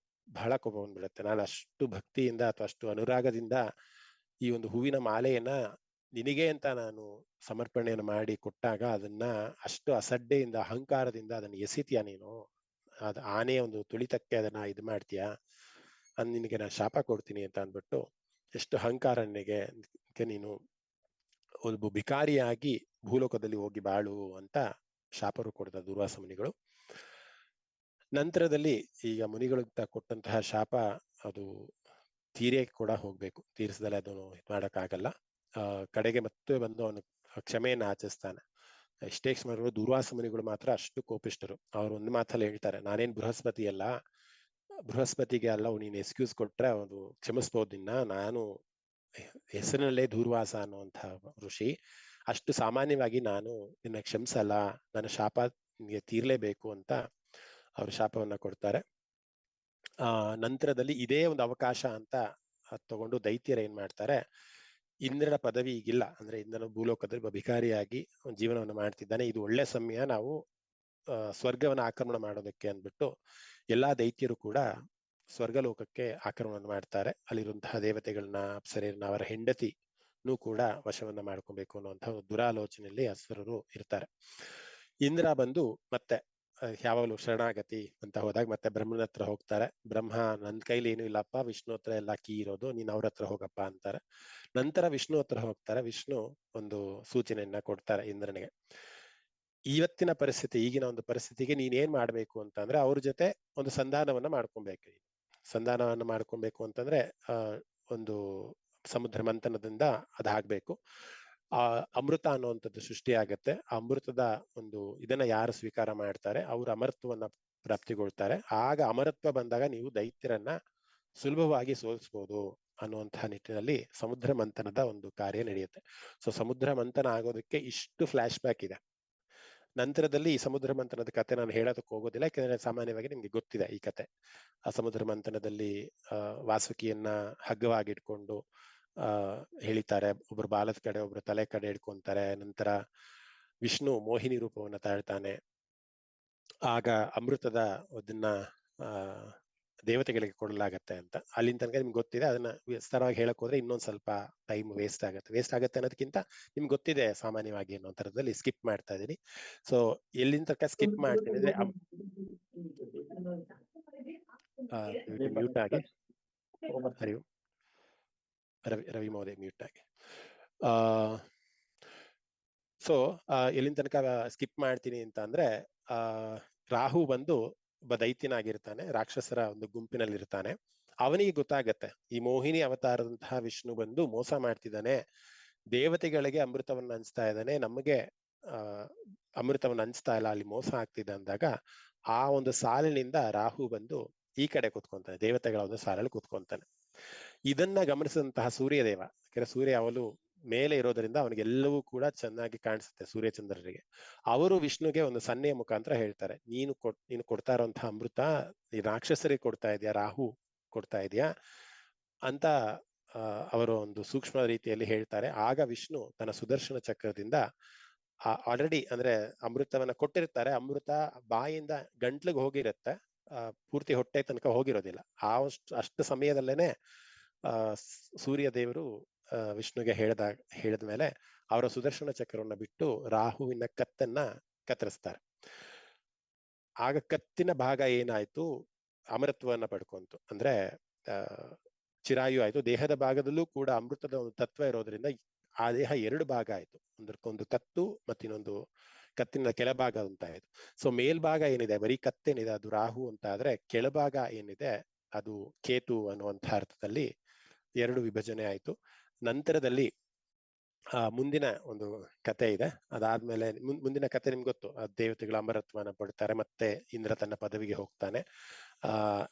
ಬಹಳ ಕೋಪ ಬಂದ್ಬಿಡುತ್ತೆ. ನಾನು ಅಷ್ಟು ಭಕ್ತಿಯಿಂದ ಅಥವಾ ಅಷ್ಟು ಅನುರಾಗದಿಂದ ಈ ಒಂದು ಹೂವಿನ ಮಾಲೆಯನ್ನ ನಿನಗೆ ಅಂತ ನಾನು ಸಮರ್ಪಣೆಯನ್ನು ಮಾಡಿ ಕೊಟ್ಟಾಗ ಅದನ್ನ ಅಷ್ಟು ಅಸಡ್ಡೆಯಿಂದ, ಅಹಂಕಾರದಿಂದ ಅದನ್ನ ಎಸಿತೀಯ ನೀನು, ಅದ ಆನೆಯ ಒಂದು ತುಳಿತಕ್ಕೆ ಅದನ್ನ ಇದು ಮಾಡ್ತೀಯಾ, ನಿನಗೆ ನಾನು ಶಾಪ ಕೊಡ್ತೀನಿ ಅಂತ ಅಂದ್ಬಿಟ್ಟು, ಎಷ್ಟು ಅಹಂಕಾರ ನಿನಗೆ, ನೀನು ಒಂದು ಭಿಕಾರಿಯಾಗಿ ಭೂಲೋಕದಲ್ಲಿ ಹೋಗಿ ಬಾಳು ಅಂತ ಶಾಪರು ಕೊಡ್ತ ದುರ್ವಾಸ ಮುನಿಗಳು. ನಂತರದಲ್ಲಿ ಈಗ ಮುನಿಗಳು ಕೊಟ್ಟಂತಹ ಶಾಪ ಅದು ತೀರೇ ಕೂಡ ಹೋಗ್ಬೇಕು, ತೀರಿಸದಲ್ಲೇ ಅದನ್ನು ಮಾಡಕ್ಕಾಗಲ್ಲ. ಕಡೆಗೆ ಮತ್ತೆ ಬಂದು ಅವನು ಕ್ಷಮೆಯನ್ನ ಆಚರಿಸ್ತಾನೆ. ಎಷ್ಟೇ ಕ್ಷಮೆಗಳು, ದುರ್ವಾಸ ಮುನಿಗಳು ಮಾತ್ರ ಅಷ್ಟು ಕೋಪಿಷ್ಟರು. ಅವ್ರು ಒಂದು ಮಾತಲ್ಲಿ ಹೇಳ್ತಾರೆ, ನಾನೇನ್ ಬೃಹಸ್ಪತಿ ಅಲ್ಲ, ಬೃಹಸ್ಪತಿಗೆ ಅಲ್ಲ ನೀನು ಎಕ್ಸ್ಕ್ಯೂಸ್ ಕೊಟ್ರೆ ಅವನು ಕ್ಷಮಿಸ್ಬೋದು ನಿನ್ನ, ನಾನು ಹೆಸರಿನಲ್ಲೇ ದುರ್ವಾಸ ಅನ್ನುವಂಥ ಋಷಿ, ಅಷ್ಟು ಸಾಮಾನ್ಯವಾಗಿ ನಾನು ನಿನ್ನ ಕ್ಷಮಿಸಲ್ಲ, ನನ್ನ ಶಾಪ ನಿಮಗೆ ತೀರ್ಲೇಬೇಕು ಅಂತ ಅವರು ಶಾಪವನ್ನ ಕೊಡ್ತಾರೆ. ನಂತರದಲ್ಲಿ ಇದೇ ಒಂದು ಅವಕಾಶ ಅಂತ ತಗೊಂಡು ದೈತ್ಯರು ಏನ್ ಮಾಡ್ತಾರೆ, ಇಂದ್ರನ ಪದವಿ ಈಗಿಲ್ಲ, ಅಂದ್ರೆ ಇಂದ್ರನ ಭೂಲೋಕದಲ್ಲಿ ಭಿಕಾರಿಯಾಗಿ ಜೀವನವನ್ನು ಮಾಡ್ತಿದ್ದಾನೆ. ಇದು ಒಳ್ಳೆ ಸಮಯ, ನಾವು ಸ್ವರ್ಗವನ್ನ ಆಕ್ರಮಣ ಮಾಡೋದಕ್ಕೆ ಅಂದ್ಬಿಟ್ಟು ಎಲ್ಲಾ ದೈತ್ಯರು ಕೂಡ ಸ್ವರ್ಗಲೋಕಕ್ಕೆ ಆಕ್ರಮಣ ಮಾಡ್ತಾರೆ. ಅಲ್ಲಿರುವಂತಹ ದೇವತೆಗಳನ್ನ, ಅಪ್ಸರೆಯರನ್ನ, ಅವರ ಹೆಂಡತಿನೂ ಕೂಡ ವಶವನ್ನ ಮಾಡ್ಕೊಬೇಕು ಅನ್ನುವಂತಹ ದುರಾಲೋಚನೆಯಲ್ಲಿ ಅಸುರರು ಇರ್ತಾರೆ. ಇಂದ್ರ ಬಂದು ಮತ್ತೆ ಯಾವಾಗಲೂ ಶರಣಾಗತಿ ಅಂತ ಹೋದಾಗ ಮತ್ತೆ ಬ್ರಹ್ಮನ ಹತ್ರ ಹೋಗ್ತಾರೆ. ಬ್ರಹ್ಮ, ನನ್ ಕೈಲಿ ಏನು ಇಲ್ಲಪ್ಪ, ವಿಷ್ಣು ಹತ್ರ ಎಲ್ಲ ಕೀ ಇರೋದು, ನೀನ್ ಅವ್ರ ಹತ್ರ ಹೋಗಪ್ಪ ಅಂತಾರೆ. ನಂತರ ವಿಷ್ಣು ಹತ್ರ ಹೋಗ್ತಾರೆ. ವಿಷ್ಣು ಒಂದು ಸೂಚನೆಯನ್ನ ಕೊಡ್ತಾರೆ ಇಂದ್ರನಿಗೆ. ಇವತ್ತಿನ ಪರಿಸ್ಥಿತಿ, ಈಗಿನ ಒಂದು ಪರಿಸ್ಥಿತಿಗೆ ನೀನ್ ಏನ್ ಮಾಡ್ಬೇಕು ಅಂತಂದ್ರೆ ಅವ್ರ ಜೊತೆ ಒಂದು ಸಂಧಾನವನ್ನ ಮಾಡ್ಕೊಬೇಕು. ಸಂಧಾನವನ್ನ ಮಾಡ್ಕೊಬೇಕು ಅಂತಂದ್ರೆ ಒಂದು ಸಮುದ್ರ ಮಂಥನದಿಂದ ಅದಾಗ್ಬೇಕು. ಅಮೃತ ಅನ್ನುವಂಥದ್ದು ಸೃಷ್ಟಿ ಆಗತ್ತೆ. ಆ ಅಮೃತದ ಒಂದು ಇದನ್ನ ಯಾರು ಸ್ವೀಕಾರ ಮಾಡ್ತಾರೆ ಅವರು ಅಮರತ್ವವನ್ನ ಪ್ರಾಪ್ತಿಗೊಳ್ತಾರೆ. ಆಗ ಅಮರತ್ವ ಬಂದಾಗ ನೀವು ದೈತ್ಯರನ್ನ ಸುಲಭವಾಗಿ ಸೋಲಿಸಬಹುದು ಅನ್ನುವಂತಹ ನಿಟ್ಟಿನಲ್ಲಿ ಸಮುದ್ರ ಮಂಥನದ ಒಂದು ಕಾರ್ಯ ನಡೆಯುತ್ತೆ. ಸೊ ಸಮುದ್ರ ಮಂಥನ ಆಗೋದಕ್ಕೆ ಇಷ್ಟು ಫ್ಲಾಶ್ ಬ್ಯಾಕ್ ಇದೆ. ನಂತರದಲ್ಲಿ ಈ ಸಮುದ್ರ ಮಂಥನದ ಕತೆ ನಾನು ಹೇಳೋದಕ್ಕೆ ಹೋಗೋದಿಲ್ಲ, ಯಾಕಂದ್ರೆ ಸಾಮಾನ್ಯವಾಗಿ ನಿಮ್ಗೆ ಗೊತ್ತಿದೆ ಈ ಕತೆ. ಆ ಸಮುದ್ರ ಮಂಥನದಲ್ಲಿ ವಾಸುಕಿಯನ್ನ ಹಗ್ಗವಾಗಿಟ್ಕೊಂಡು ಹೇಳಿತಾರೆ. ಒಬ್ರು ಬಾಲದ ಕಡೆ, ಒಬ್ರು ತಲೆ ಕಡೆ ಇಟ್ಕೊಂತಾರೆ. ನಂತರ ವಿಷ್ಣು ಮೋಹಿನಿ ರೂಪವನ್ನ ತಾಳ್ತಾನೆ. ಆಗ ಅಮೃತದ ಅದನ್ನ ದೇವತೆಗಳಿಗೆ ಕೊಡಲಾಗತ್ತೆ ಅಂತ. ಅಲ್ಲಿನ ತನಕ ನಿಮ್ಗೆ ಗೊತ್ತಿದೆ. ಅದನ್ನ ವಿಸ್ತಾರವಾಗಿ ಹೇಳಕ್ ಹೋದ್ರೆ ಇನ್ನೊಂದ್ ಸ್ವಲ್ಪ ಟೈಮ್ ವೇಸ್ಟ್ ಆಗತ್ತೆ ಅನ್ನೋದಕ್ಕಿಂತ ನಿಮ್ಗೆ ಗೊತ್ತಿದೆ ಸಾಮಾನ್ಯವಾಗಿ ಅನ್ನೋ ತರದಲ್ಲಿ ಸ್ಕಿಪ್ ಮಾಡ್ತಾ ಇದೀನಿ. ಸೊ ಎಲ್ಲಿನ ತನಕ ಸ್ಕಿಪ್ ಮಾಡ್ತೀನಿ ಅಂದ್ರೆ ಮ್ಯೂಟ್ ಆಗಿ, ರವಿ ಮಹೋದಯ ಮ್ಯೂಟ್ ಆಗಿ. ಸೊ ಎಲ್ಲಿನ ತನಕ ಸ್ಕಿಪ್ ಮಾಡ್ತೀನಿ ಅಂತ ಅಂದ್ರೆ ರಾಹು ಬಂದು ಒಬ್ಬ ದೈತ್ಯನಾಗಿರ್ತಾನೆ, ರಾಕ್ಷಸರ ಒಂದು ಗುಂಪಿನಲ್ಲಿ ಇರ್ತಾನೆ. ಅವನಿಗೆ ಗೊತ್ತಾಗತ್ತೆ ಈ ಮೋಹಿನಿ ಅವತಾರದಂತಹ ವಿಷ್ಣು ಬಂದು ಮೋಸ ಮಾಡ್ತಿದ್ದಾನೆ, ದೇವತೆಗಳಿಗೆ ಅಮೃತವನ್ನ ಹಂಚ್ತಾ ಇದ್ದಾನೆ, ನಮಗೆ ಅಮೃತವನ್ನ ಹಂಚ್ತಾ ಇಲ್ಲ, ಅಲ್ಲಿ ಮೋಸ ಆಗ್ತಿದೆ ಅಂದಾಗ ಆ ಒಂದು ಸಾಲಿನಿಂದ ರಾಹು ಬಂದು ಈ ಕಡೆ ಕೂತ್ಕೊಂತಾನೆ, ದೇವತೆಗಳ ಒಂದು ಸಾಲಲ್ಲಿ ಕೂತ್ಕೊಂತಾನೆ. ಇದನ್ನ ಗಮನಿಸಿದಂತಹ ಸೂರ್ಯದೇವ, ಯಾಕಂದ್ರೆ ಸೂರ್ಯ ಅವಳು ಮೇಲೆ ಇರೋದ್ರಿಂದ ಅವನಿಗೆಲ್ಲವೂ ಕೂಡ ಚೆನ್ನಾಗಿ ಕಾಣಿಸುತ್ತೆ ಸೂರ್ಯಚಂದ್ರರಿಗೆ. ಅವರು ವಿಷ್ಣುಗೆ ಒಂದು ಸನ್ನೆಯ ಮುಖಾಂತರ ಹೇಳ್ತಾರೆ, ನೀನು ಕೊಡ್ತಾ ಇರುವಂತಹ ಅಮೃತ ಈ ರಾಕ್ಷಸರಿಗೆ ಕೊಡ್ತಾ ಇದೆಯಾ, ರಾಹು ಕೊಡ್ತಾ ಇದೆಯಾ ಅಂತ ಅವರು ಒಂದು ಸೂಕ್ಷ್ಮ ರೀತಿಯಲ್ಲಿ ಹೇಳ್ತಾರೆ. ಆಗ ವಿಷ್ಣು ತನ್ನ ಸುದರ್ಶನ ಚಕ್ರದಿಂದ ಆಲ್ರೆಡಿ ಅಂದ್ರೆ ಅಮೃತವನ್ನ ಕೊಟ್ಟಿರ್ತಾರೆ, ಅಮೃತ ಬಾಯಿಂದ ಗಂಟ್ಲಿಗೆ ಹೋಗಿರುತ್ತೆ, ಪೂರ್ತಿ ಹೊಟ್ಟೆ ತನಕ ಹೋಗಿರೋದಿಲ್ಲ. ಅಷ್ಟು ಸಮಯದಲ್ಲೇನೆ ಸೂರ್ಯ ದೇವರು ವಿಷ್ಣುಗೆ ಹೇಳಿದ ಮೇಲೆ ಅವರ ಸುದರ್ಶನ ಚಕ್ರವನ್ನ ಬಿಟ್ಟು ರಾಹುವಿನ ಕತ್ತನ್ನ ಕತ್ತರಿಸ್ತಾರೆ. ಆಗ ಕತ್ತಿನ ಭಾಗ ಏನಾಯ್ತು, ಅಮೃತವನ್ನ ಪಡ್ಕೊಂತು, ಅಂದ್ರೆ ಚಿರಾಯು ಆಯ್ತು. ದೇಹದ ಭಾಗದಲ್ಲೂ ಕೂಡ ಅಮೃತದ ಒಂದು ತತ್ವ ಇರೋದ್ರಿಂದ ಆ ದೇಹ ಎರಡು ಭಾಗ ಆಯ್ತು, ಒಂದಕ್ಕೊಂದು ಕತ್ತು ಮತ್ತಿನ್ನೊಂದು ಕತ್ತಿನ ಕೆಳಭಾಗ ಅಂತ ಆಯ್ತು. ಸೊ ಮೇಲ್ಭಾಗ ಏನಿದೆ ಬರೀ ಕತ್ತೇನಿದೆ ಅದು ರಾಹು ಅಂತ ಆದ್ರೆ, ಕೆಳಭಾಗ ಏನಿದೆ ಅದು ಕೇತು ಅನ್ನುವಂಥ ಅರ್ಥದಲ್ಲಿ ಎರಡು ವಿಭಜನೆ ಆಯ್ತು. ನಂತರದಲ್ಲಿ ಮುಂದಿನ ಒಂದು ಕತೆ ಇದೆ. ಅದಾದ್ಮೇಲೆ ಮುಂದಿನ ಕತೆ ನಿಮ್ಗೆ ಗೊತ್ತು, ದೇವತೆಗಳ ಅಮರತ್ವನ ಪಡ್ತಾರೆ, ಮತ್ತೆ ಇಂದ್ರ ತನ್ನ ಪದವಿಗೆ ಹೋಗ್ತಾನೆ,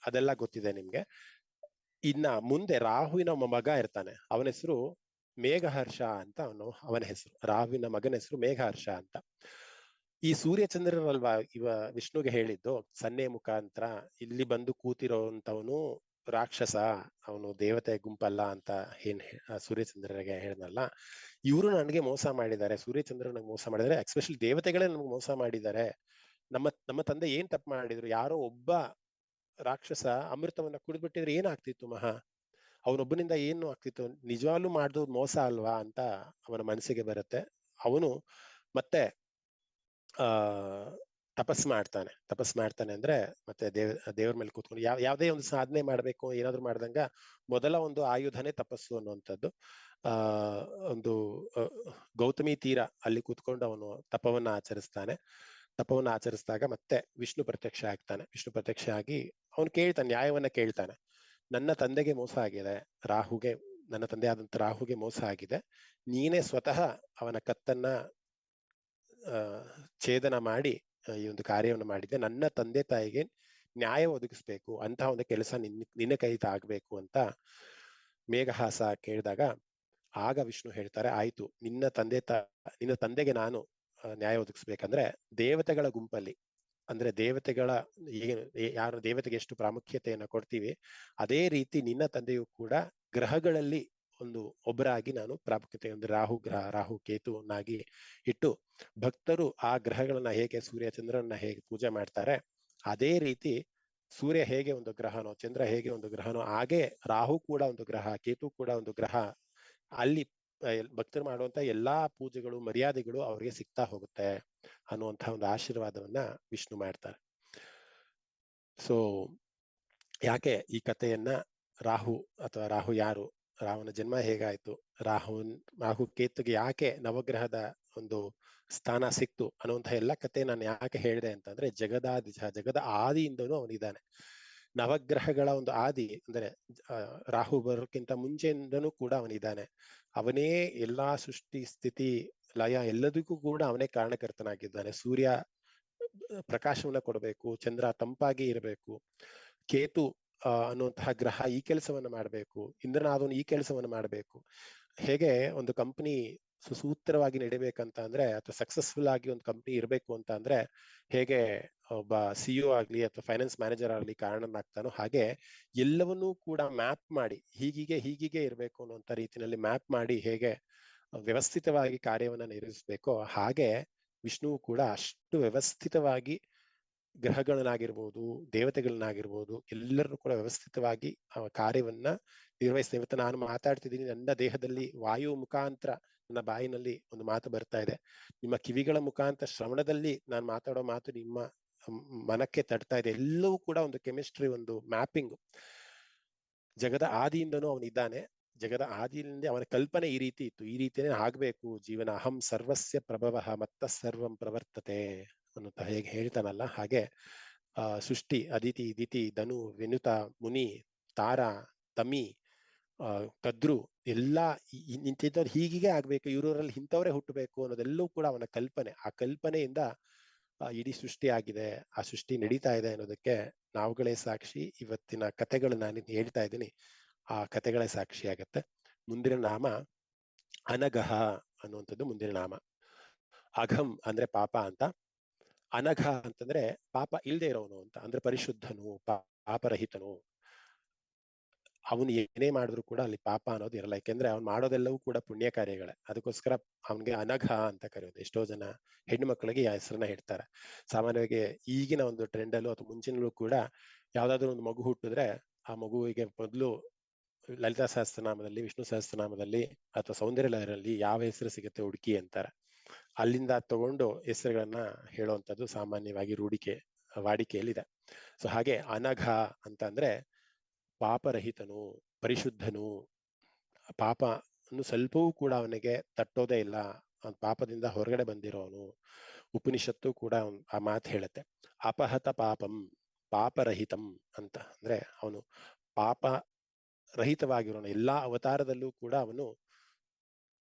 ಅದೆಲ್ಲ ಗೊತ್ತಿದೆ ನಿಮ್ಗೆ. ಇನ್ನ ಮುಂದೆ ರಾಹುವಿನ ಮಗ ಇರ್ತಾನೆ, ಅವನ ಹೆಸರು ಮೇಘಹರ್ಷ ಅಂತ ಅವನ ಹೆಸರು. ರಾಹುವಿನ ಮಗನ ಹೆಸರು ಮೇಘಹರ್ಷ ಅಂತ. ಈ ಸೂರ್ಯಚಂದ್ರರಲ್ವಾ ವಿಷ್ಣುಗೆ ಹೇಳಿದ್ದು ಸನ್ನೆ ಮುಖಾಂತರ, ಇಲ್ಲಿ ಬಂದು ಕೂತಿರೋಂಥವನು ರಾಕ್ಷಸ, ಅವನು ದೇವತೆ ಗುಂಪಲ್ಲ ಅಂತ ಏನ್ ಸೂರ್ಯಚಂದ್ರನಿಗೆ ಹೇಳಿದ್ನಲ್ಲ, ಇವರು ನನಗೆ ಮೋಸ ಮಾಡಿದ್ದಾರೆ, ಸೂರ್ಯಚಂದ್ರ ನನಗೆ ಮೋಸ ಮಾಡಿದ್ದಾರೆ, ಎಸ್ಪೆಷಲಿ ದೇವತೆಗಳೇ ನಮ್ಗೆ ಮೋಸ ಮಾಡಿದ್ದಾರೆ. ನಮ್ಮ ತಂದೆ ಏನ್ ತಪ್ಪು ಮಾಡಿದ್ರು, ಯಾರೋ ಒಬ್ಬ ರಾಕ್ಷಸ ಅಮೃತವನ್ನ ಕುಡಿದ್ಬಿಟ್ಟಿದ್ರೆ ಏನಾಗ್ತಿತ್ತು ಮಹಾ, ಅವನೊಬ್ಬನಿಂದ ಏನು ಆಗ್ತಿತ್ತು, ನಿಜವಾಗ್ಲೂ ಮಾಡಿದ್ರು ಮೋಸ ಅಲ್ವಾ ಅಂತ ಅವನ ಮನಸ್ಸಿಗೆ ಬರುತ್ತೆ. ಅವನು ಮತ್ತೆ ತಪಸ್ ಮಾಡ್ತಾನೆ ಅಂದ್ರೆ ಮತ್ತೆ ದೇವ್ರ ಮೇಲೆ ಕೂತ್ಕೊಂಡು ಯಾವ್ದೇ ಒಂದು ಸಾಧನೆ ಮಾಡ್ಬೇಕು, ಏನಾದ್ರು ಮಾಡ್ದಂಗ ಮೊದಲ ಒಂದು ಆಯುಧನೇ ತಪಸ್ಸು ಅನ್ನುವಂಥದ್ದು. ಒಂದು ಗೌತಮಿ ತೀರ ಅಲ್ಲಿ ಕೂತ್ಕೊಂಡು ಅವನು ತಪವನ್ನ ಆಚರಿಸಿದಾಗ ಮತ್ತೆ ವಿಷ್ಣು ಪ್ರತ್ಯಕ್ಷ ಆಗ್ತಾನೆ. ವಿಷ್ಣು ಪ್ರತ್ಯಕ್ಷ ಆಗಿ ಅವನು ಕೇಳ್ತಾನೆ, ನ್ಯಾಯವನ್ನ ಕೇಳ್ತಾನೆ. ನನ್ನ ತಂದೆಗೆ ಮೋಸ ಆಗಿದೆ, ನನ್ನ ತಂದೆ ಆದಂತ ರಾಹುಗೆ ಮೋಸ ಆಗಿದೆ, ನೀನೇ ಸ್ವತಃ ಅವನ ಕತ್ತನ್ನ ಛೇದನ ಮಾಡಿ ಈ ಒಂದು ಕಾರ್ಯವನ್ನು ಮಾಡಿದ್ದೆ, ನನ್ನ ತಂದೆ ತಾಯಿಗೆ ನ್ಯಾಯ ಒದಗಿಸ್ಬೇಕು ಅಂತಹ ಒಂದು ಕೆಲಸ ನಿನ್ನ ಕೈತ ಆಗ್ಬೇಕು ಅಂತ ಮೇಘಹಾಸ ಕೇಳಿದಾಗ, ಆಗ ವಿಷ್ಣು ಹೇಳ್ತಾರೆ, ಆಯ್ತು, ನಿನ್ನ ತಂದೆಗೆ ನಾನು ನ್ಯಾಯ ಒದಗಿಸ್ಬೇಕಂದ್ರೆ ದೇವತೆಗಳ ಗುಂಪಲ್ಲಿ, ಅಂದ್ರೆ ದೇವತೆಗಳ ಯಾರು ದೇವತೆಗೆ ಎಷ್ಟು ಪ್ರಾಮುಖ್ಯತೆಯನ್ನ ಕೊಡ್ತೀವಿ ಅದೇ ರೀತಿ ನಿನ್ನ ತಂದೆಯು ಕೂಡ ಗ್ರಹಗಳಲ್ಲಿ ಒಬ್ಬರಾಗಿ ನಾನು ಪ್ರಾಮುಖ್ಯತೆ ಒಂದು ರಾಹು ಕೇತುವನ್ನಾಗಿ ಇಟ್ಟು ಭಕ್ತರು ಆ ಗ್ರಹಗಳನ್ನ ಹೇಗೆ ಸೂರ್ಯ ಚಂದ್ರನ ಹೇಗೆ ಪೂಜೆ ಮಾಡ್ತಾರೆ ಅದೇ ರೀತಿ ಸೂರ್ಯ ಹೇಗೆ ಒಂದು ಗ್ರಹನೋ ಚಂದ್ರ ಹೇಗೆ ಒಂದು ಗ್ರಹನೋ ಹಾಗೆ ರಾಹು ಕೂಡ ಒಂದು ಗ್ರಹ, ಕೇತು ಕೂಡ ಒಂದು ಗ್ರಹ. ಅಲ್ಲಿ ಭಕ್ತರು ಮಾಡುವಂತ ಎಲ್ಲಾ ಪೂಜೆಗಳು ಮರ್ಯಾದೆಗಳು ಅವರಿಗೆ ಸಿಗ್ತಾ ಹೋಗುತ್ತೆ ಅನ್ನುವಂತಹ ಒಂದು ಆಶೀರ್ವಾದವನ್ನ ವಿಷ್ಣು ಮಾಡ್ತಾರೆ. ಸೊ ಯಾಕೆ ಈ ಕಥೆಯನ್ನ ರಾಹು ಅಥವಾ ರಾಹು ಯಾರು, ರಾಹುನ ಜನ್ಮ ಹೇಗಾಯ್ತು, ರಾಹು ಕೇತುಗೆ ಯಾಕೆ ನವಗ್ರಹದ ಒಂದು ಸ್ಥಾನ ಸಿಕ್ತು ಅನ್ನುವಂತಹ ಎಲ್ಲ ಕತೆ ನಾನು ಯಾಕೆ ಹೇಳಿದೆ ಅಂತಂದ್ರೆ ಜಗದ ಆದಿಯಿಂದನೂ ಅವನಿದ್ದಾನೆ. ನವಗ್ರಹಗಳ ಒಂದು ಆದಿ ಅಂದ್ರೆ ರಾಹು ಬರೋಕ್ಕಿಂತ ಮುಂಚೆಯಿಂದನೂ ಕೂಡ ಅವನಿದ್ದಾನೆ. ಅವನೇ ಎಲ್ಲಾ ಸೃಷ್ಟಿ ಸ್ಥಿತಿ ಲಯ ಎಲ್ಲದಕ್ಕೂ ಕೂಡ ಅವನೇ ಕಾರಣಕರ್ತನಾಗಿದ್ದಾನೆ. ಸೂರ್ಯ ಪ್ರಕಾಶವನ್ನ ಕೊಡಬೇಕು, ಚಂದ್ರ ತಂಪಾಗಿ ಇರಬೇಕು, ಕೇತು ಅನ್ನುವಂತಹ ಗ್ರಹ ಈ ಕೆಲಸವನ್ನ ಮಾಡಬೇಕು, ಇಂದ್ರನಾದವನು ಈ ಕೆಲಸವನ್ನ ಮಾಡಬೇಕು. ಹೇಗೆ ಒಂದು ಕಂಪನಿ ಸುಸೂತ್ರವಾಗಿ ನಡಿಬೇಕಂತ ಅಂದ್ರೆ ಅಥವಾ ಸಕ್ಸಸ್ಫುಲ್ ಆಗಿ ಒಂದು ಕಂಪನಿ ಇರಬೇಕು ಅಂತ ಅಂದ್ರೆ ಹೇಗೆ ಒಬ್ಬ ಸಿಇಒ ಆಗ್ಲಿ ಅಥವಾ ಫೈನಾನ್ಸ್ ಮ್ಯಾನೇಜರ್ ಆಗ್ಲಿ ಕಾರಣನಾಗ್ತಾನೋ ಹಾಗೆ ಎಲ್ಲವನ್ನೂ ಕೂಡ ಮ್ಯಾಪ್ ಮಾಡಿ ಹೀಗೆ ಇರಬೇಕು ಅನ್ನುವಂತ ರೀತಿಯಲ್ಲಿ ಮ್ಯಾಪ್ ಮಾಡಿ ಹೇಗೆ ವ್ಯವಸ್ಥಿತವಾಗಿ ಕಾರ್ಯವನ್ನ ನಿರ್ವಹಿಸಬೇಕೋ ಹಾಗೆ ವಿಷ್ಣುವು ಕೂಡ ಅಷ್ಟು ವ್ಯವಸ್ಥಿತವಾಗಿ ಗ್ರಹಗಳನ್ನಾಗಿರ್ಬೋದು ದೇವತೆಗಳನ್ನಾಗಿರ್ಬೋದು ಎಲ್ಲರನ್ನೂ ಕೂಡ ವ್ಯವಸ್ಥಿತವಾಗಿ ಕಾರ್ಯವನ್ನ ನಿರ್ವಹಿಸ್ತೇವೆ. ಇವತ್ತು ನಾನು ಮಾತಾಡ್ತಿದ್ದೀನಿ, ನನ್ನ ದೇಹದಲ್ಲಿ ವಾಯು ಮುಖಾಂತರ ನನ್ನ ಬಾಯಿನಲ್ಲಿ ಒಂದು ಮಾತು ಬರ್ತಾ ಇದೆ, ನಿಮ್ಮ ಕಿವಿಗಳ ಮುಖಾಂತರ ಶ್ರವಣದಲ್ಲಿ ನಾನು ಮಾತಾಡೋ ಮಾತು ನಿಮ್ಮ ಮನಕ್ಕೆ ತಡ್ತಾ ಇದೆ. ಎಲ್ಲವೂ ಕೂಡ ಒಂದು ಕೆಮಿಸ್ಟ್ರಿ, ಒಂದು ಮ್ಯಾಪಿಂಗ್. ಜಗದ ಆದಿಯಿಂದನೂ ಅವನಿದ್ದಾನೆ. ಜಗದ ಆದಿಯಿಂದ ಅವನ ಕಲ್ಪನೆ ಈ ರೀತಿ ಇತ್ತು, ಈ ರೀತಿಯೇ ಆಗ್ಬೇಕು ಜೀವನ. ಅಹಂ ಸರ್ವಸ್ಯ ಪ್ರಭವ ಮತ್ತ ಸರ್ವಂ ಪ್ರವರ್ತತೆ ಅನ್ನುತ್ತ ಹೇಗೆ ಹೇಳ್ತಾನಲ್ಲ ಹಾಗೆ ಸೃಷ್ಟಿ ಅದಿತಿ ದಿತಿ ಧನು ವಿನುತ ಮುನಿ ತಾರ ತಮಿ ಕದ್ರು ಎಲ್ಲಾ ಇಂಥದ್ದು ಹೀಗೆ ಆಗ್ಬೇಕು, ಇವರಲ್ಲಿ ಇಂಥವರೇ ಹುಟ್ಟಬೇಕು ಅನ್ನೋದೆಲ್ಲವೂ ಕೂಡ ಅವನ ಕಲ್ಪನೆ. ಆ ಕಲ್ಪನೆಯಿಂದ ಇಡೀ ಸೃಷ್ಟಿ ಆಗಿದೆ, ಆ ಸೃಷ್ಟಿ ನಡೀತಾ ಇದೆ ಅನ್ನೋದಕ್ಕೆ ನಾವುಗಳೇ ಸಾಕ್ಷಿ. ಇವತ್ತಿನ ಕಥೆಗಳು ನಾನು ಹೇಳ್ತಾ ಇದ್ದೀನಿ, ಆ ಕಥೆಗಳೇ ಸಾಕ್ಷಿ ಆಗತ್ತೆ. ಮುಂದಿನ ನಾಮ ಅನಘಃ ಅನ್ನುವಂಥದ್ದು ಮುಂದಿನ ನಾಮ. ಅಘಂ ಅಂದ್ರೆ ಪಾಪ ಅಂತ, ಅನಘ ಅಂತಂದ್ರೆ ಪಾಪ ಇಲ್ಲದೆ ಇರೋನು ಅಂತ, ಅಂದ್ರೆ ಪರಿಶುದ್ಧನು, ಪಾಪರಹಿತನು. ಅವನು ಏನೇ ಮಾಡಿದ್ರು ಕೂಡ ಅಲ್ಲಿ ಪಾಪ ಅನ್ನೋದು ಇರಲ್ಲ, ಯಾಕೆಂದ್ರೆ ಅವ್ನು ಮಾಡೋದೆಲ್ಲವೂ ಕೂಡ ಪುಣ್ಯ ಕಾರ್ಯಗಳೇ. ಅದಕ್ಕೋಸ್ಕರ ಅವನಿಗೆ ಅನಘ ಅಂತ ಕರೆಯೋದು. ಎಷ್ಟೋ ಜನ ಹೆಣ್ಣು ಮಕ್ಕಳಿಗೆ ಆ ಹೆಸರನ್ನ ಹೇಳ್ತಾರೆ. ಸಾಮಾನ್ಯವಾಗಿ ಈಗಿನ ಒಂದು ಟ್ರೆಂಡ್ ಅಲ್ಲೂ ಅಥವಾ ಮುಂಚಿನಲ್ಲೂ ಕೂಡ ಯಾವ್ದಾದ್ರು ಒಂದು ಮಗು ಹುಟ್ಟಿದ್ರೆ ಆ ಮಗುವಿಗೆ ಮೊದಲು ಲಲಿತಾ ಸಹಸ್ರನಾಮದಲ್ಲಿ, ವಿಷ್ಣು ಸಹಸ್ರನಾಮದಲ್ಲಿ ಅಥವಾ ಸೌಂದರ್ಯ ಲಹರಿಯಲ್ಲಿ ಯಾವ ಹೆಸರು ಸಿಗುತ್ತೆ ಹುಡುಕಿ ಅಂತಾರೆ. ಅಲ್ಲಿಂದ ತಗೊಂಡು ಹೆಸರುಗಳನ್ನ ಹೇಳುವಂಥದ್ದು ಸಾಮಾನ್ಯವಾಗಿ ವಾಡಿಕೆಯಲ್ಲಿದೆ. ಸೊ ಹಾಗೆ ಅನಘ ಅಂತ ಅಂದ್ರೆ ಪಾಪರಹಿತನು, ಪರಿಶುದ್ಧನು, ಪಾಪ ಸ್ವಲ್ಪವೂ ಕೂಡ ಅವನಿಗೆ ತಟ್ಟೋದೇ ಇಲ್ಲ, ಪಾಪದಿಂದ ಹೊರಗಡೆ ಬಂದಿರೋನು. ಉಪನಿಷತ್ತು ಕೂಡ ಆ ಮಾತು ಹೇಳುತ್ತೆ. ಅಪಹತ ಪಾಪಂ ಪಾಪರಹಿತಂ ಅಂತ ಅಂದ್ರೆ ಅವನು ಪಾಪ ರಹಿತವಾಗಿರೋನು. ಎಲ್ಲಾ ಅವತಾರದಲ್ಲೂ ಕೂಡ ಅವನು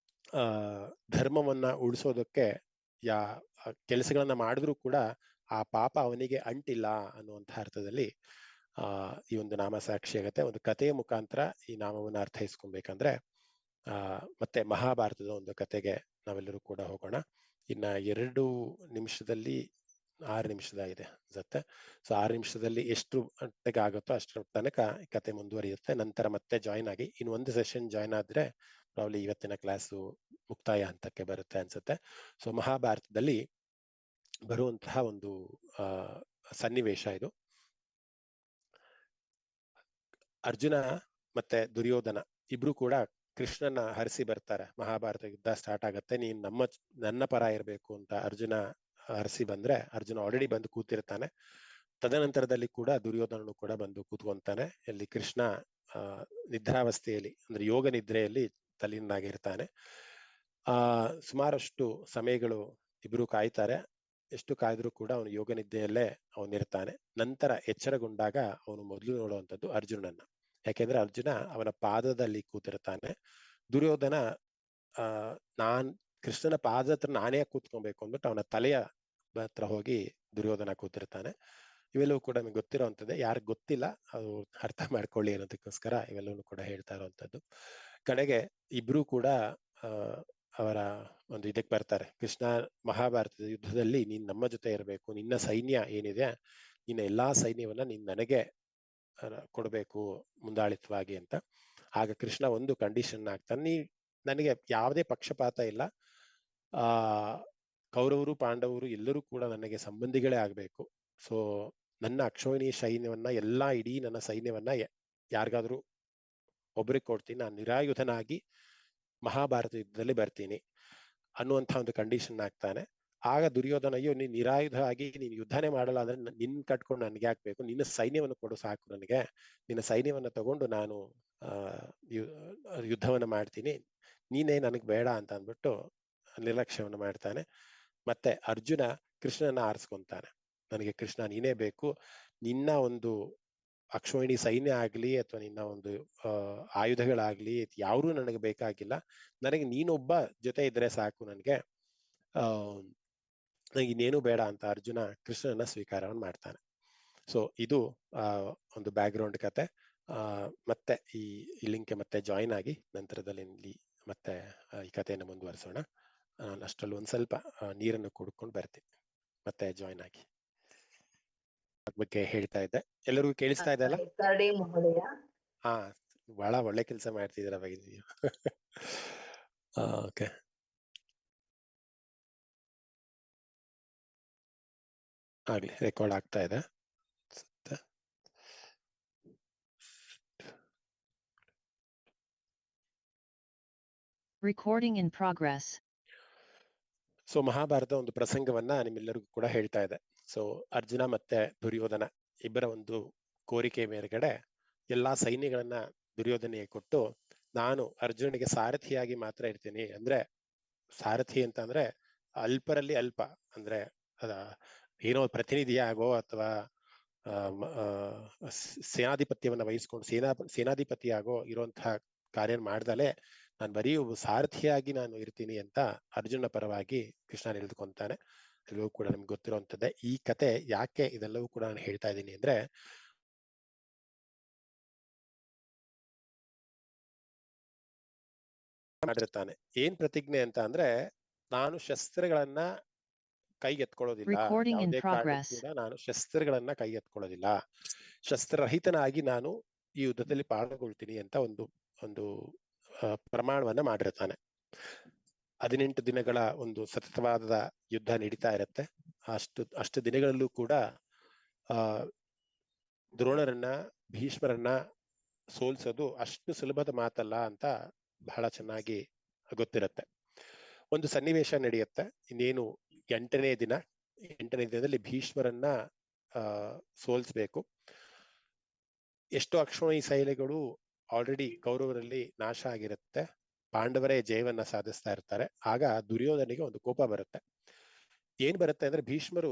ಧರ್ಮವನ್ನ ಉಳಿಸೋದಕ್ಕೆ ಕೆಲಸಗಳನ್ನ ಮಾಡಿದ್ರು ಕೂಡ ಆ ಪಾಪ ಅವನಿಗೆ ಅಂಟಿಲ್ಲ ಅನ್ನುವಂತಹ ಅರ್ಥದಲ್ಲಿ ಈ ಒಂದು ನಾಮ ಸಾಕ್ಷಿ ಆಗತ್ತೆ. ಒಂದು ಕಥೆಯ ಮುಖಾಂತರ ಈ ನಾಮವನ್ನು ಅರ್ಥೈಸ್ಕೊಬೇಕಂದ್ರೆ ಮತ್ತೆ ಮಹಾಭಾರತದ ಒಂದು ಕಥೆಗೆ ನಾವೆಲ್ಲರೂ ಕೂಡ ಹೋಗೋಣ. ಇನ್ನ 2 ನಿಮಿಷದಲ್ಲಿ 6 ನಿಮಿಷದಾಗಿದೆ ಅನ್ಸತ್ತೆ. ಸೊ 6 ನಿಮಿಷದಲ್ಲಿ ಎಷ್ಟು ಗಂಟೆಗೆ ಆಗುತ್ತೋ ಅಷ್ಟರ ತನಕ ಈ ಕತೆ ಮುಂದುವರಿಯುತ್ತೆ. ನಂತರ ಮತ್ತೆ ಜಾಯಿನ್ ಆಗಿ ಇನ್ನೊಂದು ಸೆಷನ್ ಜಾಯಿನ್ ಆದ್ರೆ ಪ್ರಾಬ್ಲಿ ಇವತ್ತಿನ ಕ್ಲಾಸು ಮುಕ್ತಾಯ ಹಂತಕ್ಕೆ ಬರುತ್ತೆ ಅನ್ಸುತ್ತೆ. ಸೊ ಮಹಾಭಾರತದಲ್ಲಿ ಬರುವಂತಹ ಒಂದು ಸನ್ನಿವೇಶ ಇದು. ಅರ್ಜುನ ಮತ್ತೆ ದುರ್ಯೋಧನ ಇಬ್ರು ಕೂಡ ಕೃಷ್ಣನ ಹರಿಸಿ ಬರ್ತಾರೆ. ಮಹಾಭಾರತ ಯುದ್ಧ ಸ್ಟಾರ್ಟ್ ಆಗತ್ತೆ, ನೀನ್ ನನ್ನ ಪರ ಇರಬೇಕು ಅಂತ ಅರ್ಜುನ ಹರಿಸಿ ಬಂದ್ರೆ, ಅರ್ಜುನ ಆಲ್ರೆಡಿ ಬಂದು ಕೂತಿರ್ತಾನೆ. ತದನಂತರದಲ್ಲಿ ಕೂಡ ದುರ್ಯೋಧನನು ಕೂಡ ಬಂದು ಕೂತ್ಕೊಂತಾನೆ. ಇಲ್ಲಿ ಕೃಷ್ಣ ನಿದ್ರಾವಸ್ಥೆಯಲ್ಲಿ ಅಂದ್ರೆ ಯೋಗ ನಿದ್ರೆಯಲ್ಲಿ ತಲ್ಲೀನಾಗಿರ್ತಾನೆ. ಸುಮಾರಷ್ಟು ಸಮಯಗಳು ಇಬ್ರು ಕಾಯ್ತಾರೆ. ಎಷ್ಟು ಕಾಯ್ದ್ರು ಕೂಡ ಅವನು ಯೋಗ ನಿದ್ದೆಯಲ್ಲೇ ಅವನಿರ್ತಾನೆ. ನಂತರ ಎಚ್ಚರಗೊಂಡಾಗ ಅವನು ಮೊದಲು ನೋಡುವಂಥದ್ದು ಅರ್ಜುನನ್ನ. ಯಾಕೆಂದ್ರೆ ಅರ್ಜುನ ಅವನ ಪಾದದಲ್ಲಿ ಕೂತಿರ್ತಾನೆ. ದುರ್ಯೋಧನ ನಾನ್ ಕೃಷ್ಣನ ಪಾದ ಹತ್ರ ನಾನೇ ಕೂತ್ಕೊಬೇಕು ಅಂದ್ಬಿಟ್ಟು ಅವನ ತಲೆಯ ಹತ್ರ ಹೋಗಿ ದುರ್ಯೋಧನ ಕೂತಿರ್ತಾನೆ. ಇವೆಲ್ಲವೂ ಕೂಡ ನಮಗೆ ಗೊತ್ತಿರೋವಂಥದ್ದೇ. ಯಾರಿಗೆ ಗೊತ್ತಿಲ್ಲ ಅದು ಅರ್ಥ ಮಾಡ್ಕೊಳ್ಳಿ ಅನ್ನೋದಕ್ಕೋಸ್ಕರ ಇವೆಲ್ಲವೂ ಕೂಡ ಹೇಳ್ತಾ ಇರುವಂಥದ್ದು. ಕಡೆಗೆ ಇಬ್ರು ಕೂಡ ಅವರ ಒಂದು ಇದಕ್ಕೆ ಬರ್ತಾರೆ. ಕೃಷ್ಣ ಮಹಾಭಾರತದ ಯುದ್ಧದಲ್ಲಿ ನೀನ್ ನಮ್ಮ ಜೊತೆ ಇರಬೇಕು, ನಿನ್ನ ಸೈನ್ಯ ಏನಿದೆ ನಿನ್ನ ಎಲ್ಲಾ ಸೈನ್ಯವನ್ನ ನೀನ್ ನನಗೆ ಕೊಡಬೇಕು ಮುಂದಾಳಿತವಾಗಿ ಅಂತ. ಆಗ ಕೃಷ್ಣ ಒಂದು ಕಂಡೀಷನ್ ಹಾಕ್ತಾನೆ, ನನಗೆ ಯಾವುದೇ ಪಕ್ಷಪಾತ ಇಲ್ಲ, ಆ ಕೌರವರು ಪಾಂಡವರು ಎಲ್ಲರೂ ಕೂಡ ನನಗೆ ಸಂಬಂಧಿಗಳೇ ಆಗ್ಬೇಕು. ಸೊ ನನ್ನ ಅಕ್ಷೋಹಿಣಿ ಸೈನ್ಯವನ್ನ ಇಡೀ ನನ್ನ ಸೈನ್ಯವನ್ನ ಯಾರಿಗಾದ್ರೂ ಒಬ್ರಿಗೆ ಕೊಡ್ತೀನಿ, ನಾನು ನಿರಾಯುಧನಾಗಿ ಮಹಾಭಾರತ ಯುದ್ಧದಲ್ಲಿ ಬರ್ತೀನಿ ಅನ್ನುವಂಥ ಒಂದು ಕಂಡೀಷನ್ ಹಾಕ್ತಾನೆ. ಆಗ ದುರ್ಯೋಧನ, ಅಯ್ಯೋ ನೀನ್ ನಿರಾಯುಧ ಆಗಿ ನೀನ್ ಯುದ್ಧನೇ ಮಾಡಲ್ಲ ಅಂದ್ರೆ ನಿನ್ ಕಟ್ಕೊಂಡು ನನ್ಗೆ ಹಾಕ್ಬೇಕು, ನಿನ್ನ ಸೈನ್ಯವನ್ನು ಕೊಡು ಸಾಕು ನನಗೆ, ನಿನ್ನ ಸೈನ್ಯವನ್ನ ತಗೊಂಡು ನಾನು ಯುದ್ಧವನ್ನ ಮಾಡ್ತೀನಿ, ನೀನೇ ನನಗ್ ಬೇಡ ಅಂತ ಅಂದ್ಬಿಟ್ಟು ನಿರ್ಲಕ್ಷ್ಯವನ್ನು ಮಾಡ್ತಾನೆ. ಮತ್ತೆ ಅರ್ಜುನ ಕೃಷ್ಣನ ಆರಿಸ್ಕೊಂತಾನೆ, ನನಗೆ ಕೃಷ್ಣ ನೀನೇ ಬೇಕು, ನಿನ್ನ ಒಂದು ಅಕ್ಷೋಹಿಣಿ ಸೈನ್ಯ ಆಗ್ಲಿ ಅಥವಾ ನಿನ್ನ ಒಂದು ಆಯುಧಗಳಾಗ್ಲಿ ಯಾರೂ ನನಗೆ ಬೇಕಾಗಿಲ್ಲ, ನನಗೆ ನೀನೊಬ್ಬ ಜೊತೆ ಇದ್ರೆ ಸಾಕು, ನನಗೆ ನನಗೆ ಇನ್ನೇನು ಬೇಡ ಅಂತ ಅರ್ಜುನ ಕೃಷ್ಣನ ಸ್ವೀಕಾರವನ್ನು ಮಾಡ್ತಾನೆ. ಸೊ ಇದು ಒಂದು ಬ್ಯಾಕ್ ಗ್ರೌಂಡ್ ಕತೆ. ಮತ್ತೆ ಈ ಲಿಂಕ್ಗೆ ಮತ್ತೆ ಜಾಯಿನ್ ಆಗಿ ನಂತರದಲ್ಲಿ ಮತ್ತೆ ಈ ಕಥೆಯನ್ನು ಮುಂದುವರಿಸೋಣ. ನಾನು ಅಷ್ಟರಲ್ಲಿ ಒಂದ್ ಸ್ವಲ್ಪ ನೀರನ್ನು ಕುಡ್ಕೊಂಡು ಬರ್ತೀನಿ, ಮತ್ತೆ ಜಾಯಿನ್ ಆಗಿ. ಬಗ್ಗೆ ಹೇಳ್ತಾ ಇದ್ದೆ, ಎಲ್ಲರಿಗೂ ಕೇಳಿಸ್ತಾ ಇದೆ ಅಲ್ಲ?
ಮಹೋದಯ,
ಹಾ, ಬಹಳ ಒಳ್ಳೆ ಕೆಲಸ ಮಾಡ್ತಿದ್ದೀರಾ ಬಗ್ಗೆ. ಓಕೆ, ಆಗ್ಲಿ, ರೆಕಾರ್ಡ್ ಆಗ್ತಾ ಇದೆ.
Recording in progress.
So Mahabharata ಒಂದು ಪ್ರಸಂಗವನ್ನ ನಿಮ್ಮೆಲ್ಲರಿಗೂ ಕೂಡ ಹೇಳ್ತಾ ಇದೆ. ಸೊ ಅರ್ಜುನ ಮತ್ತೆ ದುರ್ಯೋಧನ ಇಬ್ಬರ ಒಂದು ಕೋರಿಕೆ ಮೇರೆಗಡೆ ಎಲ್ಲಾ ಸೈನ್ಯಗಳನ್ನ ದುರ್ಯೋಧನಿಗೆ ಕೊಟ್ಟು, ನಾನು ಅರ್ಜುನಿಗೆ ಸಾರಥಿಯಾಗಿ ಮಾತ್ರ ಇರ್ತೀನಿ. ಅಂದ್ರೆ ಸಾರಥಿ ಅಂತ ಅಂದ್ರೆ ಅಲ್ಪರಲ್ಲಿ ಅಲ್ಪ, ಅಂದ್ರೆ ಏನೋ ಪ್ರತಿನಿಧಿಯಾಗೋ ಅಥವಾ ಸೇನಾಧಿಪತ್ಯವನ್ನ ವಹಿಸ್ಕೊಂಡು ಸೇನಾಧಿಪತಿಯಾಗೋ ಇರುವಂತಹ ಕಾರ್ಯ ಮಾಡ್ದಲೆ ನಾನು ಬರೀ ಒಬ್ಬ ಸಾರಥಿಯಾಗಿ ನಾನು ಇರ್ತೀನಿ ಅಂತ ಅರ್ಜುನ ಪರವಾಗಿ ಕೃಷ್ಣ ನಿಲ್ದುಕೊಂತಾನೆ. ಎಲ್ಲವೂ ಕೂಡ ನಿಮ್ಗೆ ಗೊತ್ತಿರುವಂತದ್ದೇ. ಈ ಕತೆ ಯಾಕೆ ಇದೆಲ್ಲವೂ ಕೂಡ ನಾನು ಹೇಳ್ತಾ ಇದ್ದೀನಿ ಅಂದ್ರೆ, ಮಾಡಿರ್ತಾನೆ ಏನ್ ಪ್ರತಿಜ್ಞೆ ಅಂತ ಅಂದ್ರೆ, ನಾನು ಶಸ್ತ್ರಗಳನ್ನ ಕೈಗೆತ್ಕೊಳ್ಳೋದಿಲ್ಲ, ಯಾವುದೇ ಕಾರಣಕ್ಕೂ ಕೂಡ ನಾನು ಶಸ್ತ್ರಗಳನ್ನ ಕೈಗೆತ್ಕೊಳ್ಳೋದಿಲ್ಲ, ಶಸ್ತ್ರರಹಿತನಾಗಿ ನಾನು ಈ ಯುದ್ಧದಲ್ಲಿ ಪಾಲ್ಗೊಳ್ತೀನಿ ಅಂತ ಒಂದು ಪ್ರಮಾಣವನ್ನ ಮಾಡಿರ್ತಾನೆ. 18 ದಿನಗಳ ಒಂದು ಸತತವಾದ ಯುದ್ಧ ನಡೀತಾ ಇರುತ್ತೆ. ಅಷ್ಟು ದಿನಗಳಲ್ಲೂ ಕೂಡ ದ್ರೋಣರನ್ನ, ಭೀಷ್ಮರನ್ನ ಸೋಲ್ಸೋದು ಅಷ್ಟು ಸುಲಭದ ಮಾತಲ್ಲ ಅಂತ ಬಹಳ ಚೆನ್ನಾಗಿ ಗೊತ್ತಿರುತ್ತೆ. ಒಂದು ಸನ್ನಿವೇಶ ನಡೆಯುತ್ತೆ. ಇನ್ನೇನು 8ನೇ ದಿನದಲ್ಲಿ ಭೀಷ್ಮರನ್ನ ಸೋಲ್ಸ್ಬೇಕು. ಎಷ್ಟೋ ಅಕ್ಷೋಹಿಣಿ ಸೈನ್ಯಗಳು ಆಲ್ರೆಡಿ ಕೌರವರಲ್ಲಿ ನಾಶ ಆಗಿರುತ್ತೆ, ಪಾಂಡವರೇ ಜಯವನ್ನ ಸಾಧಿಸ್ತಾ ಇರ್ತಾರೆ. ಆಗ ದುರ್ಯೋಧನಿಗೆ ಒಂದು ಕೋಪ ಬರುತ್ತೆ. ಏನ್ ಬರುತ್ತೆ ಅಂದ್ರೆ, ಭೀಷ್ಮರು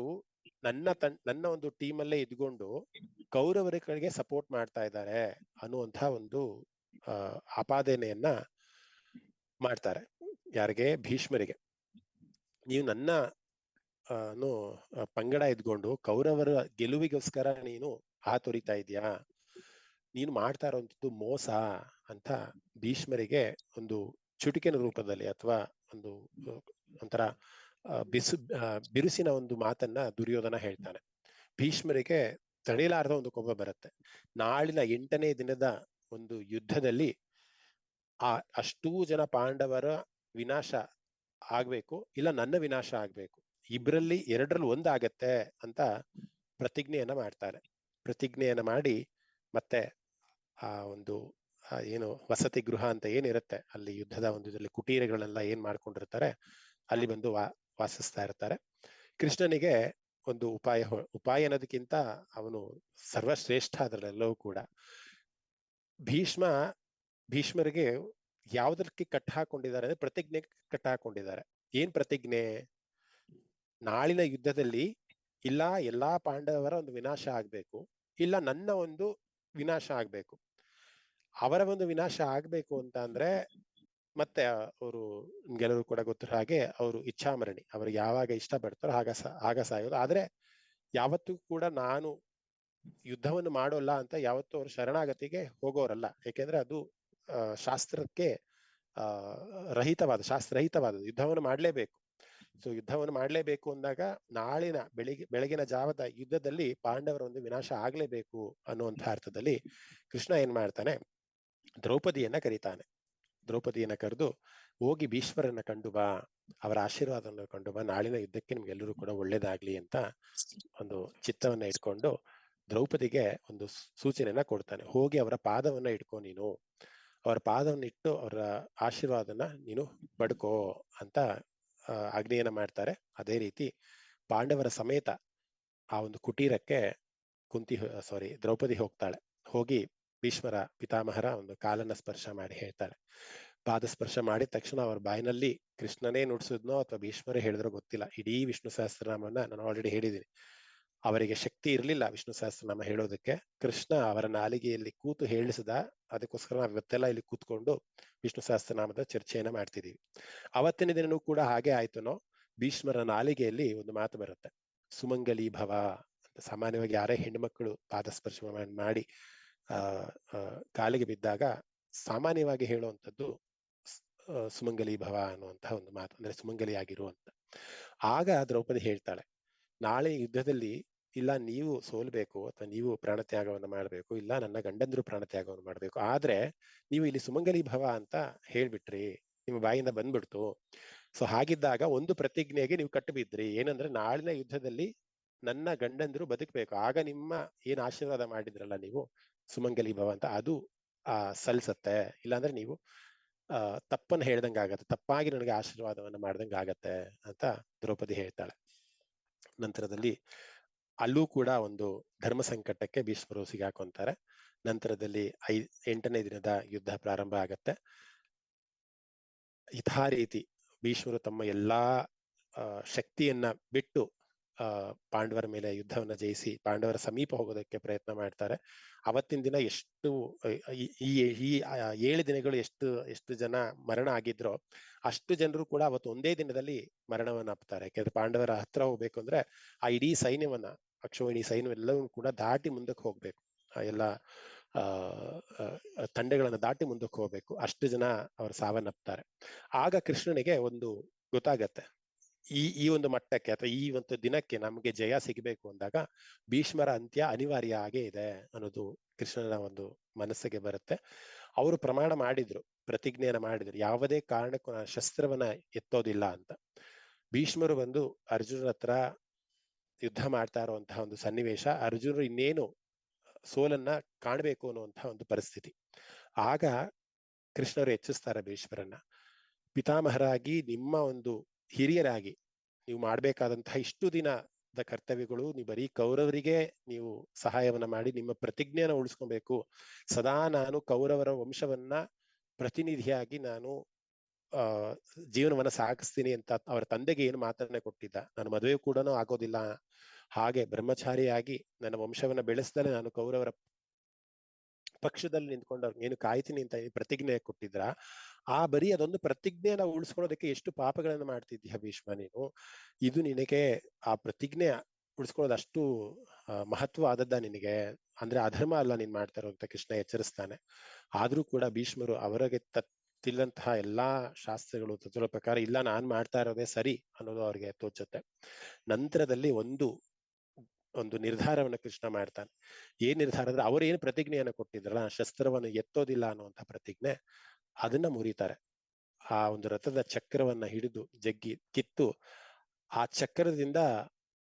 ನನ್ನ ಒಂದು ಟೀಮಲ್ಲೇ ಇದ್ಕೊಂಡು ಕೌರವರ ಕಡೆಗೆ ಸಪೋರ್ಟ್ ಮಾಡ್ತಾ ಇದ್ದಾರೆ ಅನ್ನುವಂತಹ ಒಂದು ಆಪಾದನೆಯನ್ನ ಮಾಡ್ತಾರೆ. ಯಾರಿಗೆ? ಭೀಷ್ಮರಿಗೆ. ನೀವು ನನ್ನ ಪಂಗಡ ಇದ್ಕೊಂಡು ಕೌರವರ ಗೆಲುವಿಗೋಸ್ಕರ ನೀನು ಹಾತೊರಿತಾ ಇದೀಯಾ, ನೀನು ಮಾಡ್ತಾ ಇರೋಂಥದ್ದು ಮೋಸ ಅಂತ ಭೀಷ್ಮರಿಗೆ ಒಂದು ಚುಟುಕಿನ ರೂಪದಲ್ಲಿ ಅಥವಾ ಒಂಥರ ಬಿರುಸಿನ ಒಂದು ಮಾತನ್ನ ದುರ್ಯೋಧನ ಹೇಳ್ತಾನೆ. ಭೀಷ್ಮರಿಗೆ ತಡೆಯಲಾರದ ಒಂದು ಕೋಪ ಬರುತ್ತೆ. ನಾಳಿನ 8ನೇ ದಿನದ ಒಂದು ಯುದ್ಧದಲ್ಲಿ ಅಷ್ಟೂ ಜನ ಪಾಂಡವರ ವಿನಾಶ ಆಗ್ಬೇಕು, ಇಲ್ಲ ನನ್ನ ವಿನಾಶ ಆಗ್ಬೇಕು, ಇಬ್ಬರಲ್ಲಿ 2ರಲ್ಲಿ ಒಂದಾಗತ್ತೆ ಅಂತ ಪ್ರತಿಜ್ಞೆಯನ್ನ ಮಾಡ್ತಾರೆ. ಪ್ರತಿಜ್ಞೆಯನ್ನ ಮಾಡಿ ಮತ್ತೆ ಆ ಒಂದು ಏನು ವಸತಿ ಗೃಹ ಅಂತ ಏನಿರುತ್ತೆ ಅಲ್ಲಿ, ಯುದ್ಧದ ಒಂದು ಇದರಲ್ಲಿ ಕುಟೀರಗಳೆಲ್ಲ ಏನ್ ಮಾಡ್ಕೊಂಡಿರ್ತಾರೆ ಅಲ್ಲಿ ಬಂದು ವಾಸಿಸ್ತಾ ಇರ್ತಾರೆ. ಕೃಷ್ಣನಿಗೆ ಒಂದು ಉಪಾಯ ಅನ್ನೋದಕ್ಕಿಂತ ಅವನು ಸರ್ವಶ್ರೇಷ್ಠ ಅದರಲ್ಲೆಲ್ಲವೂ ಕೂಡ. ಭೀಷ್ಮರಿಗೆ ಯಾವ್ದಕ್ಕೆ ಕಟ್ ಹಾಕೊಂಡಿದ್ದಾರೆ ಅಂದ್ರೆ ಪ್ರತಿಜ್ಞೆ ಕಟ್ ಹಾಕೊಂಡಿದ್ದಾರೆ. ಏನ್ ಪ್ರತಿಜ್ಞೆ? ನಾಳಿನ ಯುದ್ಧದಲ್ಲಿ ಇಲ್ಲ ಎಲ್ಲಾ ಪಾಂಡವರ ಒಂದು ವಿನಾಶ ಆಗ್ಬೇಕು, ಇಲ್ಲ ನನ್ನ ಒಂದು ವಿನಾಶ ಆಗ್ಬೇಕು. ಅವರ ಒಂದು ವಿನಾಶ ಆಗ್ಬೇಕು ಅಂತ ಅಂದ್ರೆ ಮತ್ತೆ ಅವರು ನಿಮ್ಗೆಲ್ಲರೂ ಕೂಡ ಗೊತ್ತಿರೋ ಹಾಗೆ ಅವರು ಇಚ್ಛಾಮರಣಿ, ಅವರು ಯಾವಾಗ ಇಷ್ಟ ಪಡ್ತಾರೋ ಆಗ ಸಾಯೋದು. ಆದ್ರೆ ಯಾವತ್ತೂ ಕೂಡ ನಾನು ಯುದ್ಧವನ್ನು ಮಾಡೋಲ್ಲ ಅಂತ ಯಾವತ್ತೂ ಅವರು ಶರಣಾಗತಿಗೆ ಹೋಗೋರಲ್ಲ. ಯಾಕೆಂದ್ರೆ ಅದು ಶಾಸ್ತ್ರಕ್ಕೆ ಶಾಸ್ತ್ರರಹಿತವಾದದ್ದು. ಯುದ್ಧವನ್ನು ಮಾಡ್ಲೇಬೇಕು. ಸೊ ಯುದ್ಧವನ್ನು ಮಾಡ್ಲೇಬೇಕು ಅಂದಾಗ ನಾಳಿನ ಬೆಳಗಿನ ಜಾವದ ಯುದ್ಧದಲ್ಲಿ ಪಾಂಡವರ ಒಂದು ವಿನಾಶ ಆಗ್ಲೇಬೇಕು ಅನ್ನುವಂಥ ಅರ್ಥದಲ್ಲಿ ಕೃಷ್ಣ ಏನ್ ಮಾಡ್ತಾನೆ, ದ್ರೌಪದಿಯನ್ನ ಕರೀತಾನೆ. ದ್ರೌಪದಿಯನ್ನ ಕರೆದು ಹೋಗಿ ಭೀಷ್ಮರನ್ನ ಕಂಡು ಬಾ, ಅವರ ಆಶೀರ್ವಾದವನ್ನು ಕಂಡು ಬಾ, ನಾಳಿನ ಯುದ್ಧಕ್ಕೆ ನಿಮ್ಗೆಲ್ಲರೂ ಕೂಡ ಒಳ್ಳೇದಾಗ್ಲಿ ಅಂತ ಒಂದು ಚಿತ್ತವನ್ನ ಇಟ್ಕೊಂಡು ದ್ರೌಪದಿಗೆ ಒಂದು ಸೂಚನೆಯನ್ನ ಕೊಡ್ತಾನೆ. ಹೋಗಿ ಅವರ ಪಾದವನ್ನ ಇಟ್ಕೋ, ನೀನು ಅವರ ಪಾದವನ್ನ ಇಟ್ಟು ಅವರ ಆಶೀರ್ವಾದನ ನೀನು ಪಡ್ಕೋ ಅಂತ ಆಜ್ಞೆಯನ್ನ ಮಾಡ್ತಾರೆ. ಅದೇ ರೀತಿ ಪಾಂಡವರ ಸಮೇತ ಆ ಒಂದು ಕುಟೀರಕ್ಕೆ ದ್ರೌಪದಿ ಹೋಗ್ತಾಳೆ. ಹೋಗಿ ಭೀಷ್ಮರ ಪಿತಾಮಹರ ಒಂದು ಕಾಲನ್ನ ಸ್ಪರ್ಶ ಮಾಡಿ ಹೇಳ್ತಾಳೆ. ಪಾದ ಸ್ಪರ್ಶ ಮಾಡಿದ ತಕ್ಷಣ ಅವ್ರ ಬಾಯಿನಲ್ಲಿ ಕೃಷ್ಣನೇ ನುಡಿಸಿದ್ನೋ ಅಥವಾ ಭೀಷ್ಮರೇ ಹೇಳಿದ್ರೋ ಗೊತ್ತಿಲ್ಲ, ಇಡೀ ವಿಷ್ಣು ಸಹಸ್ರನಾಮನ ನಾನು ಆಲ್ರೆಡಿ ಹೇಳಿದ್ದೀನಿ. ಅವರಿಗೆ ಶಕ್ತಿ ಇರಲಿಲ್ಲ ವಿಷ್ಣು ಸಹಸ್ರನಾಮ ಹೇಳೋದಕ್ಕೆ. ಕೃಷ್ಣ ಅವರ ನಾಲಿಗೆಯಲ್ಲಿ ಕೂತು ಹೇಳಿಸಿದ. ಅದಕ್ಕೋಸ್ಕರ ನಾವು ಇವತ್ತೆಲ್ಲ ಇಲ್ಲಿ ಕೂತ್ಕೊಂಡು ವಿಷ್ಣು ಸಹಸ್ರನಾಮದ ಚರ್ಚೆಯನ್ನ ಮಾಡ್ತಿದೀವಿ. ಅವತ್ತಿನ ದಿನನೂ ಕೂಡ ಹಾಗೆ ಆಯ್ತನೋ, ಭೀಷ್ಮರ ನಾಲಿಗೆಯಲ್ಲಿ ಒಂದು ಮಾತು ಬರುತ್ತೆ, ಸುಮಂಗಲಿ ಭವ ಅಂತ. ಸಾಮಾನ್ಯವಾಗಿ ಯಾರೇ ಹೆಣ್ಮಕ್ಳು ಪಾದಸ್ಪರ್ಶ ಮಾಡಿ ಕಾಲಿಗೆ ಬಿದ್ದಾಗ ಸಾಮಾನ್ಯವಾಗಿ ಹೇಳುವಂಥದ್ದು ಸುಮಂಗಲಿ ಭವ ಅನ್ನುವಂತಹ ಒಂದು ಮಾತು, ಅಂದ್ರೆ ಸುಮಂಗಲಿ ಆಗಿರು ಅಂತ. ಆಗ ದ್ರೌಪದಿ ಹೇಳ್ತಾಳೆ, ನಾಳೆ ಯುದ್ಧದಲ್ಲಿ ಇಲ್ಲ ನೀವು ಸೋಲ್ಬೇಕು ಅಥವಾ ನೀವು ಪ್ರಾಣತ್ಯಾಗವನ್ನು ಮಾಡಬೇಕು, ಇಲ್ಲ ನನ್ನ ಗಂಡಂದ್ರು ಪ್ರಾಣತ್ಯಾಗವನ್ನು ಮಾಡಬೇಕು, ಆದ್ರೆ ನೀವು ಇಲ್ಲಿ ಸುಮಂಗಲಿ ಭವ ಅಂತ ಹೇಳ್ಬಿಟ್ರಿ, ನಿಮ್ಮ ಬಾಯಿಂದ ಬಂದ್ಬಿಡ್ತು. ಸೊ ಹಾಗಿದ್ದಾಗ ಒಂದು ಪ್ರತಿಜ್ಞೆಗೆ ನೀವು ಕಟ್ಟು ಬಿದ್ರಿ, ಏನಂದ್ರೆ ನಾಳಿನ ಯುದ್ಧದಲ್ಲಿ ನನ್ನ ಗಂಡಂದ್ರು ಬದುಕಬೇಕು, ಆಗ ನಿಮ್ಮ ಏನ್ ಆಶೀರ್ವಾದ ಮಾಡಿದ್ರಲ್ಲ ನೀವು ಸುಮಂಗಲಿ ಭವ ಅಂತ, ಅದು ಸಲ್ಸತ್ತೆ. ಇಲ್ಲಾಂದ್ರೆ ನೀವು ತಪ್ಪನ್ನು ಹೇಳ್ದಂಗೆ ಆಗತ್ತೆ, ತಪ್ಪಾಗಿ ನನಗೆ ಆಶೀರ್ವಾದವನ್ನ ಮಾಡ್ದಂಗೆ ಆಗತ್ತೆ ಅಂತ ದ್ರೌಪದಿ ಹೇಳ್ತಾಳೆ. ನಂತರದಲ್ಲಿ ಅಲ್ಲೂ ಕೂಡ ಒಂದು ಧರ್ಮ ಸಂಕಟಕ್ಕೆ ಭೀಷ್ಮರು ಸಿಗಾಕೊಂತಾರೆ. ನಂತರದಲ್ಲಿ 8ನೇ ದಿನದ ಯುದ್ಧ ಪ್ರಾರಂಭ ಆಗತ್ತೆ. ಯಥಾ ರೀತಿ ಭೀಷ್ಮರು ತಮ್ಮ ಎಲ್ಲಾ ಶಕ್ತಿಯನ್ನ ಬಿಟ್ಟು ಪಾಂಡವರ ಮೇಲೆ ಯುದ್ಧವನ್ನ ಜಯಿಸಿ ಪಾಂಡವರ ಸಮೀಪ ಹೋಗೋದಕ್ಕೆ ಪ್ರಯತ್ನ ಮಾಡ್ತಾರೆ. ಅವತ್ತಿನ ದಿನ ಎಷ್ಟು ಈ 7 ದಿನಗಳು ಎಷ್ಟು ಜನ ಮರಣ ಆಗಿದ್ರೋ ಅಷ್ಟು ಜನರು ಕೂಡ ಅವತ್ತು ಒಂದೇ ದಿನದಲ್ಲಿ ಮರಣವನ್ನ ಅಪ್ತಾರೆ. ಯಾಕೆಂದ್ರೆ ಪಾಂಡವರ ಹತ್ರ ಹೋಗ್ಬೇಕು ಅಂದ್ರೆ ಆ ಇಡೀ ಸೈನ್ಯವನ್ನ, ಅಕ್ಷೋಹಿಣಿ ಸೈನ್ಯವೆಲ್ಲವೂ ಕೂಡ ದಾಟಿ ಮುಂದಕ್ಕೆ ಹೋಗ್ಬೇಕು, ಎಲ್ಲ ತಂಡೆಗಳನ್ನ ದಾಟಿ ಮುಂದಕ್ಕೆ ಹೋಗ್ಬೇಕು. ಅಷ್ಟು ಜನ ಅವರು ಸಾವನ್ನಪ್ತಾರೆ. ಆಗ ಕೃಷ್ಣನಿಗೆ ಒಂದು ಗೊತ್ತಾಗತ್ತೆ, ಈ ಒಂದು ಮಟ್ಟಕ್ಕೆ ಅಥವಾ ಈ ಒಂದು ದಿನಕ್ಕೆ ನಮ್ಗೆ ಜಯ ಸಿಗಬೇಕು ಅಂದಾಗ ಭೀಷ್ಮರ ಅಂತ್ಯ ಅನಿವಾರ್ಯ ಆಗೇ ಇದೆ ಅನ್ನೋದು ಕೃಷ್ಣನ ಒಂದು ಮನಸ್ಸಿಗೆ ಬರುತ್ತೆ. ಅವರು ಪ್ರಮಾಣ ಮಾಡಿದ್ರು, ಪ್ರತಿಜ್ಞೆಯನ್ನ ಮಾಡಿದ್ರು, ಯಾವುದೇ ಕಾರಣಕ್ಕೂ ನಾನು ಶಸ್ತ್ರವನ್ನ ಎತ್ತೋದಿಲ್ಲ ಅಂತ. ಭೀಷ್ಮರು ಬಂದು ಅರ್ಜುನರ ಹತ್ರ ಯುದ್ಧ ಮಾಡ್ತಾ ಇರುವಂತಹ ಒಂದು ಸನ್ನಿವೇಶ, ಅರ್ಜುನರು ಇನ್ನೇನು ಸೋಲನ್ನ ಕಾಣಬೇಕು ಅನ್ನುವಂತಹ ಒಂದು ಪರಿಸ್ಥಿತಿ. ಆಗ ಕೃಷ್ಣರು ಎಚ್ಚರಿಸ್ತಾರೆ ಭೀಷ್ಮರನ್ನ, ಪಿತಾಮಹರಾಗಿ ನಿಮ್ಮ ಒಂದು ಹಿರಿಯರಾಗಿ ನೀವು ಮಾಡ್ಬೇಕಾದಂತಹ ಇಷ್ಟು ದಿನದ ಕರ್ತವ್ಯಗಳು, ನೀವು ಬರೀ ಕೌರವರಿಗೆ ನೀವು ಸಹಾಯವನ್ನ ಮಾಡಿ ನಿಮ್ಮ ಪ್ರತಿಜ್ಞೆಯನ್ನ ಉಳಿಸ್ಕೊಬೇಕು, ಸದಾ ನಾನು ಕೌರವರ ವಂಶವನ್ನ ಪ್ರತಿನಿಧಿಯಾಗಿ ನಾನು ಜೀವನವನ್ನ ಸಾಗಿಸ್ತೀನಿ ಅಂತ ಅವರ ತಂದೆಗೆ ಏನು ಮಾತನ್ನ ಕೊಟ್ಟಿದ್ದ, ನಾನು ಮದುವೆ ಕೂಡ ಆಗೋದಿಲ್ಲ, ಹಾಗೆ ಬ್ರಹ್ಮಚಾರಿಯಾಗಿ ನನ್ನ ವಂಶವನ್ನ ಬೆಳೆಸ್ದಲೇ ನಾನು ಕೌರವರ ಪಕ್ಷದಲ್ಲಿ ನಿಂತ್ಕೊಂಡವ್ರು ಏನು ಕಾಯ್ತೀನಿ ಅಂತ ಪ್ರತಿಜ್ಞೆ ಕೊಟ್ಟಿದ್ರ, ಆ ಬರೀ ಅದೊಂದು ಪ್ರತಿಜ್ಞೆನ ಉಳಿಸ್ಕೊಳ್ಳೋದಕ್ಕೆ ಎಷ್ಟು ಪಾಪಗಳನ್ನ ಮಾಡ್ತಿದ್ದೀಯ ಭೀಷ್ಮ ನೀನು, ಇದು ನಿನಗೆ ಆ ಪ್ರತಿಜ್ಞೆ ಉಳಿಸ್ಕೊಳ್ಳೋದು ಅಷ್ಟು ಮಹತ್ವ ಆದದ್ದ ನಿನಗೆ, ಅಂದ್ರೆ ಅಧರ್ಮ ಅಲ್ಲ ನೀನ್ ಮಾಡ್ತಾ ಇರೋ ಅಂತ ಕೃಷ್ಣ ಎಚ್ಚರಿಸ್ತಾನೆ. ಆದ್ರೂ ಕೂಡ ಭೀಷ್ಮರು ಅವರಿಗೆ ತಿಲ್ಲಂತಹ ಎಲ್ಲಾ ಶಾಸ್ತ್ರಗಳು ತತ್ವಗಳ ಪ್ರಕಾರ ಇಲ್ಲ ನಾನ್ ಮಾಡ್ತಾ ಇರೋದೇ ಸರಿ ಅನ್ನೋದು ಅವ್ರಿಗೆ ತೋಚುತ್ತೆ. ನಂತರದಲ್ಲಿ ಒಂದು ನಿರ್ಧಾರವನ್ನ ಕೃಷ್ಣ ಮಾಡ್ತಾನೆ. ಏನ್ ನಿರ್ಧಾರ ಅಂದ್ರೆ ಅವ್ರು ಏನ್ ಪ್ರತಿಜ್ಞೆಯನ್ನ ಕೊಟ್ಟಿದ್ರಲ್ಲ, ಶಸ್ತ್ರವನ್ನು ಎತ್ತೋದಿಲ್ಲ ಅನ್ನುವಂಥ ಪ್ರತಿಜ್ಞೆ, ಅದನ್ನ ಮುರಿತಾರೆ. ಆ ಒಂದು ರಥದ ಚಕ್ರವನ್ನ ಹಿಡಿದು ಜಗ್ಗಿ ಕಿತ್ತು ಆ ಚಕ್ರದಿಂದ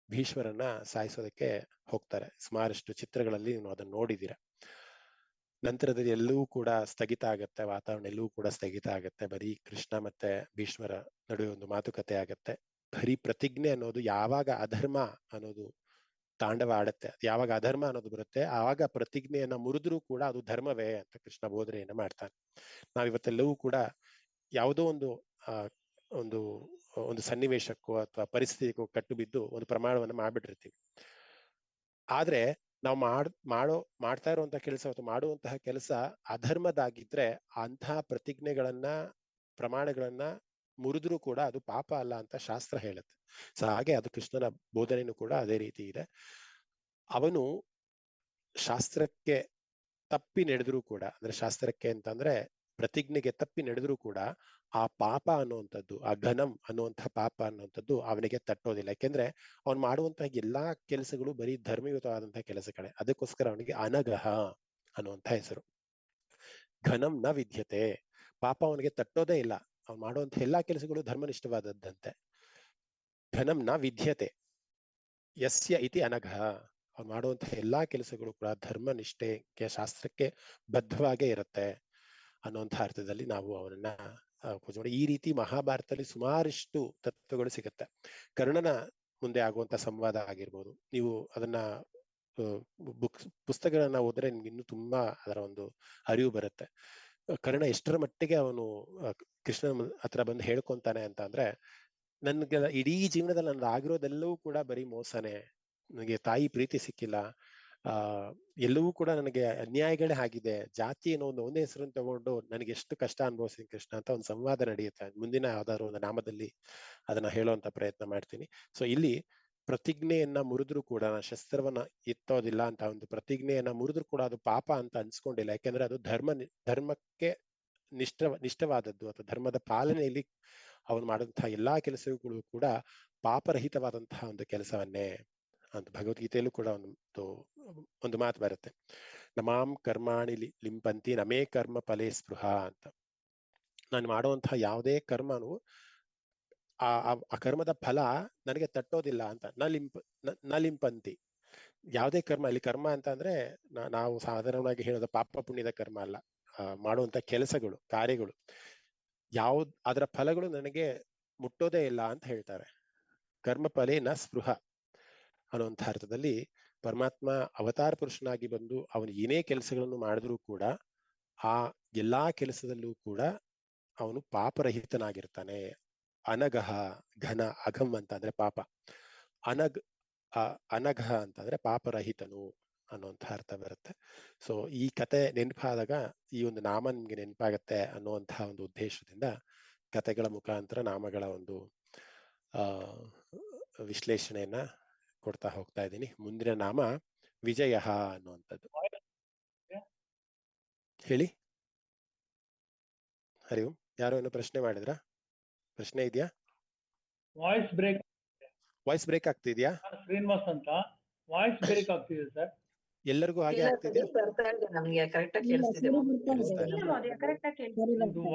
ಭೀಷ್ಮರನ್ನ ಸಾಯಿಸೋದಕ್ಕೆ ಹೋಗ್ತಾರೆ. ಸುಮಾರಷ್ಟು ಚಿತ್ರಗಳಲ್ಲಿ ನೀವು ಅದನ್ನ ನೋಡಿದೀರ. ನಂತರದಲ್ಲಿ ಎಲ್ಲವೂ ಕೂಡ ಸ್ಥಗಿತ ಆಗತ್ತೆ, ವಾತಾವರಣ ಎಲ್ಲವೂ ಕೂಡ ಸ್ಥಗಿತ ಆಗತ್ತೆ. ಬರೀ ಕೃಷ್ಣ ಮತ್ತೆ ಭೀಷ್ಮರ ನಡುವೆ ಒಂದು ಮಾತುಕತೆ ಆಗತ್ತೆ. ಬರೀ ಪ್ರತಿಜ್ಞೆ ಅನ್ನೋದು ಯಾವಾಗ ಅಧರ್ಮ ಅನ್ನೋದು ತಾಂಡವ ಆಡತ್ತೆ, ಯಾವಾಗ ಅಧರ್ಮ ಅನ್ನೋದು ಬರುತ್ತೆ ಆವಾಗ ಪ್ರತಿಜ್ಞೆಯನ್ನ ಮುರಿದ್ರೂ ಕೂಡ ಅದು ಧರ್ಮವೇ ಅಂತ ಕೃಷ್ಣ ಬೋಧನೆಯನ್ನ ಮಾಡ್ತಾನೆ. ನಾವಿವತ್ತೆಲ್ಲವೂ ಕೂಡ ಯಾವುದೋ ಒಂದು ಸನ್ನಿವೇಶಕ್ಕೂ ಅಥವಾ ಪರಿಸ್ಥಿತಿಗೂ ಕಟ್ಟು ಬಿದ್ದು ಒಂದು ಪ್ರಮಾಣವನ್ನ ಮಾಡ್ಬಿಟ್ಟಿರ್ತೀವಿ. ಆದ್ರೆ ನಾವು ಮಾಡ್ತಾ ಇರುವಂತಹ ಕೆಲಸ ಅಥವಾ ಮಾಡುವಂತಹ ಕೆಲಸ ಅಧರ್ಮದಾಗಿದ್ರೆ ಅಂತಹ ಪ್ರತಿಜ್ಞೆಗಳನ್ನ ಪ್ರಮಾಣಗಳನ್ನ ಮುರಿದ್ರೂ ಕೂಡ ಅದು ಪಾಪ ಅಲ್ಲ ಅಂತ ಶಾಸ್ತ್ರ ಹೇಳುತ್ತೆ. ಸೊ ಹಾಗೆ ಅದು ಕೃಷ್ಣನ ಬೋಧನೆಯೂ ಕೂಡ ಅದೇ ರೀತಿ ಇದೆ. ಅವನು ಶಾಸ್ತ್ರಕ್ಕೆ ತಪ್ಪಿ ನಡೆದ್ರೂ ಕೂಡ, ಅಂದ್ರೆ ಶಾಸ್ತ್ರಕ್ಕೆ ಅಂತಂದ್ರೆ ಪ್ರತಿಜ್ಞೆಗೆ ತಪ್ಪಿ ನಡೆದ್ರೂ ಕೂಡ ಆ ಪಾಪ ಅನ್ನುವಂಥದ್ದು, ಆ ಘನಂ ಅನ್ನುವಂತಹ ಪಾಪ ಅನ್ನುವಂಥದ್ದು ಅವನಿಗೆ ತಟ್ಟೋದಿಲ್ಲ. ಯಾಕೆಂದ್ರೆ ಅವನು ಮಾಡುವಂತಹ ಎಲ್ಲಾ ಕೆಲಸಗಳು ಬರೀ ಧರ್ಮಯುತವಾದಂತಹ ಕೆಲಸಗಳೇ. ಅದಕ್ಕೋಸ್ಕರ ಅವನಿಗೆ ಅನಘಃ ಅನ್ನುವಂಥ ಹೆಸರು. ಘನಂ ನ ವಿದ್ಯತೆ, ಪಾಪ ಅವನಿಗೆ ತಟ್ಟೋದೇ ಇಲ್ಲ, ಅವ್ನು ಮಾಡುವಂತ ಎಲ್ಲಾ ಕೆಲಸಗಳು ಧರ್ಮನಿಷ್ಠವಾದದ್ದಂತೆ. ಘನಂ ನ ವಿದ್ಯತೆ ಯಸ್ಯ ಇತಿ ಅನಘ, ಅವ್ನು ಮಾಡುವಂತಹ ಎಲ್ಲಾ ಕೆಲಸಗಳು ಕೂಡ ಧರ್ಮನಿಷ್ಠೆಗೆ ಶಾಸ್ತ್ರಕ್ಕೆ ಬದ್ಧವಾಗೇ ಇರುತ್ತೆ ಅನ್ನುವಂಥ ಅರ್ಥದಲ್ಲಿ ನಾವು ಅವನನ್ನ ಪೂಜೆ ಮಾಡಿ. ಈ ರೀತಿ ಮಹಾಭಾರತದಲ್ಲಿ ಸುಮಾರಷ್ಟು ತತ್ವಗಳು ಸಿಗುತ್ತೆ. ಕರ್ಣನ ಮುಂದೆ ಆಗುವಂತ ಸಂವಾದ ಆಗಿರ್ಬೋದು, ನೀವು ಅದನ್ನ ಪುಸ್ತಕಗಳನ್ನ ಓದಿದ್ರೆ ನಿಮ್ಗೆ ಇನ್ನೂ ತುಂಬಾ ಅದರ ಒಂದು ಅರಿವು ಬರುತ್ತೆ. ಕರ್ಣ ಎಷ್ಟರ ಮಟ್ಟಿಗೆ ಅವನು ಕೃಷ್ಣನ ಹತ್ರ ಬಂದು ಹೇಳ್ಕೊಂತಾನೆ ಅಂತ ಅಂದ್ರೆ, ನನ್ಗೆ ಇಡೀ ಜೀವನದಲ್ಲಿ ನನ್ಗೆ ಆಗಿರೋದೆಲ್ಲವೂ ಕೂಡ ಬರೀ ಮೋಸನೇ, ನನಗೆ ತಾಯಿ ಪ್ರೀತಿ ಸಿಕ್ಕಿಲ್ಲ, ಎಲ್ಲವೂ ಕೂಡ ನನಗೆ ಅನ್ಯಾಯಗಳೇ ಆಗಿದೆ, ಜಾತಿ ಅನ್ನೋ ಒಂದೇ ಹೆಸರನ್ನು ತಗೊಂಡು ನನಗೆ ಎಷ್ಟು ಕಷ್ಟ ಅನುಭವಿಸ್ತೀನಿ ಕೃಷ್ಣ ಅಂತ ಒಂದು ಸಂವಾದ ನಡೆಯುತ್ತೆ. ಮುಂದಿನ ಯಾವ್ದಾದ್ರು ಒಂದು ನಾಮದಲ್ಲಿ ಅದನ್ನ ಹೇಳುವಂತ ಪ್ರಯತ್ನ ಮಾಡ್ತೀನಿ. ಸೊ ಇಲ್ಲಿ ಪ್ರತಿಜ್ಞೆಯನ್ನ ಮುರಿದ್ರು ಕೂಡ, ಶಸ್ತ್ರವನ್ನ ಎತ್ತೋದಿಲ್ಲ ಅಂತ ಒಂದು ಪ್ರತಿಜ್ಞೆಯನ್ನ ಮುರಿದ್ರು ಕೂಡ ಅದು ಪಾಪ ಅಂತ ಅನ್ಸ್ಕೊಂಡಿಲ್ಲ. ಯಾಕೆಂದ್ರೆ ಅದು ಧರ್ಮಕ್ಕೆ ನಿಷ್ಠವಾದದ್ದು ಅಥವಾ ಧರ್ಮದ ಪಾಲನೆಯಲ್ಲಿ ಅವನು ಮಾಡಿದಂತಹ ಎಲ್ಲಾ ಕೆಲಸಗಳು ಕೂಡ ಪಾಪರಹಿತವಾದಂತಹ ಒಂದು ಕೆಲಸವನ್ನೇ ಅಂತ ಭಗವದ್ಗೀತೆಯಲ್ಲೂ ಕೂಡ ಒಂದು ಮಾತು ಬರುತ್ತೆ, ನಮಾಂ ಕರ್ಮಾಣಿ ಲಿಂಪಂತಿ ನಮೇ ಕರ್ಮ ಫಲೇ ಸ್ಪೃಹ ಅಂತ. ನಾನು ಮಾಡುವಂತಹ ಯಾವುದೇ ಕರ್ಮನು ಆ ಕರ್ಮದ ಫಲ ನನಗೆ ತಟ್ಟೋದಿಲ್ಲ ಅಂತ. ನ ಲಿಂಪಂತಿ, ಯಾವುದೇ ಕರ್ಮ, ಇಲ್ಲಿ ಕರ್ಮ ಅಂತ ಅಂದ್ರೆ ನಾವು ಸಾಧಾರಣವಾಗಿ ಹೇಳೋದು ಪಾಪ ಪುಣ್ಯದ ಕರ್ಮ ಅಲ್ಲ, ಮಾಡುವಂತ ಕೆಲಸಗಳು, ಕಾರ್ಯಗಳು, ಅದರ ಫಲಗಳು ನನಗೆ ಮುಟ್ಟೋದೇ ಇಲ್ಲ ಅಂತ ಹೇಳ್ತಾರೆ. ಕರ್ಮ ಫಲೇ ನ ಸ್ಪೃಹ ಅನ್ನುವಂಥ ಅರ್ಥದಲ್ಲಿ ಪರಮಾತ್ಮ ಅವತಾರ ಪುರುಷನಾಗಿ ಬಂದು ಅವನು ಏನೇ ಕೆಲಸಗಳನ್ನು ಮಾಡಿದ್ರೂ ಕೂಡ ಆ ಎಲ್ಲಾ ಕೆಲಸದಲ್ಲೂ ಕೂಡ ಅವನು ಪಾಪರಹಿತನಾಗಿರ್ತಾನೆ. ಅನಘಃ, ಘನ, ಅಘಂ ಅಂತ ಅಂದ್ರೆ ಪಾಪ, ಅನಘ ಅಂತಂದ್ರೆ ಪಾಪರಹಿತನು ಅನ್ನುವಂಥ ಅರ್ಥ ಬರುತ್ತೆ. ಸೊ ಈ ಕತೆ ನೆನಪಾದಾಗ ಈ ಒಂದು ನಾಮ ನಿಮ್ಗೆ ನೆನಪಾಗತ್ತೆ ಅನ್ನುವಂತಹ ಒಂದು ಉದ್ದೇಶದಿಂದ ಕತೆಗಳ ಮುಖಾಂತರ ನಾಮಗಳ ಒಂದು ವಿಶ್ಲೇಷಣೆಯನ್ನ ಕೊಡ್ತಾ ಹೋಗ್ತಾ ಇದ್ದೀನಿ. ಮುಂದಿನ ನಾಮ ವಿಜಯ ಅನ್ನುವಂಥದ್ದು. ಹೇಳಿ ಹರಿ ಓಂ. ಯಾರೋ ಏನೋ ಪ್ರಶ್ನೆ ಮಾಡಿದ್ರ? ಪ್ರಶ್ನೆ ಇದೆಯಾ? ವಾಯ್ಸ್ ಬ್ರೇಕ್ ಆಗ್ತಿದ್ಯಾ?
ಶ್ರೀನಿವಾಸ್ ಅಂತ ವಾಯ್ಸ್ ಬ್ರೇಕ್ ಆಗ್ತಿದೆ ಸರ್.
ಎಲ್ಲರಿಗೂ ಹಾಗೆ ಆಗ್ತಿದ್ಯಾ?
ನಮ್ಗೆ ಕರೆಕ್ಟ್ ಆಗಿ ಕೇಳಿಸ್ತಿದೆ.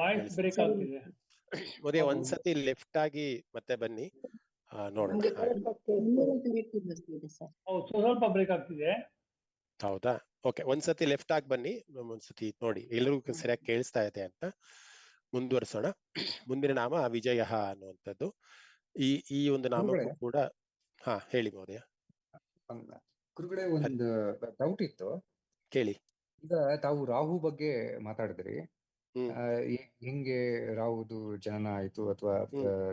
ವಾಯ್ಸ್ ಬ್ರೇಕ್ ಆಗ್ತಿದೆ.
ಮೊದಲೇ ಒಂದ್ಸತಿ ಲೆಫ್ಟ್ ಆಗಿ ಮತ್ತೆ ಬನ್ನಿ, ನೋಡೋಣ.
ಸ್ವಲ್ಪ ಬ್ರೇಕ್ ಆಗ್ತಿದೆ.
ಹೌದಾ? ಓಕೆ, ಒಂದ್ಸತಿ ಲೆಫ್ಟ್ ಆಗಿ ಬನ್ನಿ, ಒಂದ್ಸತಿ ನೋಡಿ ಎಲ್ರಿಗೂ ಸರಿಯಾಗಿ ಕೇಳಿಸ್ತಾ ಇದೆ ಅಂತ. ಮುಂದುವರ್ಸೋಣ. ಮುಂದಿನ ನಾಮ ವಿಜಯ ಅನ್ನುವಂಥದ್ದು. ಈ ಒಂದು ನಾಮಕ್ಕೂ ಕೂಡ ಹೇಳಿ ಮಹೋದಯ.
ಗುರುಗಳೇ, ಒಂದು ಡೌಟ್ ಇತ್ತು,
ಕೇಳಿ.
ಈಗ ತಾವು ರಾಹು ಬಗ್ಗೆ ಮಾತಾಡಿದ್ರಿ, ಹೆಂಗೆ ರಾಹುದು ಜನನ ಆಯ್ತು ಅಥವಾ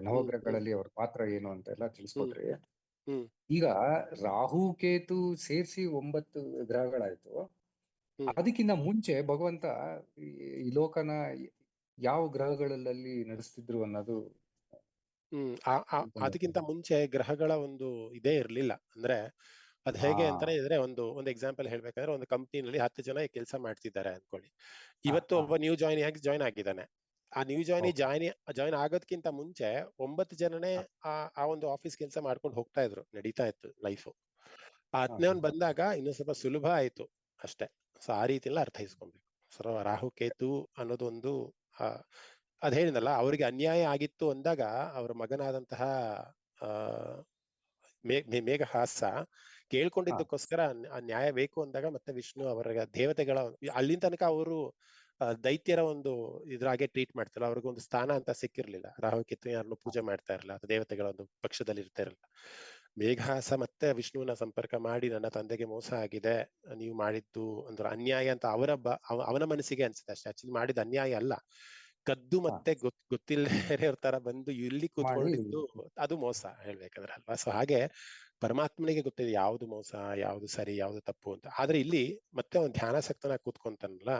ನವಗ್ರಹಗಳಲ್ಲಿ ಅವ್ರ ಪಾತ್ರ ಏನು ಅಂತ ಎಲ್ಲ ತಿಳಿಸ್ಕೊಟ್ರಿ. ಈಗ ರಾಹು ಕೇತು ಸೇರಿಸಿ 9 ಗ್ರಹಗಳಾಯ್ತು. ಅದಕ್ಕಿಂತ ಮುಂಚೆ ಭಗವಂತ ಈ ಲೋಕನ ಯಾವ ಗ್ರಹಗಳಲ್ಲಿ ನಡೆಸ್ತಿದ್ರು ಅನ್ನೋದು.
ಅದಕ್ಕಿಂತ ಮುಂಚೆ ಗ್ರಹಗಳ ಒಂದು ಇದೇ ಇರ್ಲಿಲ್ಲ. ಅಂದ್ರೆ ಅದ್ ಹೇಗೆ ಅಂತಾನೆ ಇದ್ರೆ, ಒಂದು ಎಕ್ಸಾಂಪಲ್ ಹೇಳ್ಬೇಕಂದ್ರೆ, ಒಂದು ಕಂಪ್ನಿನಲ್ಲಿ 10 ಜನ ಕೆಲಸ ಮಾಡ್ತಿದ್ದಾರೆ ಅನ್ಕೊಳ್ಳಿ. ಇವತ್ತು ಒಬ್ಬ ನ್ಯೂ ಜಾಯ್ನ್ ಆಗಿದ್ದಾನೆ. ಆ ನ್ಯೂ ಜಾಯ್ನ್ ಆಗೋದ್ಕಿಂತ ಮುಂಚೆ 9 ಜನನೇ ಆ ಒಂದು ಆಫೀಸ್ ಕೆಲಸ ಮಾಡ್ಕೊಂಡು ಹೋಗ್ತಾ ಇದ್ರು, ನಡೀತಾ ಇತ್ತು ಲೈಫ್. ಆ 10ನೇ ಬಂದಾಗ ಇನ್ನೂ ಸ್ವಲ್ಪ ಸುಲಭ ಆಯ್ತು ಅಷ್ಟೇ. ಸೊ ಆ ರೀತಿಯೆಲ್ಲ ಅರ್ಥೈಸ್ಕೊಬೇಕು. ಸೊ ರಾಹು ಕೇತು ಅನ್ನೋದು ಒಂದು ಅದ್ ಹೇಳಿದ್ನಲ್ಲ, ಅವ್ರಿಗೆ ಅನ್ಯಾಯ ಆಗಿತ್ತು ಅಂದಾಗ ಅವರ ಮಗನಾದಂತಹ ಮೇಘಹಾಸ ಕೇಳ್ಕೊಂಡಿದ್ದಕ್ಕೋಸ್ಕರ ಆ ನ್ಯಾಯ ಬೇಕು ಅಂದಾಗ ಮತ್ತೆ ವಿಷ್ಣು ಅವರ ದೇವತೆಗಳ ಅಲ್ಲಿನ ತನಕ ಅವರು ದೈತ್ಯರ ಒಂದು ಇದ್ರಾಗೆ ಟ್ರೀಟ್ ಮಾಡ್ತಿಲ್ಲ, ಅವ್ರಿಗೊಂದು ಸ್ಥಾನ ಅಂತ ಸಿಕ್ಕಿರ್ಲಿಲ್ಲ. ರಾಹು ಕೇತು ಯಾರನ್ನು ಪೂಜೆ ಮಾಡ್ತಾ ಇರಲಿಲ್ಲ, ಅಥವಾ ದೇವತೆಗಳ ಒಂದು ಪಕ್ಷದಲ್ಲಿ ಇರ್ತಾ ಇರಲಿಲ್ಲ. ಮೇಘಹಾಸ ಮತ್ತೆ ವಿಷ್ಣುವಿನ ಸಂಪರ್ಕ ಮಾಡಿ, ನನ್ನ ತಂದೆಗೆ ಮೋಸ ಆಗಿದೆ, ನೀವು ಮಾಡಿದ್ದು ಅಂದ್ರೆ ಅನ್ಯಾಯ ಅಂತ ಅವನ ಮನಸ್ಸಿಗೆ ಅನ್ಸುತ್ತೆ ಅಷ್ಟೇ. ಆಕ್ಚುಲಿ ಮಾಡಿದ ಅನ್ಯಾಯ ಅಲ್ಲ, ಕದ್ದು ಮತ್ತೆ ಗೊತ್ತಿಲ್ಲದೇ ತರ ಬಂದು ಇಲ್ಲಿ ಕೂತ್ಕೊಂಡಿದ್ದು ಅದು ಮೋಸ ಹೇಳ್ಬೇಕಂದ್ರೆ ಅಲ್ವಾ. ಸೊ ಹಾಗೆ ಪರಮಾತ್ಮನಿಗೆ ಗೊತ್ತಿದೆ ಯಾವ್ದು ಮೋಸ, ಯಾವ್ದು ಸರಿ, ಯಾವ್ದು ತಪ್ಪು ಅಂತ. ಆದ್ರೆ ಇಲ್ಲಿ ಮತ್ತೆ ಒಂದು ಧ್ಯಾನಾಸಕ್ತನ ಕೂತ್ಕೊಂತಾನಲ್ಲ,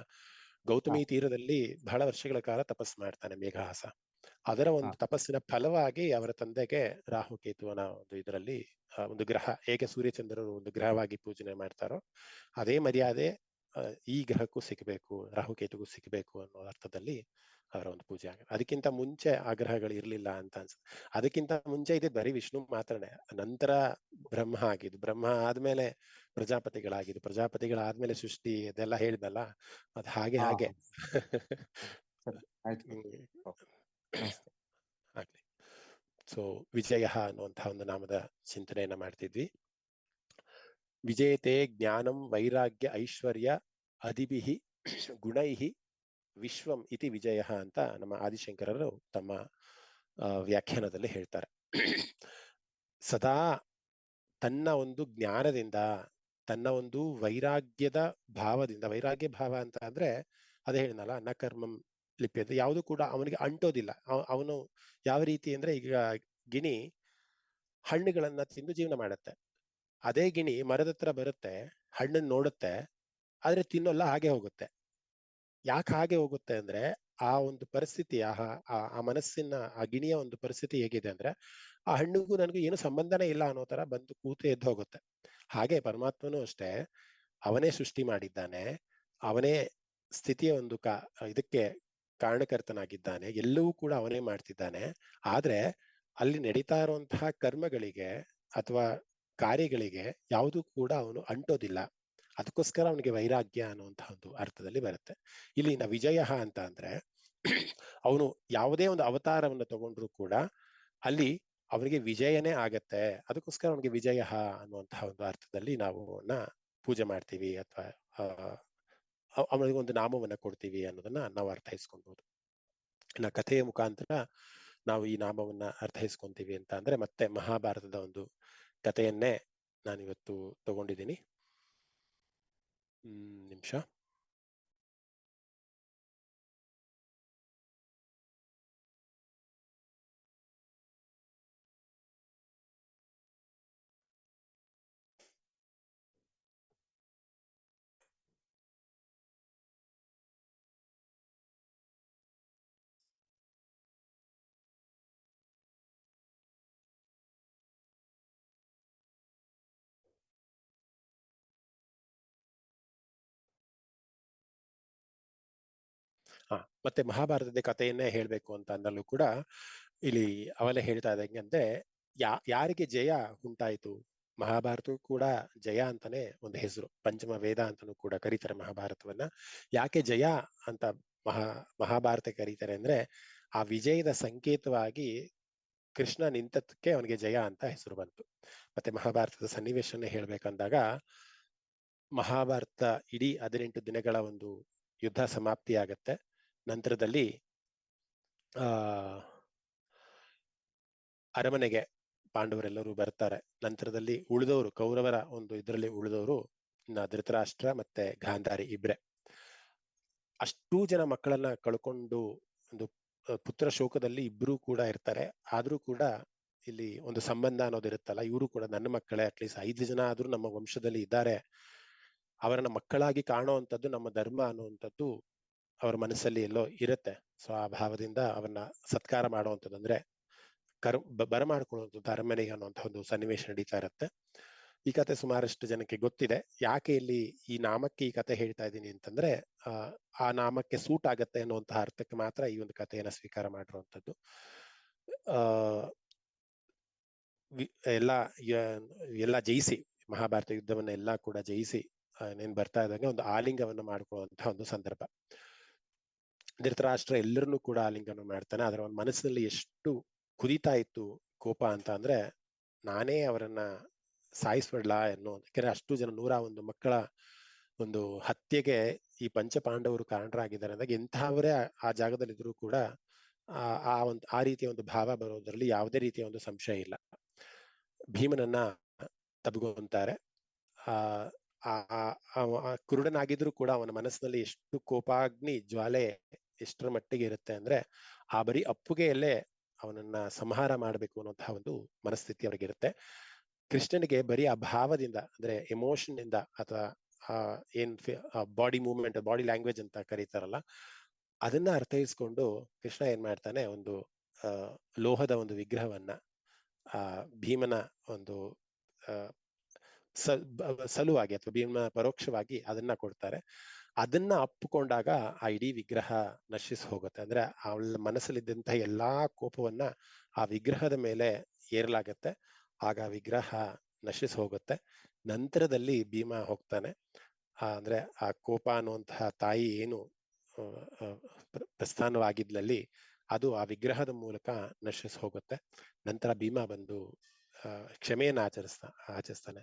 ಗೌತಮಿ ತೀರದಲ್ಲಿ ಬಹಳ ವರ್ಷಗಳ ಕಾಲ ತಪಸ್ ಮಾಡ್ತಾನೆ ಮೇಘಹಾಸ. ಅದರ ಒಂದು ತಪಸ್ಸಿನ ಫಲವಾಗಿ ಅವರ ತಂದೆಗೆ ರಾಹುಕೇತುವನ ಒಂದು ಇದರಲ್ಲಿ ಒಂದು ಗ್ರಹ, ಹೇಗೆ ಸೂರ್ಯಚಂದ್ರರು ಒಂದು ಗ್ರಹವಾಗಿ ಪೂಜನೆ ಮಾಡ್ತಾರೋ ಅದೇ ಮರ್ಯಾದೆ ಈ ಗ್ರಹಕ್ಕೂ ಸಿಗಬೇಕು, ರಾಹುಕೇತುಗೂ ಸಿಗಬೇಕು ಅನ್ನೋ ಅರ್ಥದಲ್ಲಿ ಅವರ ಒಂದು ಪೂಜೆ ಆಗುತ್ತೆ. ಅದಕ್ಕಿಂತ ಮುಂಚೆ ಆ ಗ್ರಹಗಳು ಇರ್ಲಿಲ್ಲ ಅಂತ ಅನ್ಸುತ್ತೆ. ಅದಕ್ಕಿಂತ ಮುಂಚೆ ಇದ್ದಿದ್ದು ಬರೀ ವಿಷ್ಣು ಮಾತ್ರನೇ. ನಂತರ ಬ್ರಹ್ಮ ಆಗಿದ್ದು, ಬ್ರಹ್ಮ ಆದ್ಮೇಲೆ ಪ್ರಜಾಪತಿಗಳಾಗಿದ್ದು, ಪ್ರಜಾಪತಿಗಳಾದ್ಮೇಲೆ ಸೃಷ್ಟಿ ಇದೆಲ್ಲ ಹೇಳಿದಲ್ಲ, ಅದು ಹಾಗೆ
ಹಾ,
ಹಾಗೆ
ಸರಿ, ಆಯ್ತು. ನಮಸ್ತೆ.
ಆಗ್ಲಿ. ಸೊ ವಿಜಯ ಅನ್ನುವಂತಹ ಒಂದು ನಾಮದ ಚಿಂತನೆಯನ್ನ ಮಾಡ್ತಿದ್ವಿ. ವಿಜಯತೆ ಜ್ಞಾನಂ ವೈರಾಗ್ಯ ಐಶ್ವರ್ಯ ಅದಿಭಿಹಿ ಗುಣೈಹಿ ವಿಶ್ವಂ ಇತಿ ವಿಜಯ ಅಂತ ನಮ್ಮ ಆದಿಶಂಕರರು ತಮ್ಮ ವ್ಯಾಖ್ಯಾನದಲ್ಲಿ ಹೇಳ್ತಾರೆ. ಸದಾ ತನ್ನ ಒಂದು ಜ್ಞಾನದಿಂದ, ತನ್ನ ಒಂದು ವೈರಾಗ್ಯದ ಭಾವದಿಂದ, ವೈರಾಗ್ಯ ಭಾವ ಅಂತ ಅಂದ್ರೆ ಅದೇ ಹೇಳಿನಲ್ಲ, ನ ಕರ್ಮಂ ಲಿಪ್ಯತೆ, ಯಾವುದು ಕೂಡ ಅವನಿಗೆ ಅಂಟೋದಿಲ್ಲ. ಅವನು ಯಾವ ರೀತಿ ಅಂದ್ರೆ, ಈಗ ಗಿಣಿ ಹಣ್ಣುಗಳನ್ನ ತಿಂದು ಜೀವನ ಮಾಡುತ್ತೆ. ಅದೇ ಗಿಣಿ ಮರದ ಹತ್ರ ಬರುತ್ತೆ, ಹಣ್ಣನ್ನು ನೋಡುತ್ತೆ, ಆದ್ರೆ ತಿನ್ನೋಲ್ಲ, ಹಾಗೆ ಹೋಗುತ್ತೆ. ಯಾಕೆ ಹಾಗೆ ಹೋಗುತ್ತೆ ಅಂದ್ರೆ, ಆ ಒಂದು ಪರಿಸ್ಥಿತಿ, ಆ ಮನಸ್ಸಿನ, ಆ ಗಿಣಿಯ ಒಂದು ಪರಿಸ್ಥಿತಿ ಹೇಗಿದೆ ಅಂದ್ರೆ, ಆ ಹಣ್ಣಿಗೂ ನನಗೂ ಏನು ಸಂಬಂಧನೇ ಇಲ್ಲ ಅನ್ನೋ ತರ ಬಂದು ಕೂತು ಎದ್ದು ಹೋಗುತ್ತೆ. ಹಾಗೆ ಪರಮಾತ್ಮನೂ ಅಷ್ಟೇ, ಅವನೇ ಸೃಷ್ಟಿ ಮಾಡಿದ್ದಾನೆ, ಅವನೇ ಸ್ಥಿತಿಯ ಒಂದು ಇದಕ್ಕೆ ಕಾರಣಕರ್ತನಾಗಿದ್ದಾನೆ, ಎಲ್ಲವೂ ಕೂಡ ಅವನೇ ಮಾಡ್ತಿದ್ದಾನೆ. ಆದ್ರೆ ಅಲ್ಲಿ ನಡೀತಾ ಇರುವಂತಹ ಕರ್ಮಗಳಿಗೆ ಅಥವಾ ಕಾರ್ಯಗಳಿಗೆ ಯಾವುದೂ ಕೂಡ ಅವನು ಅಂಟೋದಿಲ್ಲ. ಅದಕ್ಕೋಸ್ಕರ ಅವನಿಗೆ ವೈರಾಗ್ಯ ಅನ್ನುವಂತಹ ಒಂದು ಅರ್ಥದಲ್ಲಿ ಬರುತ್ತೆ. ಇಲ್ಲಿ ವಿಜಯ ಅಂತ ಅಂದ್ರೆ, ಅವನು ಯಾವುದೇ ಒಂದು ಅವತಾರವನ್ನು ತಗೊಂಡ್ರು ಕೂಡ ಅಲ್ಲಿ ಅವನಿಗೆ ವಿಜಯನೇ ಆಗತ್ತೆ. ಅದಕ್ಕೋಸ್ಕರ ಅವನಿಗೆ ವಿಜಯ ಅನ್ನುವಂತಹ ಒಂದು ಅರ್ಥದಲ್ಲಿ ನಾವು ಪೂಜೆ ಮಾಡ್ತೀವಿ, ಅಥವಾ ಅವನಿಗೆ ಒಂದು ನಾಮವನ್ನ ಕೊಡ್ತೀವಿ ಅನ್ನೋದನ್ನ ನಾವು ಅರ್ಥೈಸ್ಕೊಳ್ಬಹುದು. ಇನ್ನ ಕಥೆಯ ಮುಖಾಂತರ ನಾವು ಈ ನಾಮವನ್ನ ಅರ್ಥೈಸ್ಕೊಂತೀವಿ ಅಂತ ಅಂದ್ರೆ, ಮತ್ತೆ ಮಹಾಭಾರತದ ಒಂದು ಕಥೆಯನ್ನೇ ನಾನಿವತ್ತು ತಗೊಂಡಿದ್ದೀನಿ. ನಿಮಿಷ. ಮತ್ತೆ ಮಹಾಭಾರತದ ಕಥೆಯನ್ನೇ ಹೇಳ್ಬೇಕು ಅಂತ ಅಂದಲ್ಲೂ ಕೂಡ ಇಲ್ಲಿ ಅವೆಲ್ಲ ಹೇಳ್ತಾ ಇದ್ದಂಗೆ ಅಂದ್ರೆ, ಯಾರಿಗೆ ಜಯ ಉಂಟಾಯ್ತು, ಮಹಾಭಾರತವು ಕೂಡ ಜಯ ಅಂತಾನೆ ಒಂದು ಹೆಸರು, ಪಂಚಮ ವೇದ ಅಂತಾನೂ ಕೂಡ ಕರೀತಾರೆ ಮಹಾಭಾರತವನ್ನ. ಯಾಕೆ ಜಯ ಅಂತ ಮಹಾಭಾರತ ಕರೀತಾರೆ ಅಂದ್ರೆ, ಆ ವಿಜಯದ ಸಂಕೇತವಾಗಿ ಕೃಷ್ಣ ನಿಂತಕ್ಕೆ ಅವನಿಗೆ ಜಯ ಅಂತ ಹೆಸರು ಬಂತು. ಮತ್ತೆ ಮಹಾಭಾರತದ ಸನ್ನಿವೇಶನ ಹೇಳ್ಬೇಕಂದಾಗ, ಮಹಾಭಾರತ ಇಡೀ 18 ದಿನಗಳ ಒಂದು ಯುದ್ಧ ಸಮಾಪ್ತಿ ಆಗತ್ತೆ. ನಂತರದಲ್ಲಿ ಅರಮನೆಗೆ ಪಾಂಡವರೆಲ್ಲರೂ ಬರ್ತಾರೆ. ನಂತರದಲ್ಲಿ ಉಳಿದವರು, ಕೌರವರ ಒಂದು ಇದರಲ್ಲಿ ಉಳಿದವರು ಧೃತರಾಷ್ಟ್ರ ಮತ್ತೆ ಗಾಂಧಾರಿ ಇಬ್ರೆ. ಅಷ್ಟೂ ಜನ ಮಕ್ಕಳನ್ನ ಕಳ್ಕೊಂಡು ಒಂದು ಪುತ್ರ ಶೋಕದಲ್ಲಿ ಇಬ್ರು ಕೂಡ ಇರ್ತಾರೆ. ಆದ್ರೂ ಕೂಡ ಇಲ್ಲಿ ಒಂದು ಸಂಬಂಧ ಅನ್ನೋದು ಇರುತ್ತಲ್ಲ, ಇವರು ಕೂಡ ನನ್ನ ಮಕ್ಕಳೇ, ಅಟ್ಲೀಸ್ಟ್ 5 ಜನ ಆದ್ರೂ ನಮ್ಮ ವಂಶದಲ್ಲಿ ಇದ್ದಾರೆ, ಅವರನ್ನ ಮಕ್ಕಳಾಗಿ ಕಾಣುವಂಥದ್ದು ನಮ್ಮ ಧರ್ಮ ಅನ್ನುವಂಥದ್ದು ಅವರ ಮನಸ್ಸಲ್ಲಿ ಎಲ್ಲೋ ಇರುತ್ತೆ. ಸೊ ಆ ಭಾವದಿಂದ ಅವನ್ನ ಸತ್ಕಾರ ಮಾಡುವಂಥದ್ದು, ಅಂದ್ರೆ ಬರಮಾಡ್ಕೊಳ್ಳುವಂಥದ್ದು ಅರಮನೆಗೆ ಅನ್ನುವಂಥ ಒಂದು ಸನ್ನಿವೇಶ ನಡೀತಾ ಇರುತ್ತೆ. ಈ ಕತೆ ಸುಮಾರಷ್ಟು ಜನಕ್ಕೆ ಗೊತ್ತಿದೆ. ಯಾಕೆ ಇಲ್ಲಿ ಈ ನಾಮಕ್ಕೆ ಈ ಕತೆ ಹೇಳ್ತಾ ಇದ್ದೀನಿ ಅಂತಂದ್ರೆ, ಆ ನಾಮಕ್ಕೆ ಸೂಟ್ ಆಗತ್ತೆ ಅನ್ನುವಂತಹ ಅರ್ಥಕ್ಕೆ ಮಾತ್ರ ಈ ಒಂದು ಕಥೆಯನ್ನ ಸ್ವೀಕಾರ ಮಾಡಿರುವಂಥದ್ದು. ಎಲ್ಲ ಜಯಿಸಿ, ಮಹಾಭಾರತ ಯುದ್ಧವನ್ನ ಎಲ್ಲಾ ಕೂಡ ಜಯಿಸಿ ಏನ್ ಬರ್ತಾ ಇದ್ದಂಗೆ ಒಂದು ಆಲಿಂಗವನ್ನು ಮಾಡ್ಕೊಳ್ಳುವಂತಹ ಒಂದು ಸಂದರ್ಭ. ಧೃತರಾಷ್ಟ್ರ ಎಲ್ಲರನ್ನೂ ಕೂಡ ಆಲಿಂಗನ ಮಾಡ್ತಾನೆ. ಆದ್ರೆ ಅವನ ಮನಸ್ಸಿನಲ್ಲಿ ಎಷ್ಟು ಕುದಿತಾ ಇತ್ತು ಕೋಪ ಅಂತ ಅಂದ್ರೆ, ನಾನೇ ಅವರನ್ನ ಸಾಯಿಸ್ಬಿಡ್ಲಾ ಅನ್ನೋ, ಯಾಕಂದ್ರೆ ಅಷ್ಟು ಜನ 101 ಮಕ್ಕಳ ಒಂದು ಹತ್ಯೆಗೆ ಈ ಪಂಚಪಾಂಡವರು ಕಾರಣರಾಗಿದ್ದಾರೆ ಅಂದಾಗ, ಎಂತಹವರೇ ಆ ಜಾಗದಲ್ಲಿ ಇದ್ರೂ ಕೂಡ ಆ ರೀತಿಯ ಒಂದು ಭಾವ ಬರೋದ್ರಲ್ಲಿ ಯಾವುದೇ ರೀತಿಯ ಒಂದು ಸಂಶಯ ಇಲ್ಲ. ಭೀಮನನ್ನ ತಬ್ಕೊಂತಾರೆ. ಕುರುಡನಾಗಿದ್ರು ಕೂಡ ಅವನ ಮನಸ್ಸಿನಲ್ಲಿ ಎಷ್ಟು ಕೋಪಾಗ್ನಿ ಜ್ವಾಲೆ ಎಷ್ಟರ ಮಟ್ಟಿಗೆ ಇರುತ್ತೆ ಅಂದ್ರೆ, ಆ ಬರೀ ಅಪ್ಪುಗೆಯಲ್ಲೇ ಅವನನ್ನ ಸಂಹಾರ ಮಾಡ್ಬೇಕು ಅನ್ನೋಂತಹ ಒಂದು ಮನಸ್ಥಿತಿ ಅವನಿಗಿರುತ್ತೆ. ಕೃಷ್ಣನಿಗೆ ಬರೀ ಆ ಭಾವದಿಂದ, ಅಂದ್ರೆ ಎಮೋಷನ್ ಇಂದ, ಅಥವಾ ಏನ್ ಬಾಡಿ ಮೂವ್ಮೆಂಟ್, ಬಾಡಿ ಲ್ಯಾಂಗ್ವೇಜ್ ಅಂತ ಕರೀತಾರಲ್ಲ, ಅದನ್ನ ಅರ್ಥೈಸ್ಕೊಂಡು ಕೃಷ್ಣ ಏನ್ ಮಾಡ್ತಾನೆ, ಒಂದು ಲೋಹದ ಒಂದು ವಿಗ್ರಹವನ್ನ ಭೀಮನ ಒಂದು ಸಲುವಾಗಿ ಅಥವಾ ಭೀಮ ಪರೋಕ್ಷವಾಗಿ ಅದನ್ನ ಕೊಡ್ತಾರೆ. ಅದನ್ನ ಅಪ್ಪಿಕೊಂಡಾಗ ಆ ಇಡೀ ವಿಗ್ರಹ ನಶಿಸಿ ಹೋಗುತ್ತೆ. ಅಂದ್ರೆ ಅವಳ ಮನಸ್ಸಲ್ಲಿದ್ದಂತಹ ಎಲ್ಲಾ ಕೋಪವನ್ನ ಆ ವಿಗ್ರಹದ ಮೇಲೆ ಏರಲಾಗತ್ತೆ. ಆಗ ವಿಗ್ರಹ ನಶಿಸಿ ಹೋಗುತ್ತೆ. ನಂತರದಲ್ಲಿ ಭೀಮ ಹೋಗ್ತಾನೆ. ಅಂದ್ರೆ ಆ ಕೋಪ ಅನ್ನುವಂತಹ ತಾಯಿ ಏನು ಪ್ರಸ್ಥಾನವಾಗಿದ್ಲಲ್ಲಿ ಅದು ಆ ವಿಗ್ರಹದ ಮೂಲಕ ನಶಿಸಿ ಹೋಗುತ್ತೆ. ನಂತರ ಭೀಮ ಬಂದು ಕ್ಷಮೆಯನ್ನು ಆಚರಿಸ್ತಾನೆ.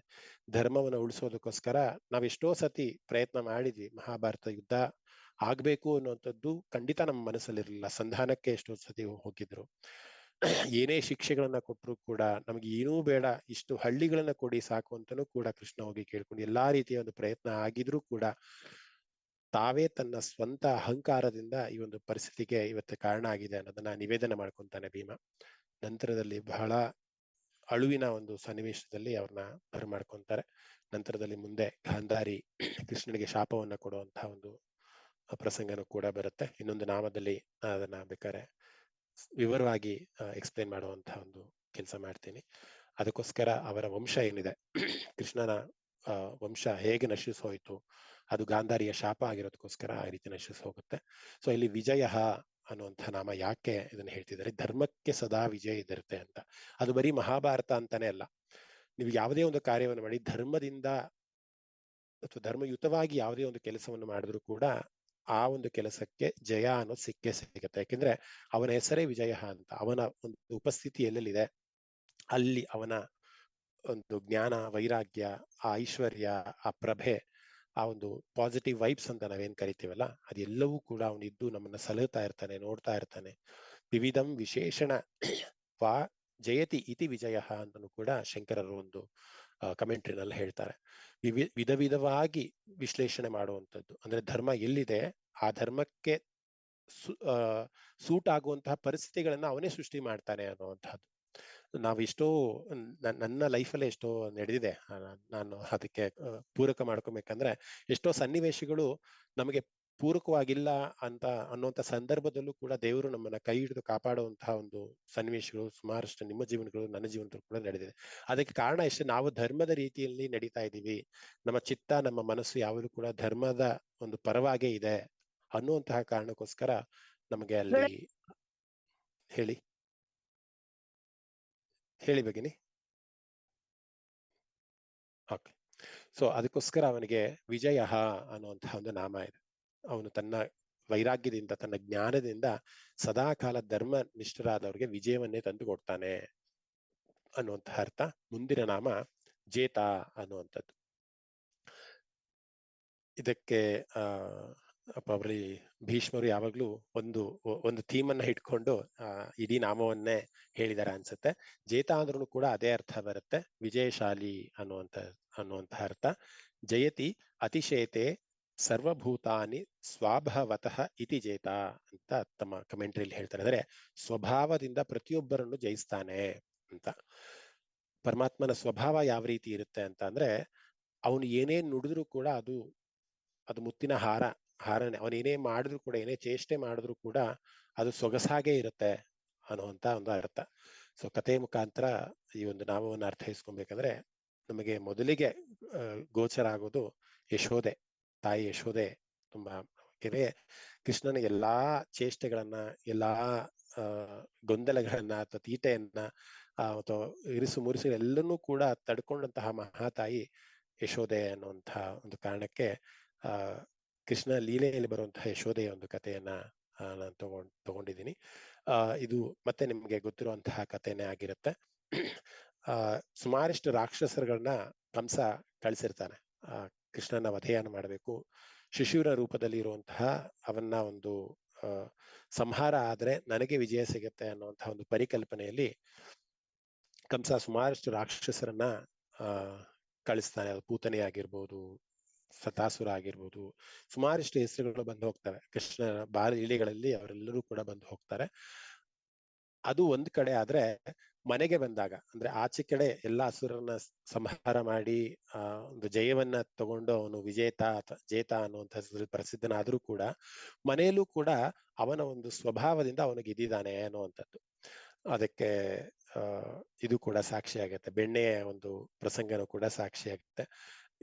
ಧರ್ಮವನ್ನು ಉಳಿಸೋದಕ್ಕೋಸ್ಕರ ನಾವೆಷ್ಟೋ ಸತಿ ಪ್ರಯತ್ನ ಮಾಡಿದ್ವಿ. ಮಹಾಭಾರತ ಯುದ್ಧ ಆಗ್ಬೇಕು ಅನ್ನುವಂಥದ್ದು ಖಂಡಿತ ನಮ್ಮ ಮನಸ್ಸಲ್ಲಿರಲಿಲ್ಲ. ಸಂಧಾನಕ್ಕೆ ಎಷ್ಟೋ ಸತಿ ಹೋಗಿದ್ರು. ಏನೇ ಶಿಕ್ಷೆಗಳನ್ನ ಕೊಟ್ಟರು ಕೂಡ ನಮ್ಗೆ ಏನೂ ಬೇಡ, ಇಷ್ಟು ಹಳ್ಳಿಗಳನ್ನ ಕೊಡಿ ಸಾಕು ಅಂತನೂ ಕೂಡ ಕೃಷ್ಣ ಹೋಗಿ ಕೇಳ್ಕೊಂಡು ಎಲ್ಲಾ ರೀತಿಯ ಒಂದು ಪ್ರಯತ್ನ ಆಗಿದ್ರೂ ಕೂಡ ತಾವೇ ತನ್ನ ಸ್ವಂತ ಅಹಂಕಾರದಿಂದ ಈ ಒಂದು ಪರಿಸ್ಥಿತಿಗೆ ಇವತ್ತು ಕಾರಣ ಆಗಿದೆ ಅನ್ನೋದನ್ನ ನಿವೇದನೆ ಮಾಡ್ಕೊಂತಾನೆ ಭೀಮ. ನಂತರದಲ್ಲಿ ಬಹಳ ಅಳುವಿನ ಒಂದು ಸನ್ನಿವೇಶದಲ್ಲಿ ಅವ್ರನ್ನ ಬರಮಾಡ್ಕೊಂತಾರೆ. ನಂತರದಲ್ಲಿ ಮುಂದೆ ಗಾಂಧಾರಿ ಕೃಷ್ಣನಿಗೆ ಶಾಪವನ್ನ ಕೊಡುವಂತಹ ಒಂದು ಪ್ರಸಂಗನೂ ಕೂಡ ಬರುತ್ತೆ. ಇನ್ನೊಂದು ನಾಮದಲ್ಲಿ ಅದನ್ನ ಬೇಕಾದ್ರೆ ವಿವರವಾಗಿ ಎಕ್ಸ್ಪ್ಲೇನ್ ಮಾಡುವಂತಹ ಒಂದು ಕೆಲಸ ಮಾಡ್ತೀನಿ. ಅದಕ್ಕೋಸ್ಕರ ಅವರ ವಂಶ ಏನಿದೆ, ಕೃಷ್ಣನ ವಂಶ ಹೇಗೆ ನಶಿಸಿ ಹೋಯಿತು, ಅದು ಗಾಂಧಾರಿಯ ಶಾಪ ಆಗಿರೋದಕ್ಕೋಸ್ಕರ ಆ ರೀತಿ ನಶಿಸಿ ಹೋಗುತ್ತೆ. ಸೊ ಇಲ್ಲಿ ವಿಜಯ ಅನ್ನುವಂಥ ನಾಮ ಯಾಕೆ ಇದನ್ನ ಹೇಳ್ತಿದ್ದಾರೆ, ಧರ್ಮಕ್ಕೆ ಸದಾ ವಿಜಯ ಇದಿರುತ್ತೆ ಅಂತ. ಅದು ಬರೀ ಮಹಾಭಾರತ ಅಂತಾನೆ ಅಲ್ಲ. ನೀವು ಯಾವುದೇ ಒಂದು ಕಾರ್ಯವನ್ನು ಮಾಡಿ ಧರ್ಮದಿಂದ ಅಥವಾ ಧರ್ಮಯುತವಾಗಿ ಯಾವುದೇ ಒಂದು ಕೆಲಸವನ್ನು ಮಾಡಿದ್ರು ಕೂಡ ಆ ಒಂದು ಕೆಲಸಕ್ಕೆ ಜಯ ಅನ್ನೋದು ಸಿಕ್ಕೇ ಸಿಗುತ್ತೆ. ಯಾಕೆಂದ್ರೆ ಅವನ ಹೆಸರೇ ವಿಜಯ ಅಂತ. ಅವನ ಒಂದು ಉಪಸ್ಥಿತಿ ಎಲ್ಲೆಲ್ಲಿದೆ ಅಲ್ಲಿ ಅವನ ಒಂದು ಜ್ಞಾನ, ವೈರಾಗ್ಯ, ಆ ಐಶ್ವರ್ಯ, ಆ ಪ್ರಭೆ, ಆ ಒಂದು ಪಾಸಿಟಿವ್ ವೈಬ್ಸ್ ಅಂತ ನಾವೇನ್ ಕರಿತೀವಲ್ಲ, ಅದೆಲ್ಲವೂ ಕೂಡ ಅವನಿದ್ದು ನಮ್ಮನ್ನ ಸಲಹುತ್ತಾ ಇರ್ತಾನೆ, ನೋಡ್ತಾ ಇರ್ತಾನೆ. ವಿವಿಧಂ ವಿಶೇಷಣ ವಾ ಜಯತಿ ಇತಿ ವಿಜಯ ಅಂತನೂ ಕೂಡ ಶಂಕರರು ಒಂದು ಕಮೆಂಟ್ರಿನಲ್ಲಿ ಹೇಳ್ತಾರೆ. ವಿಧ ವಿಧವಾಗಿ ವಿಶ್ಲೇಷಣೆ ಮಾಡುವಂಥದ್ದು. ಅಂದ್ರೆ ಧರ್ಮ ಎಲ್ಲಿದೆ ಆ ಧರ್ಮಕ್ಕೆ ಸೂಟ್ ಆಗುವಂತಹ ಪರಿಸ್ಥಿತಿಗಳನ್ನ ಅವನೇ ಸೃಷ್ಟಿ ಮಾಡ್ತಾನೆ ಅನ್ನುವಂಥದ್ದು. ನಾವು ಎಷ್ಟೋ ನನ್ನ ಲೈಫಲ್ಲೇ ಎಷ್ಟೋ ನಡೆದಿದೆ. ನಾನು ಅದಕ್ಕೆ ಪೂರಕ ಮಾಡ್ಕೊಬೇಕಂದ್ರೆ ಎಷ್ಟೋ ಸನ್ನಿವೇಶಗಳು ನಮಗೆ ಪೂರಕವಾಗಿಲ್ಲ ಅಂತ ಅನ್ನುವಂಥ ಸಂದರ್ಭದಲ್ಲೂ ಕೂಡ ದೇವರು ನಮ್ಮನ್ನ ಕೈ ಹಿಡಿದು ಕಾಪಾಡುವಂತಹ ಒಂದು ಸನ್ನಿವೇಶಗಳು ಸುಮಾರಷ್ಟು ನಿಮ್ಮ ಜೀವನಗಳು ನನ್ನ ಜೀವನದಲ್ಲೂ ಕೂಡ ನಡೆದಿದೆ. ಅದಕ್ಕೆ ಕಾರಣ ಎಷ್ಟು, ನಾವು ಧರ್ಮದ ರೀತಿಯಲ್ಲಿ ನಡೀತಾ ಇದ್ದೀವಿ. ನಮ್ಮ ಚಿತ್ತ, ನಮ್ಮ ಮನಸ್ಸು ಯಾವಾಗಲೂ ಕೂಡ ಧರ್ಮದ ಒಂದು ಪರವಾಗೇ ಇದೆ ಅನ್ನುವಂತಹ ಕಾರಣಕ್ಕೋಸ್ಕರ ನಮಗೆ ಅಲ್ಲಿ ಹೇಳಿ ಭಗಿನಿ. ಓಕೆ. ಸೊ ಅದಕ್ಕೋಸ್ಕರ ಅವನಿಗೆ ವಿಜಯ ಅನ್ನುವಂತಹ ಒಂದು ನಾಮ ಇದೆ. ಅವನು ತನ್ನ ವೈರಾಗ್ಯದಿಂದ, ತನ್ನ ಜ್ಞಾನದಿಂದ ಸದಾ ಕಾಲ ಧರ್ಮ ನಿಷ್ಠರಾದವರಿಗೆ ವಿಜಯವನ್ನೇ ತಂದು ಕೊಡ್ತಾನೆ ಅನ್ನುವಂತಹ ಅರ್ಥ. ಮುಂದಿನ ನಾಮ ಜೇತ ಅನ್ನುವಂಥದ್ದು. ಇದಕ್ಕೆ ಪ್ರಾಬಬ್ಲಿ ಭೀಷ್ಮರು ಯಾವಾಗ್ಲೂ ಒಂದು ಥೀಮನ್ನ ಇಟ್ಕೊಂಡು ಇಡೀ ನಾಮವನ್ನೇ ಹೇಳಿದಾರೆ ಅನ್ಸುತ್ತೆ. ಜೇತ ಅಂದ್ರೂ ಕೂಡ ಅದೇ ಅರ್ಥ ಬರುತ್ತೆ, ವಿಜಯಶಾಲಿ ಅನ್ನುವಂತಹ ಅರ್ಥ. ಜಯತಿ ಅತಿಶೇತೆ ಸರ್ವಭೂತಾನಿ ಸ್ವಭಾವತಃ ಇತಿ ಜೇತ ಅಂತ ತಮ್ಮ ಕಮೆಂಟ್ರಿಯಲ್ಲಿ ಹೇಳ್ತಾರೆ. ಅಂದ್ರೆ ಸ್ವಭಾವದಿಂದ ಪ್ರತಿಯೊಬ್ಬರನ್ನು ಜಯಿಸ್ತಾನೆ ಅಂತ. ಪರಮಾತ್ಮನ ಸ್ವಭಾವ ಯಾವ ರೀತಿ ಇರುತ್ತೆ ಅಂತ ಅಂದ್ರೆ, ಅವನು ಏನೇನ್ ನುಡಿದ್ರು ಕೂಡ ಅದು ಮುತ್ತಿನ ಹಾರನೆ. ಅವನೇನೇ ಮಾಡಿದ್ರು ಕೂಡ, ಏನೇ ಚೇಷ್ಟೆ ಮಾಡಿದ್ರು ಕೂಡ ಅದು ಸೊಗಸಾಗೆ ಇರುತ್ತೆ ಅನ್ನುವಂತ ಒಂದು ಅರ್ಥ. ಸೊ ಕಥೆಯ ಮುಖಾಂತರ ಈ ಒಂದು ನಾಮವನ್ನು ಅರ್ಥೈಸ್ಕೊಬೇಕಂದ್ರೆ ನಮಗೆ ಮೊದಲಿಗೆ ಗೋಚರ ಆಗೋದು ಯಶೋದೆ, ತಾಯಿ ಯಶೋದೆ. ತುಂಬಾ ಕೃಷ್ಣನ ಎಲ್ಲಾ ಚೇಷ್ಟೆಗಳನ್ನ, ಎಲ್ಲಾ ಗೊಂದಲಗಳನ್ನ ಅಥವಾ ತೀಟೆಯನ್ನ ಅಥವಾ ಇರಿಸು ಮುರಿಸು ಎಲ್ಲನೂ ಕೂಡ ತಡ್ಕೊಂಡಂತಹ ಮಹಾತಾಯಿ ಯಶೋದೆ ಅನ್ನುವಂತಹ ಒಂದು ಕಾರಣಕ್ಕೆ ಕೃಷ್ಣ ಲೀಲೆಯಲ್ಲಿ ಬರುವಂತಹ ಯಶೋದೆಯ ಒಂದು ಕಥೆಯನ್ನ ನಾನು ತಗೊಂಡಿದ್ದೀನಿ. ಇದು ಮತ್ತೆ ನಿಮ್ಗೆ ಗೊತ್ತಿರುವಂತಹ ಕಥೆನೇ ಆಗಿರುತ್ತೆ. ಸುಮಾರಷ್ಟು ರಾಕ್ಷಸರುಗಳನ್ನ ಕಂಸ ಕಳಿಸಿರ್ತಾನೆ ಕೃಷ್ಣನ ವಧೆಯನ್ನು ಮಾಡಬೇಕು. ಶಿಶುವಿನ ರೂಪದಲ್ಲಿ ಇರುವಂತಹ ಅವನ್ನ ಒಂದು ಸಂಹಾರ ಆದ್ರೆ ನನಗೆ ವಿಜಯ ಸಿಗುತ್ತೆ ಅನ್ನುವಂತಹ ಒಂದು ಪರಿಕಲ್ಪನೆಯಲ್ಲಿ ಕಂಸ ಸುಮಾರಷ್ಟು ರಾಕ್ಷಸರನ್ನ ಕಳಿಸ್ತಾನೆ. ಅದು ಪೂತನೆ ಆಗಿರ್ಬೋದು, ಸತಾಸುರ ಆಗಿರ್ಬೋದು, ಸುಮಾರಷ್ಟು ಹೆಸರುಗಳು ಬಂದು ಹೋಗ್ತವೆ. ಕೃಷ್ಣನ ಬಾಲಲೀಲೆಗಳಲ್ಲಿ ಅವರೆಲ್ಲರೂ ಕೂಡ ಬಂದು ಹೋಗ್ತಾರೆ. ಅದು ಒಂದ್ ಕಡೆ ಆದ್ರೆ, ಮನೆಗೆ ಬಂದಾಗ ಅಂದ್ರೆ ಆಚೆ ಕಡೆ ಎಲ್ಲಾ ಅಸುರನ್ನ ಸಂಹಾರ ಮಾಡಿ ಒಂದು ಜಯವನ್ನ ತಗೊಂಡು ಅವನು ಜೇತ ಅನ್ನುವಂಥ ಪ್ರಸಿದ್ಧನಾದ್ರೂ ಕೂಡ ಮನೆಯಲ್ಲೂ ಕೂಡ ಅವನ ಒಂದು ಸ್ವಭಾವದಿಂದ ಅವನು ಗೆದ್ದಿದ್ದಾನೆ ಅನ್ನುವಂಥದ್ದು. ಅದಕ್ಕೆ ಇದು ಕೂಡ ಸಾಕ್ಷಿ ಆಗುತ್ತೆ. ಬೆಣ್ಣೆಯ ಒಂದು ಪ್ರಸಂಗನೂ ಕೂಡ ಸಾಕ್ಷಿ ಆಗುತ್ತೆ.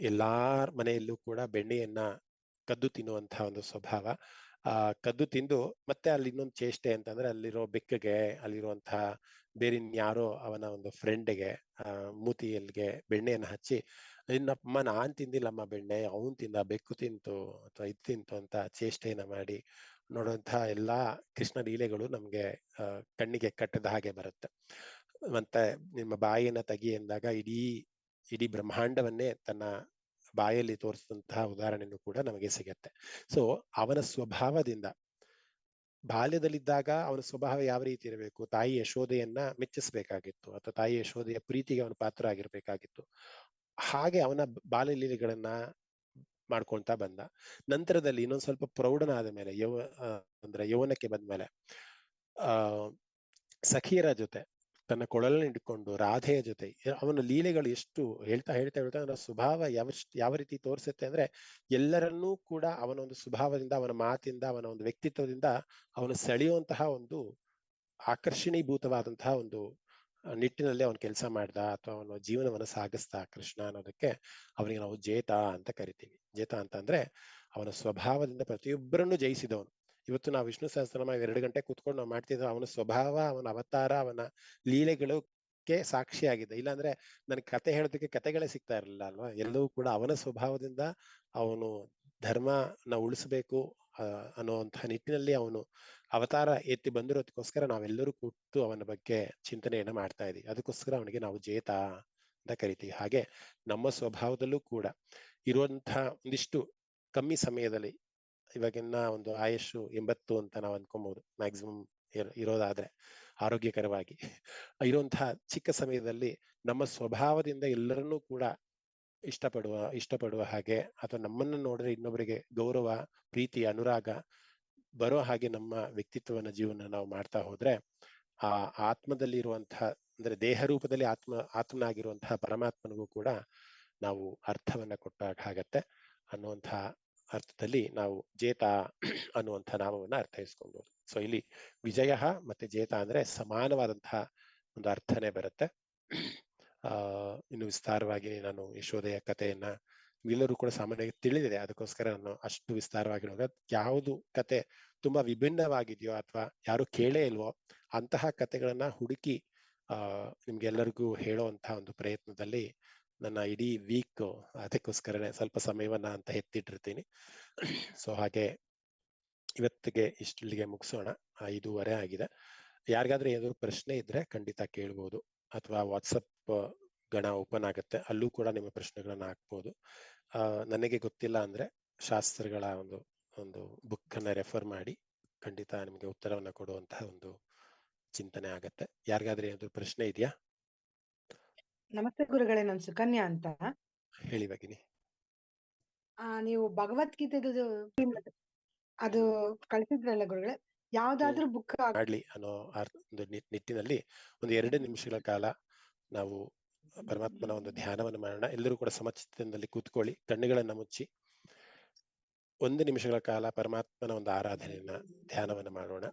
ಎಲ್ಲಾರ ಮನೆಯಲ್ಲೂ ಕೂಡ ಬೆಣ್ಣೆಯನ್ನ ಕದ್ದು ತಿನ್ನುವಂತಹ ಒಂದು ಸ್ವಭಾವ. ಕದ್ದು ತಿಂದು ಮತ್ತೆ ಅಲ್ಲಿ ಇನ್ನೊಂದು ಚೇಷ್ಟೆ ಅಂತಂದ್ರೆ ಅಲ್ಲಿರೋ ಬೆಕ್ಕಗೆ, ಅಲ್ಲಿರುವಂತಹ ಬೇರೆ ಯಾರೋ ಅವನ ಒಂದು ಫ್ರೆಂಡ್ಗೆ ಮೂತಿಯಲ್ಗೆ ಬೆಣ್ಣೆಯನ್ನು ಹಚ್ಚಿ, ಇನ್ನಮ್ಮ ನಾನ್ ತಿಂದಿಲ್ಲಮ್ಮ ಬೆಣ್ಣೆ, ಅವನ್ ತಿಂದ, ಬೆಕ್ಕು ತಿಂತು ಅಥವಾ ಇದು ತಿಂತು ಅಂತ ಚೇಷ್ಟೆಯನ್ನ ಮಾಡಿ ನೋಡುವಂತಹ ಎಲ್ಲಾ ಕೃಷ್ಣ ಲೀಲೆಗಳು ನಮ್ಗೆ ಕಣ್ಣಿಗೆ ಕಟ್ಟದ ಹಾಗೆ ಬರುತ್ತೆ. ಮತ್ತೆ ನಿಮ್ಮ ಬಾಯಿಯನ್ನ ತೆಗಿ ಎಂದಾಗ ಇಡೀ ಬ್ರಹ್ಮಾಂಡವನ್ನೇ ತನ್ನ ಬಾಯಲ್ಲಿ ತೋರಿಸಿದಂತಹ ಉದಾಹರಣೆನೂ ಕೂಡ ನಮಗೆ ಸಿಗತ್ತೆ. ಸೊ ಅವನ ಸ್ವಭಾವದಿಂದ ಬಾಲ್ಯದಲ್ಲಿದ್ದಾಗ ಅವನ ಸ್ವಭಾವ ಯಾವ ರೀತಿ ಇರಬೇಕು, ತಾಯಿ ಯಶೋದೆಯನ್ನ ಮೆಚ್ಚಿಸ್ಬೇಕಾಗಿತ್ತು ಅಥವಾ ತಾಯಿ ಯಶೋದೆಯ ಪ್ರೀತಿಗೆ ಅವನ ಪಾತ್ರ ಆಗಿರ್ಬೇಕಾಗಿತ್ತು. ಹಾಗೆ ಅವನ ಬಾಲ್ಯ ಲೀಲೆಗಳನ್ನ ಮಾಡ್ಕೊಳ್ತಾ ಬಂದ. ನಂತರದಲ್ಲಿ ಇನ್ನೊಂದ್ ಸ್ವಲ್ಪ ಪ್ರೌಢನಾದ ಮೇಲೆ ಅಂದ್ರೆ ಯೌವನಕ್ಕೆ ಬಂದ್ಮೇಲೆ ಸಖಿಯರ ಜೊತೆ ತನ್ನ ಕೊಳಲನ್ನು ಹಿಡ್ಕೊಂಡು ರಾಧೆಯ ಜೊತೆ ಅವನ ಲೀಲೆಗಳು ಎಷ್ಟು ಹೇಳ್ತಾ ಅವನ ಸ್ವಭಾವ ಯಾವ ರೀತಿ ತೋರಿಸುತ್ತೆ ಅಂದ್ರೆ, ಎಲ್ಲರನ್ನೂ ಕೂಡ ಅವನ ಒಂದು ಸ್ವಭಾವದಿಂದ, ಅವನ ಮಾತಿಂದ, ಅವನ ಒಂದು ವ್ಯಕ್ತಿತ್ವದಿಂದ ಅವನು ಸೆಳೆಯುವಂತಹ ಒಂದು ಆಕರ್ಷಣೀಭೂತವಾದಂತಹ ಒಂದು ನಿಟ್ಟಿನಲ್ಲಿ ಅವನು ಕೆಲಸ ಮಾಡ್ದ ಅಥವಾ ಅವನ ಜೀವನವನ್ನು ಸಾಗಿಸ್ದ ಕೃಷ್ಣ ಅನ್ನೋದಕ್ಕೆ ಅವನಿಗೆ ನಾವು ಜೇತ ಅಂತ ಕರಿತೀವಿ. ಜೇತ ಅಂತಂದ್ರೆ ಅವನ ಸ್ವಭಾವದಿಂದ ಪ್ರತಿಯೊಬ್ಬರನ್ನು ಜಯಿಸಿದವನು. ಇವತ್ತು ನಾವು ವಿಷ್ಣು ಸಹಸ್ರನಾಮ 2 ಗಂಟೆ ಕೂತ್ಕೊಂಡು ನಾವು ಮಾಡ್ತಿದ್ದ ಅವನ ಸ್ವಭಾವ, ಅವನ ಅವತಾರ, ಅವನ ಲೀಲೆಗಳಿಗೆ ಸಾಕ್ಷಿಯಾಗಿದೆ. ಇಲ್ಲಾಂದ್ರೆ ನನಗೆ ಕತೆ ಹೇಳೋದಕ್ಕೆ ಕತೆಗಳೇ ಸಿಗ್ತಾ ಇರಲಿಲ್ಲ ಅಲ್ವಾ. ಎಲ್ಲವೂ ಕೂಡ ಅವನ ಸ್ವಭಾವದಿಂದ ಅವನು ಧರ್ಮನ ಉಳಿಸ್ಬೇಕು ಅನ್ನುವಂತಹ ನಿಟ್ಟಿನಲ್ಲಿ ಅವನು ಅವತಾರ ಎತ್ತಿ ಬಂದಿರೋದಕ್ಕೋಸ್ಕರ ನಾವೆಲ್ಲರೂ ಕೂತು ಅವನ ಬಗ್ಗೆ ಚಿಂತನೆಯನ್ನ ಮಾಡ್ತಾ ಇದೀವಿ. ಅದಕ್ಕೋಸ್ಕರ ಅವನಿಗೆ ನಾವು ಜೇತ ಅಂತ ಕರಿತೀವಿ. ಹಾಗೆ ನಮ್ಮ ಸ್ವಭಾವದಲ್ಲೂ ಕೂಡ ಇರುವಂತಹ ಒಂದಿಷ್ಟು ಕಮ್ಮಿ ಸಮಯದಲ್ಲಿ, ಇವಾಗಿನ ಒಂದು ಆಯುಷು 80 ಅಂತ ನಾವು ಅನ್ಕೊಬಹುದು ಮ್ಯಾಕ್ಸಿಮಮ್ ಇರೋದಾದ್ರೆ ಆರೋಗ್ಯಕರವಾಗಿ ಇರುವಂತಹ ಚಿಕ್ಕ ಸಮಯದಲ್ಲಿ ನಮ್ಮ ಸ್ವಭಾವದಿಂದ ಎಲ್ಲರನ್ನೂ ಕೂಡ ಇಷ್ಟಪಡುವ ಹಾಗೆ ಅಥವಾ ನಮ್ಮನ್ನು ನೋಡಿದ್ರೆ ಇನ್ನೊಬ್ಬರಿಗೆ ಗೌರವ, ಪ್ರೀತಿ, ಅನುರಾಗ ಬರೋ ಹಾಗೆ ನಮ್ಮ ವ್ಯಕ್ತಿತ್ವನ ಜೀವನ ನಾವು ಮಾಡ್ತಾ ಹೋದ್ರೆ ಆ ಆತ್ಮದಲ್ಲಿ ಇರುವಂತಹ, ಅಂದ್ರೆ ದೇಹ ರೂಪದಲ್ಲಿ ಆತ್ಮನಾಗಿರುವಂತಹ ಪರಮಾತ್ಮನಿಗೂ ಕೂಡ ನಾವು ಅರ್ಥವನ್ನ ಕೊಟ್ಟಾಗ ಆಗತ್ತೆ ಅನ್ನುವಂತಹ ಅರ್ಥದಲ್ಲಿ ನಾವು ಜೇತ ಅನ್ನುವಂಥ ನಾಮವನ್ನ ಅರ್ಥೈಸ್ಕೊಳ್ಬಹುದು. ಸೊ ಇಲ್ಲಿ ವಿಜಯ ಮತ್ತೆ ಜೇತ ಅಂದ್ರೆ ಸಮಾನವಾದಂತಹ ಒಂದು ಅರ್ಥನೇ ಬರುತ್ತೆ. ಇನ್ನು ವಿಸ್ತಾರವಾಗಿ ನಾನು ಯಶೋದೆಯ ಕಥೆಯನ್ನ ಎಲ್ಲರೂ ಕೂಡ ಸಾಮಾನ್ಯವಾಗಿ ತಿಳಿದಿದೆ, ಅದಕ್ಕೋಸ್ಕರ ನಾನು ಅಷ್ಟು ವಿಸ್ತಾರವಾಗಿ ಯಾವುದು ಕತೆ ತುಂಬಾ ವಿಭಿನ್ನವಾಗಿದೆಯೋ ಅಥವಾ ಯಾರು ಕೇಳೇ ಇಲ್ವೋ ಅಂತಹ ಕತೆಗಳನ್ನ ಹುಡುಕಿ ನಿಮ್ಗೆಲ್ಲರಿಗೂ ಹೇಳುವಂತಹ ಒಂದು ಪ್ರಯತ್ನದಲ್ಲಿ ನನ್ನ ಇಡೀ ವೀಕ್ ಅದಕ್ಕೋಸ್ಕರನೇ ಸ್ವಲ್ಪ ಸಮಯವನ್ನ ಅಂತ ಎತ್ತಿಟ್ಟಿರ್ತೀನಿ. ಸೊ ಹಾಗೆ ಇವತ್ತಿಗೆ ಇಷ್ಟಲ್ಲಿಗೆ ಮುಗಿಸೋಣ. 5:30 ಆಗಿದೆ. ಯಾರಿಗಾದ್ರೂ ಏನಾದ್ರು ಪ್ರಶ್ನೆ ಇದ್ರೆ ಖಂಡಿತ ಕೇಳ್ಬೋದು, ಅಥವಾ ವಾಟ್ಸಪ್ ಗಣ ಓಪನ್ ಆಗುತ್ತೆ, ಅಲ್ಲೂ ಕೂಡ ನಿಮ್ಮ ಪ್ರಶ್ನೆಗಳನ್ನ ಹಾಕ್ಬೋದು. ನನಗೆ ಗೊತ್ತಿಲ್ಲ ಅಂದ್ರೆ ಶಾಸ್ತ್ರಗಳ ಒಂದು ಬುಕ್ ಅನ್ನ ರೆಫರ್ ಮಾಡಿ ಖಂಡಿತ ನಿಮ್ಗೆ ಉತ್ತರವನ್ನ ಕೊಡುವಂತಹ ಒಂದು ಚಿಂತನೆ ಆಗತ್ತೆ. ಯಾರಿಗಾದ್ರೂ ಏನಾದ್ರು ಪ್ರಶ್ನೆ ಇದೆಯಾ?
ನಮಸ್ತೆ ಗುರುಗಳೇ, ನಾನು ಸುಕನ್ಯಾ ಅಂತ.
ಹೇಳಿ ಭಗಿನಿ.
ನೀವು ಭಗವದ್ಗೀತೆದು ಅದು ಕಳ್ಸಿದ್ರಲ್ಲ ಗುರುಗಳೇ, ಯಾವ್ದಾದ್ರು ಬುಕ್
ಮಾಡ್ಲಿ ಅನ್ನೋ ಒಂದು ನಿಟ್ಟಿನಲ್ಲಿ ಒಂದು 2 ನಿಮಿಷಗಳ ಕಾಲ ನಾವು ಪರಮಾತ್ಮನ ಒಂದು ಧ್ಯಾನವನ್ನು ಮಾಡೋಣ. ಎಲ್ಲರೂ ಕೂಡ ಸಮಚಿತ್ತದಲ್ಲಿ ಕೂತ್ಕೊಳ್ಳಿ, ಕಣ್ಣುಗಳನ್ನ ಮುಚ್ಚಿ 1 ನಿಮಿಷಗಳ ಕಾಲ ಪರಮಾತ್ಮನ ಒಂದು ಆರಾಧನೆಯನ್ನ, ಧ್ಯಾನವನ್ನು ಮಾಡೋಣ.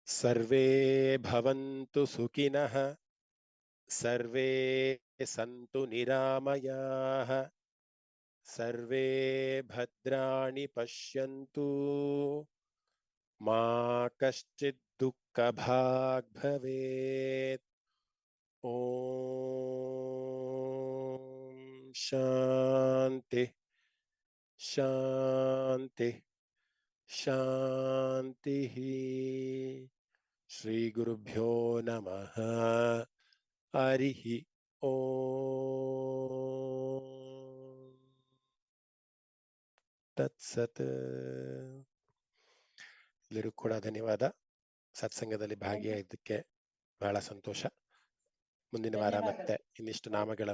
ಸರ್ವೇ ಭವಂತು ಸುಖಿನಃ, ಸರ್ವೇ ಸಂತು ನಿರಾಮಯಾಃ, ಸರ್ವೇ ಭದ್ರಾಣಿ ಪಶ್ಯಂತು ಮಾ ಕಶ್ಚಿತ್ ದುಃಖ ಭಾಗ್ ಭವೇತ್. ಓಂ ಶಾಂತಿ ಶಾಂತಿ ಶಾಂತಿ. ಶ್ರೀ ಗುರುಭ್ಯೋ ನಮಃ. ಹರಿ ಓಂ ತತ್ಸತ್. ಎಲ್ಲರಿಗೂ ಕೂಡ ಧನ್ಯವಾದ. ಸತ್ಸಂಗದಲ್ಲಿ ಭಾಗಿಯಾಗಿದ್ದಕ್ಕೆ ಬಹಳ ಸಂತೋಷ. ಮುಂದಿನ ವಾರ ಮತ್ತೆ ಇನ್ನಿಷ್ಟು ನಾಮಗಳ